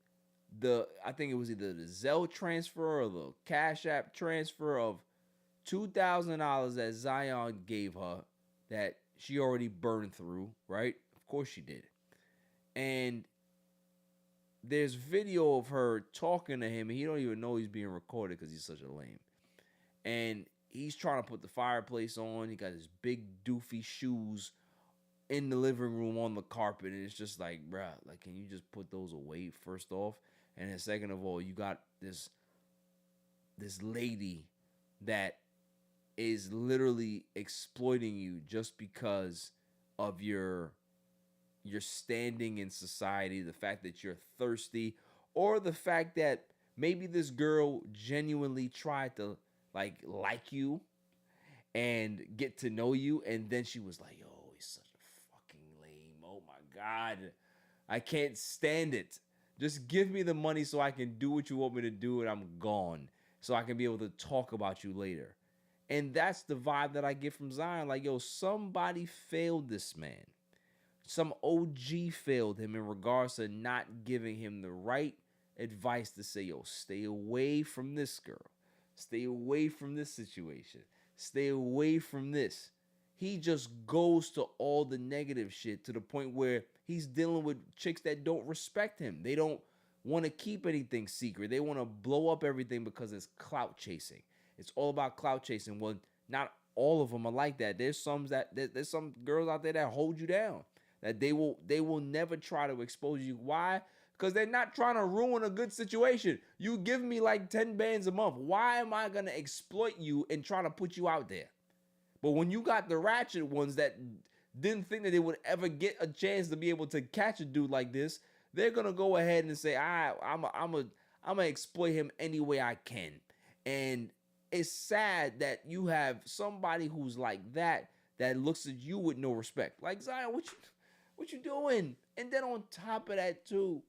I think it was either the Zelle transfer or the Cash App transfer of $2,000 that Zion gave her that she already burned through, right? Of course she did. And there's video of her talking to him, and he don't even know he's being recorded because he's such a lame. And he's trying to put the fireplace on. He got his big doofy shoes in the living room on the carpet, and it's just like, bruh, like, can you just put those away first off? And then second of all, you got this lady that is literally exploiting you just because of your standing in society, the fact that you're thirsty, or the fact that maybe this girl genuinely tried to like you and get to know you, and then she was like, yo, he's such a fucking lame. Oh my God. I can't stand it. Just give me the money so I can do what you want me to do, and I'm gone. So I can be able to talk about you later. And that's the vibe that I get from Zion. Like, yo, somebody failed this man. Some OG failed him in regards to not giving him the right advice to say, yo, stay away from this girl. Stay away from this situation. Stay away from this. He just goes to all the negative shit to the point where he's dealing with chicks that don't respect him. They don't want to keep anything secret. They want to blow up everything because it's clout chasing. It's all about clout chasing. Well, not all of them are like that. There's some girls out there that hold you down. That they will never try to expose you. Why? Because they're not trying to ruin a good situation. You give me like 10 bands a month. Why am I going to exploit you and try to put you out there? But when you got the ratchet ones that didn't think that they would ever get a chance to be able to catch a dude like this, they're going to go ahead and say, I'm going to exploit him any way I can. And it's sad that you have somebody who's like that looks at you with no respect. Like, Zion, what you doing? And then on top of that too,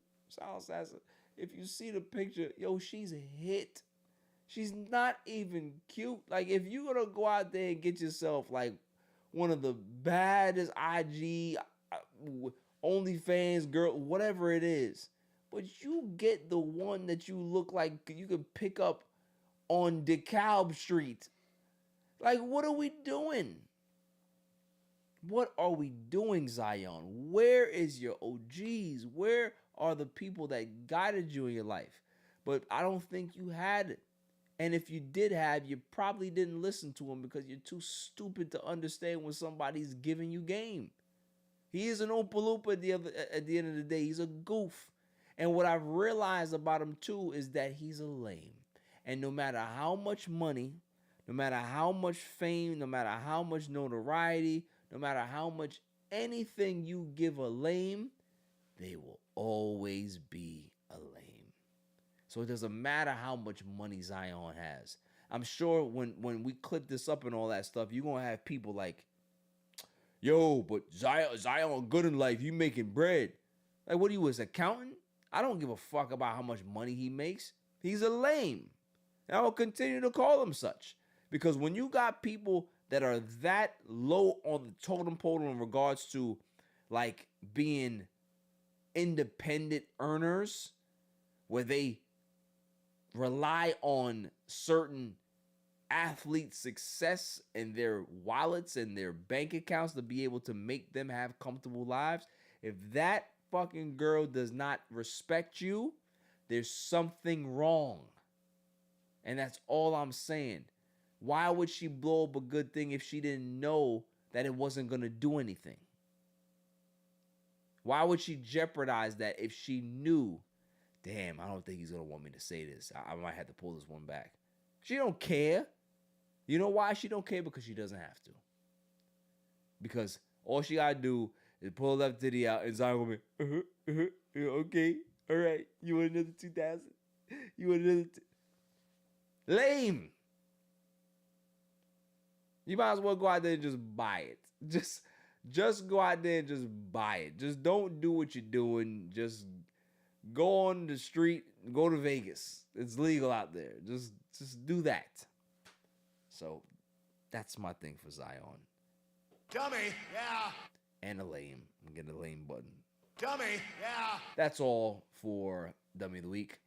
if you see the picture, yo, she's a hit. She's not even cute. Like, if you're gonna go out there and get yourself like one of the baddest IG, OnlyFans girl, whatever it is, but you get the one that you look like you could pick up on DeKalb Street. Like, what are we doing? What are we doing, Zion? Where is your OGs? Where are the people that guided you in your life? But I don't think you had it. And if you did have, you probably didn't listen to him because you're too stupid to understand when somebody's giving you game. He is an Oompa Loompa at the end of the day. He's a goof. And what I've realized about him too is that he's a lame. And no matter how much money, no matter how much fame, no matter how much notoriety, no matter how much anything you give a lame, they will always be a lame. So it doesn't matter how much money Zion has. I'm sure when we clip this up and all that stuff, you're going to have people like, yo, but Zion good in life. You making bread. Like, what are you, his accountant? I don't give a fuck about how much money he makes. He's a lame. And I will continue to call him such. Because when you got people that are that low on the totem pole in regards to like being independent earners, where they rely on certain athlete success and their wallets and their bank accounts to be able to make them have comfortable lives, if that fucking girl does not respect you, there's something wrong. And that's all I'm saying. Why would she blow up a good thing if she didn't know that it wasn't going to do anything? Why would she jeopardize that if she knew, damn, I don't think he's going to want me to say this. I might have to pull this one back. She don't care. You know why she don't care? Because she doesn't have to. Because all she got to do is pull left titty out and Zion will be, okay, all right, you want another 2,000? You want another lame. You might as well go out there and just buy it. Just go out there and just buy it. Just don't do what you're doing. Just go on the street, go to Vegas. It's legal out there. Just do that. So that's my thing for Zion. Dummy, yeah. And a lame. I'm getting a lame button. Dummy, yeah. That's all for Dummy of the Week.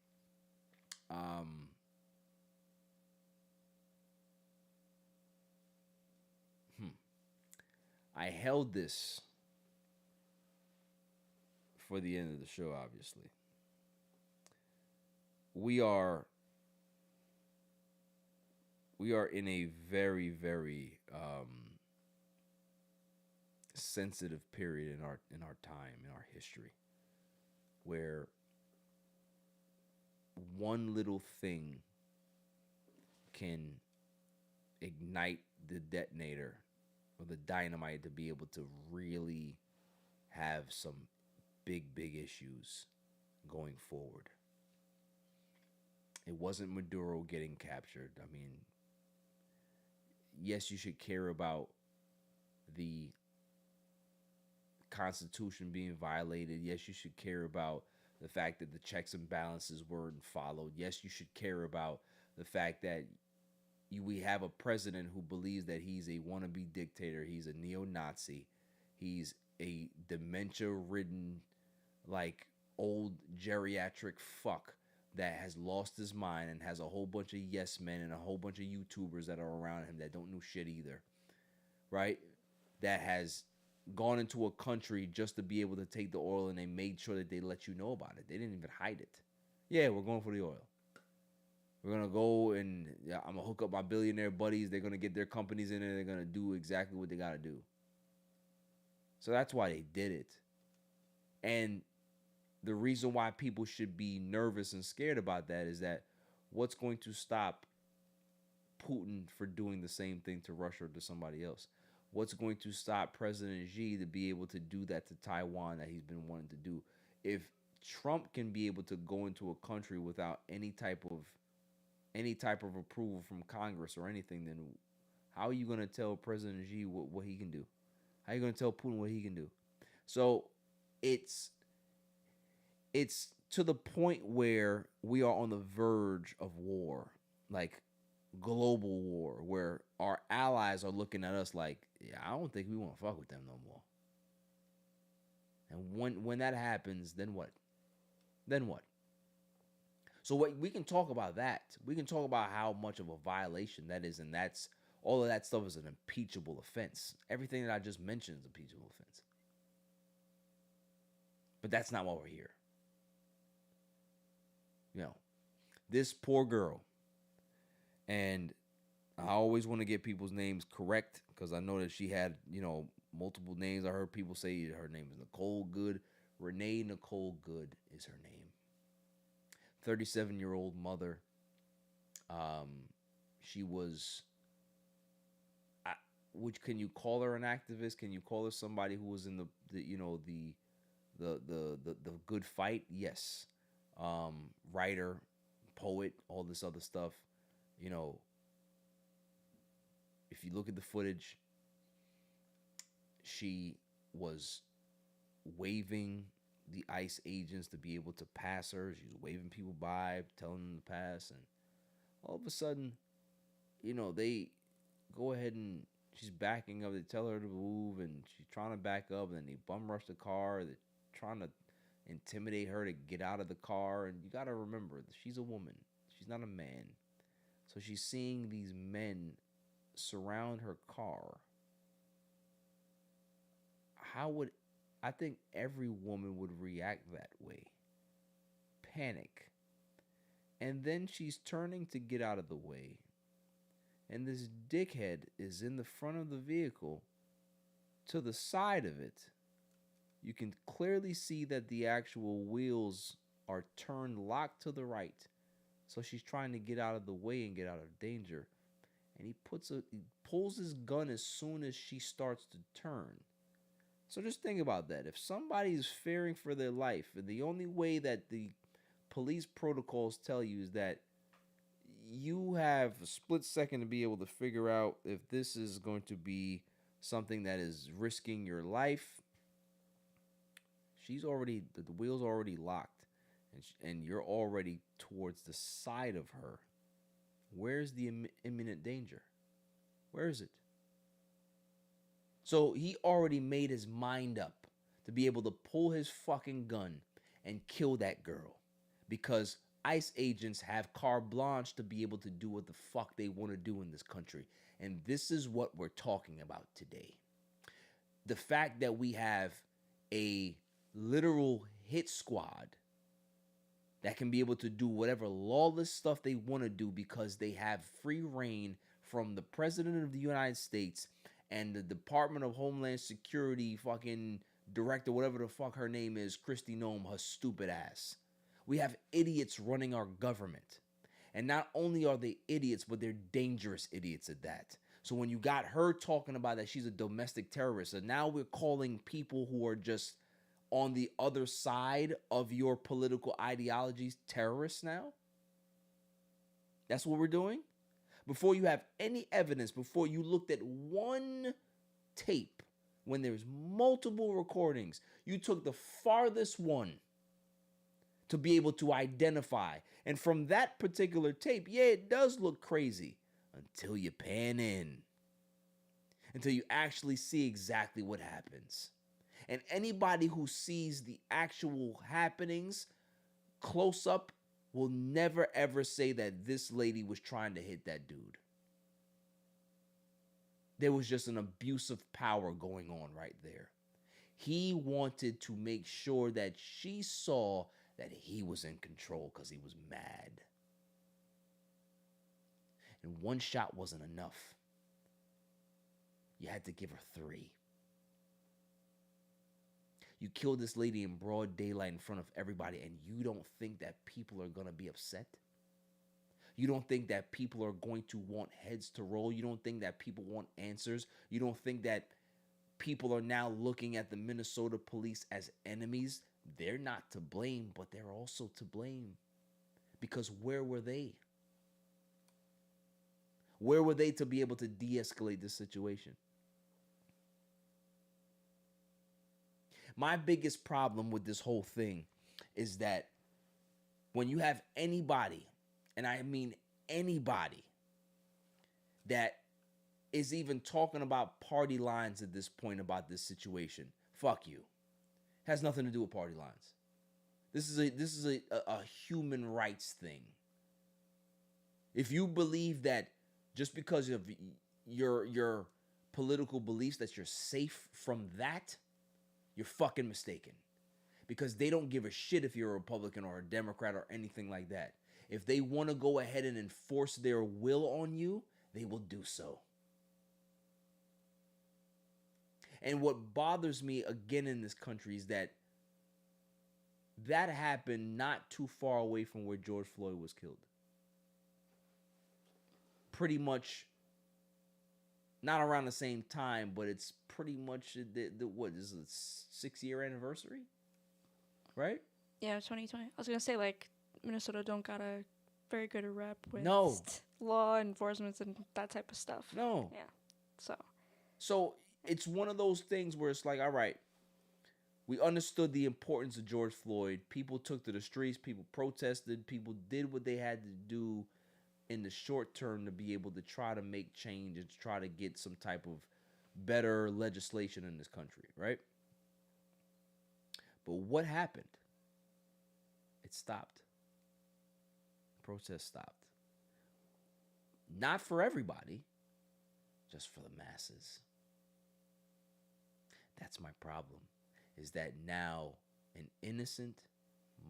I held this for the end of the show, obviously. We are in a very, very sensitive period in our time, in our history, where one little thing can ignite the detonator or the dynamite to be able to really have some big issues going forward. It wasn't Maduro getting captured. I mean, yes, you should care about the Constitution being violated. Yes, you should care about the fact that the checks and balances weren't followed. Yes, you should care about the fact that we have a president who believes that he's a wannabe dictator. He's a neo-Nazi. He's a dementia-ridden, like, old geriatric fuck that has lost his mind and has a whole bunch of yes men and a whole bunch of YouTubers that are around him that don't know shit either, right? That has gone into a country just to be able to take the oil, and they made sure that they let you know about it. They didn't even hide it. Yeah, we're going for the oil. We're going to go and I'm going to hook up my billionaire buddies. They're going to get their companies in there. They're going to do exactly what they got to do. So that's why they did it. And the reason why people should be nervous and scared about that is that what's going to stop Putin for doing the same thing to Russia or to somebody else? What's going to stop President Xi to be able to do that to Taiwan that he's been wanting to do? If Trump can be able to go into a country without any type of approval from Congress or anything, then how are you going to tell President Xi what he can do? How are you going to tell Putin what he can do? So it's to the point where we are on the verge of war, like global war, where our allies are looking at us like, yeah, I don't think we want to fuck with them no more. And when that happens, then what? Then what? So we can talk about that. We can talk about how much of a violation that is, and that's all of that stuff is an impeachable offense. Everything that I just mentioned is an impeachable offense. But that's not why we're here. You know, this poor girl, and I always want to get people's names correct because I know that she had, multiple names. I heard people say her name is Nicole Good. Renee Nicole Good is her name. 37-year-old mother. She was, which can you call her an activist? Can you call her somebody who was in the good fight? Yes. Writer, poet, all this other stuff. If you look at the footage, she was waving the ICE agents to be able to pass her. She was waving people by, telling them to pass, and all of a sudden, they go ahead and she's backing up. They tell her to move, and she's trying to back up, and then they bum rush the car. They're trying to intimidate her to get out of the car, and you got to remember, she's a woman. She's not a man. So she's seeing these men surround her car. I think every woman would react that way. Panic. And then she's turning to get out of the way. And this dickhead is in the front of the vehicle. To the side of it, you can clearly see that the actual wheels are turned locked to the right. So she's trying to get out of the way and get out of danger. And he pulls his gun as soon as she starts to turn. So just think about that. If somebody is fearing for their life, and the only way that the police protocols tell you is that you have a split second to be able to figure out if this is going to be something that is risking your life. The wheel's already locked, and you're already towards the side of her. Where's the imminent danger? Where is it? So he already made his mind up to be able to pull his fucking gun and kill that girl, because ICE agents have carte blanche to be able to do what the fuck they want to do in this country. And this is what we're talking about today. the fact that we have a literal hit squad that can be able to do whatever lawless stuff they want to do because they have free reign from the president of the United States and the Department of Homeland Security fucking director, whatever the fuck her name is, Kristi Noem, her stupid ass. We have idiots running our government. And not only are they idiots, but they're dangerous idiots at that. So when you got her talking about that she's a domestic terrorist, and now we're calling people who are just on the other side of your political ideologies terrorists now? That's what we're doing? Before you have any evidence, before you looked at one tape, when there's multiple recordings, you took the farthest one to be able to identify. And from that particular tape, yeah, it does look crazy until you pan in, until you actually see exactly what happens. And anybody who sees the actual happenings close up will never ever say that this lady was trying to hit that dude. There was just an abuse of power going on right there. He wanted to make sure that she saw that he was in control because he was mad. And one shot wasn't enough. You had to give her 3. You killed this lady in broad daylight in front of everybody, and you don't think that people are going to be upset? You don't think that people are going to want heads to roll? You don't think that people want answers? You don't think that people are now looking at the Minnesota police as enemies? They're not to blame, but they're also to blame. Because where were they? Where were they to be able to de-escalate this situation? My biggest problem with this whole thing is that when you have anybody, and I mean anybody, that is even talking about party lines at this point about this situation, fuck you. Has nothing to do with party lines. This is a human rights thing. If you believe that just because of your political beliefs that you're safe from that, you're fucking mistaken. Because they don't give a shit if you're a Republican or a Democrat or anything like that. If they want to go ahead and enforce their will on you, they will do so. And what bothers me again in this country is that happened not too far away from where George Floyd was killed. Pretty much not around the same time, but it's pretty much what is it, 6-year anniversary, right? Yeah, 2020. I was gonna say like Minnesota don't got a very good rep with No. law enforcement and that type of stuff. No. Yeah. So it's one of those things where it's like, all right, we understood the importance of George Floyd. People took to the streets. People protested. People did what they had to do in the short term to be able to try to make change and to try to get some type of better legislation in this country, right? But what happened? It stopped. Protest stopped. Not for everybody, just for the masses. That's my problem, is that now an innocent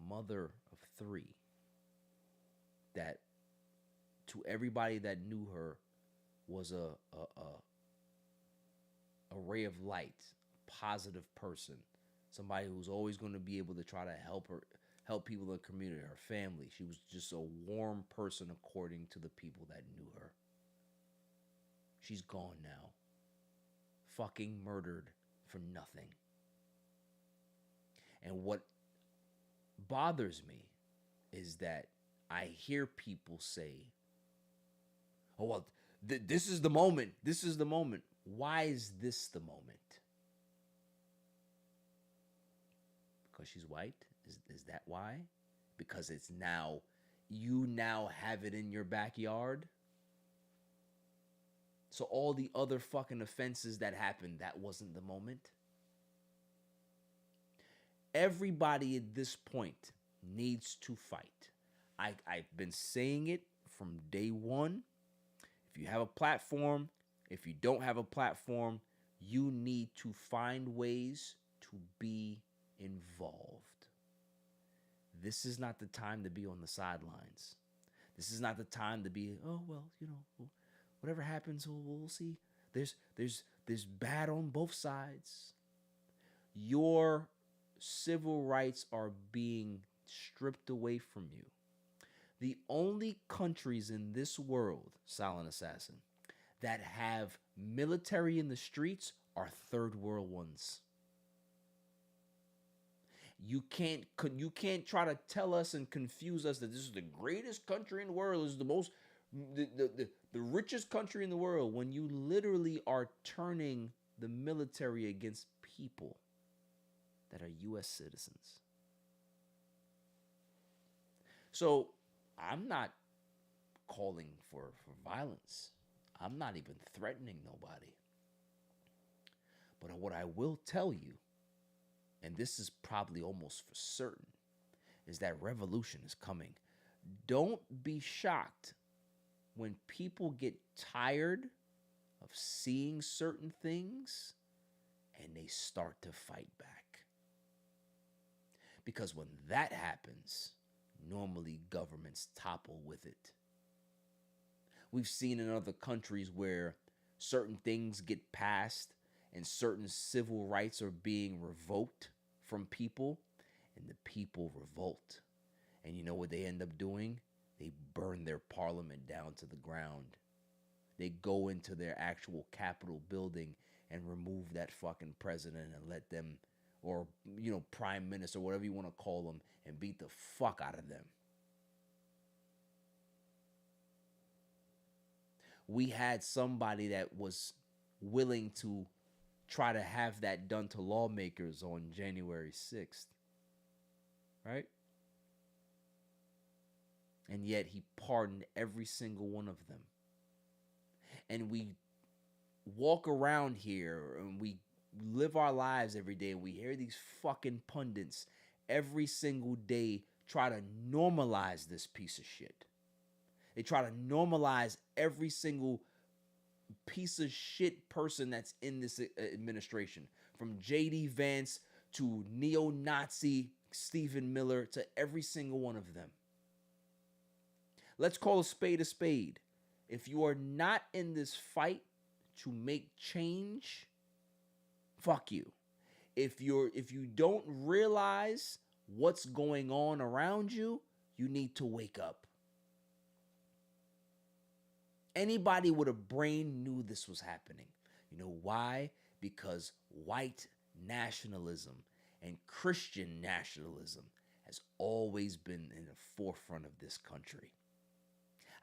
mother of 3 that to everybody that knew her was a ray of light, positive person, somebody who's always going to be able to try to help people in the community, her family. She was just a warm person according to the people that knew her. She's gone now. Fucking murdered for nothing. And what bothers me is that I hear people say, oh, well, this is the moment. This is the moment. Why is this the moment? Because she's white? Is that why? Because it's now, you now have it in your backyard? So all the other fucking offenses that happened, that wasn't the moment? Everybody at this point needs to fight. I've been saying it from day one. If you have a platform, if you don't have a platform, you need to find ways to be involved. This is not the time to be on the sidelines. This is not the time to be, oh, well, whatever happens, we'll see. There's bad on both sides. Your civil rights are being stripped away from you. The only countries in this world, Silent Assassin, that have military in the streets are third world ones. You can't try to tell us and confuse us that this is the greatest country in the world, this is the most the richest country in the world, when you literally are turning the military against people that are US citizens. So I'm not calling for violence. I'm not even threatening nobody. But what I will tell you, and this is probably almost for certain, is that revolution is coming. Don't be shocked when people get tired of seeing certain things and they start to fight back. Because when that happens, normally governments topple with it. We've seen in other countries where certain things get passed and certain civil rights are being revoked from people, and the people revolt. And you know what they end up doing? They burn their parliament down to the ground. They go into their actual Capitol building and remove that fucking president and let them, or, prime minister, whatever you want to call them, and beat the fuck out of them. We had somebody that was willing to try to have that done to lawmakers on January 6th, right? And yet he pardoned every single one of them. And we walk around here and we live our lives every day and we hear these fucking pundits every single day try to normalize this piece of shit. They try to normalize every single piece of shit person that's in this administration, from J.D. Vance to neo-Nazi Stephen Miller to every single one of them. Let's call a spade a spade. If you are not in this fight to make change, fuck you. If you don't realize what's going on around you, you need to wake up. Anybody with a brain knew this was happening. You know why? Because white nationalism and Christian nationalism has always been in the forefront of this country.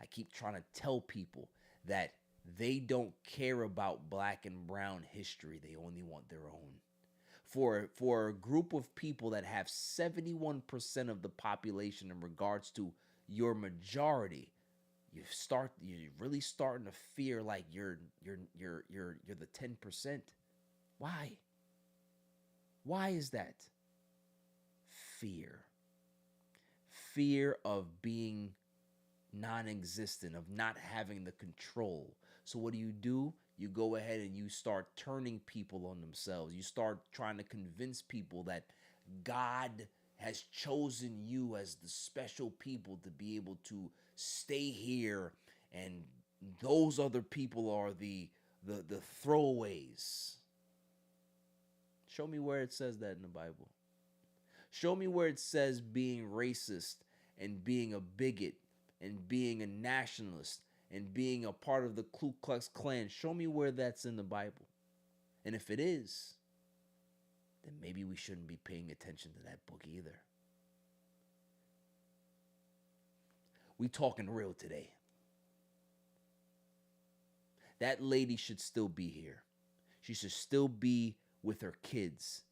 I keep trying to tell people that they don't care about black and brown history. They only want their own. For a group of people that have 71% of the population in regards to your majority, you're really starting to fear like you're the 10%. Why? Why is that? Fear. Fear of being non-existent, of not having the control. So what do? You go ahead and you start turning people on themselves. You start trying to convince people that God has chosen you as the special people to be able to stay here, and those other people are the throwaways. Show me where it says that in the Bible. Show me where it says being racist and being a bigot and being a nationalist and being a part of the Ku Klux Klan. Show me where that's in the Bible. And if it is, then maybe we shouldn't be paying attention to that book either. We talking real today. That lady should still be here. She should still be with her kids.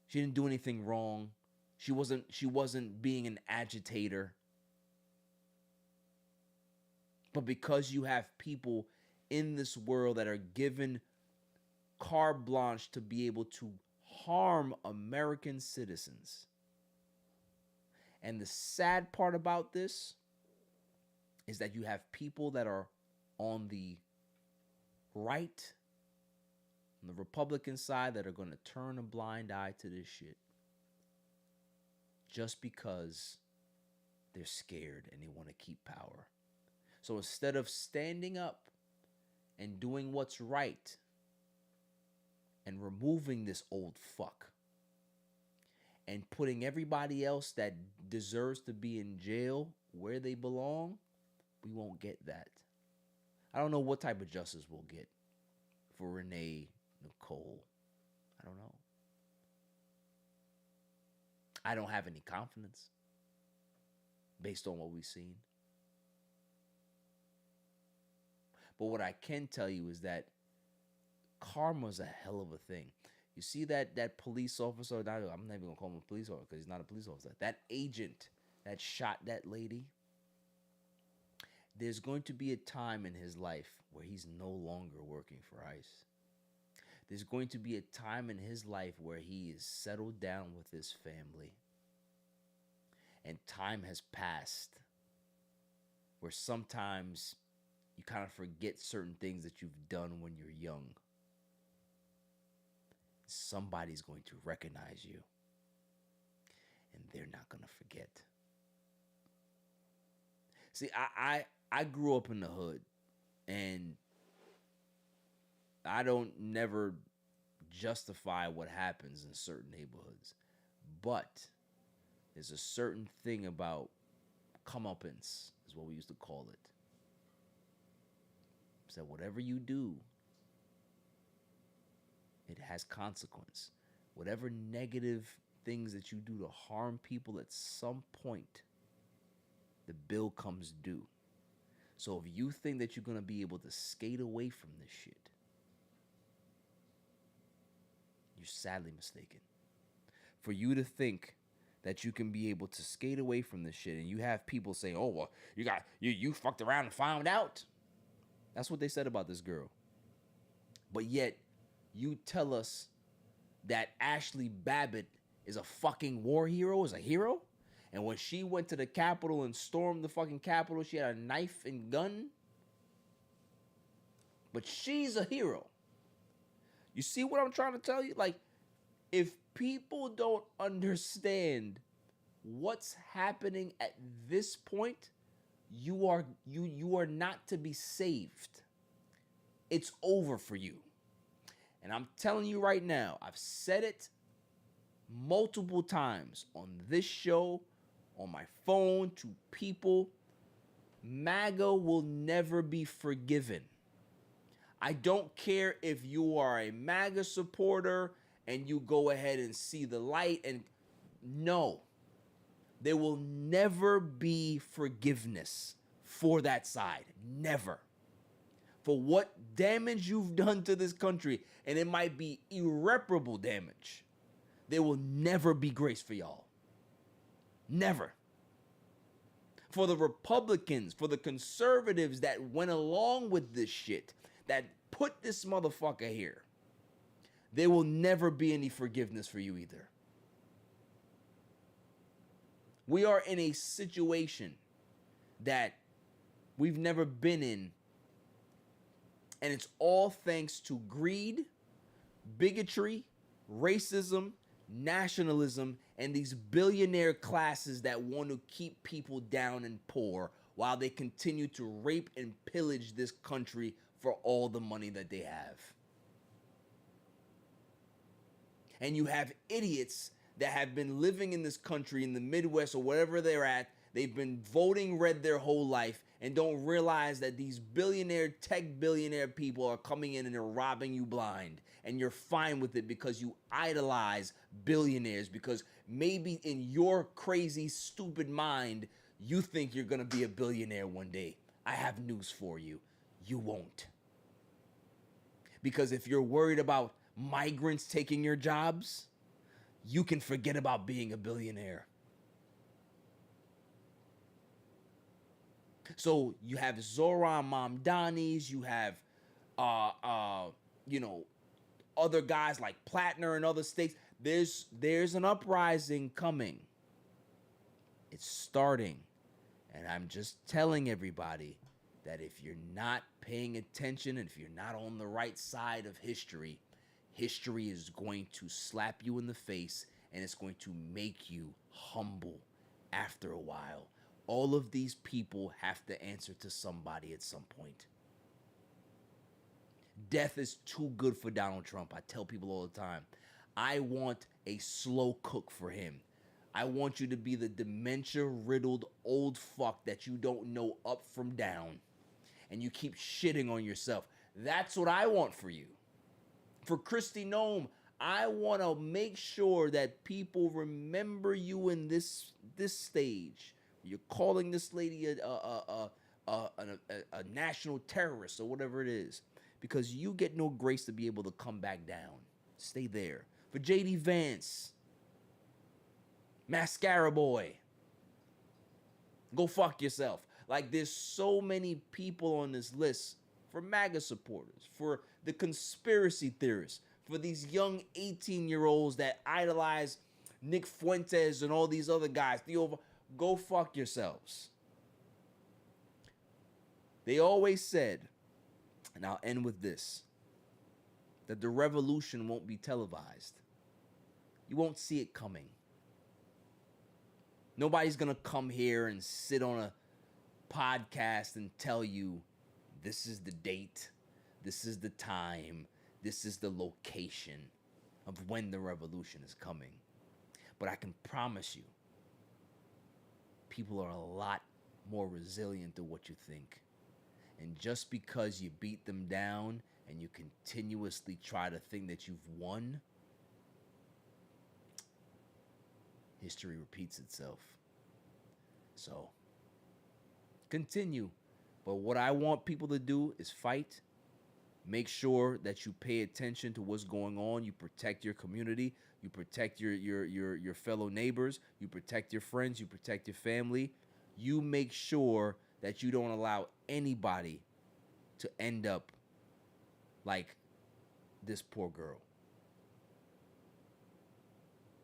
She didn't do anything wrong. She wasn't being an agitator. But because you have people in this world that are given carte blanche to be able to harm American citizens. And the sad part about this is that you have people that are on the right, on the Republican side that are going to turn a blind eye to this shit just because they're scared and they want to keep power. So instead of standing up and doing what's right and removing this old fuck and putting everybody else that deserves to be in jail where they belong, we won't get that. I don't know what type of justice we'll get for Renee Nicole. I don't know. I don't have any confidence based on what we've seen. But what I can tell you is that karma's a hell of a thing. You see that police officer, I'm not even going to call him a police officer because he's not a police officer. That agent that shot that lady, there's going to be a time in his life where he's no longer working for ICE. There's going to be a time in his life where he is settled down with his family. And time has passed where sometimes you kind of forget certain things that you've done when you're young. Somebody's going to recognize you, and they're not going to forget. See, I grew up in the hood, and I don't never justify what happens in certain neighborhoods, but there's a certain thing about comeuppance, is what we used to call it. So whatever you do, it has consequence. Whatever negative things that you do to harm people, at some point, the bill comes due. So if you think that you're going to be able to skate away from this shit, you're sadly mistaken. For you to think that you can be able to skate away from this shit, and you have people say, "Oh, well, you fucked around and found out." That's what they said about this girl. But yet, you tell us that Ashley Babbitt is a fucking war hero, is a hero? And when she went to the Capitol and stormed the fucking Capitol, she had a knife and gun? But she's a hero. You see what I'm trying to tell you? Like, if people don't understand what's happening at this point, you are not to be saved. It's over for you. And I'm telling you right now, I've said it multiple times on this show, on my phone, to people. MAGA will never be forgiven. I don't care if you are a MAGA supporter and you go ahead and see the light, and no, there will never be forgiveness for that side. Never. For what damage you've done to this country, and it might be irreparable damage, there will never be grace for y'all. Never. For the Republicans, for the conservatives that went along with this shit, that put this motherfucker here, there will never be any forgiveness for you either. We are in a situation that we've never been in, and it's all thanks to greed, bigotry, racism, nationalism, and these billionaire classes that want to keep people down and poor while they continue to rape and pillage this country for all the money that they have. And you have idiots that have been living in this country, in the Midwest or wherever they're at. They've been voting red their whole life and don't realize that these tech billionaire people are coming in and they're robbing you blind. And you're fine with it because you idolize billionaires, because maybe in your crazy, stupid mind, you think you're going to be a billionaire one day. I have news for you. You won't. Because if you're worried about migrants taking your jobs, you can forget about being a billionaire. So you have Zoran Mamdani's, you have, other guys like Plattner in other states. There's an uprising coming. It's starting. And I'm just telling everybody that if you're not paying attention and if you're not on the right side of history, History is going to slap you in the face, and it's going to make you humble after a while. All of these people have to answer to somebody at some point. Death is too good for Donald Trump. I tell people all the time, I want a slow cook for him. I want you to be the dementia-riddled old fuck that you don't know up from down, and you keep shitting on yourself. That's what I want for you. For Kristi Noem, I want to make sure that people remember you in this stage. You're calling this lady a national terrorist or whatever it is, because you get no grace to be able to come back down. Stay there. For JD Vance, Mascara Boy, go fuck yourself. Like, there's so many people on this list. For MAGA supporters, for the conspiracy theorists, for these young 18-year-olds that idolize Nick Fuentes and all these other guys. Go fuck yourselves. They always said, and I'll end with this, that the revolution won't be televised. You won't see it coming. Nobody's going to come here and sit on a podcast and tell you, this is the date, this is the time, this is the location of when the revolution is coming. But I can promise you, people are a lot more resilient than what you think. And just because you beat them down and you continuously try to think that you've won, history repeats itself. So, continue. But what I want people to do is fight. Make sure that you pay attention to what's going on. You protect your community. You protect your fellow neighbors. You protect your friends. You protect your family. You make sure that you don't allow anybody to end up like this poor girl.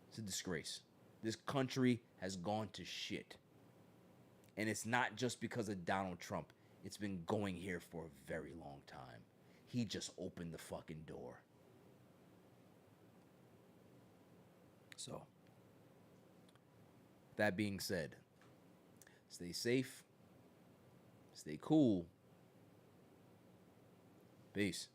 It's a disgrace. This country has gone to shit. And it's not just because of Donald Trump. It's been going here for a very long time. He just opened the fucking door. So, that being said, stay safe, stay cool. Peace.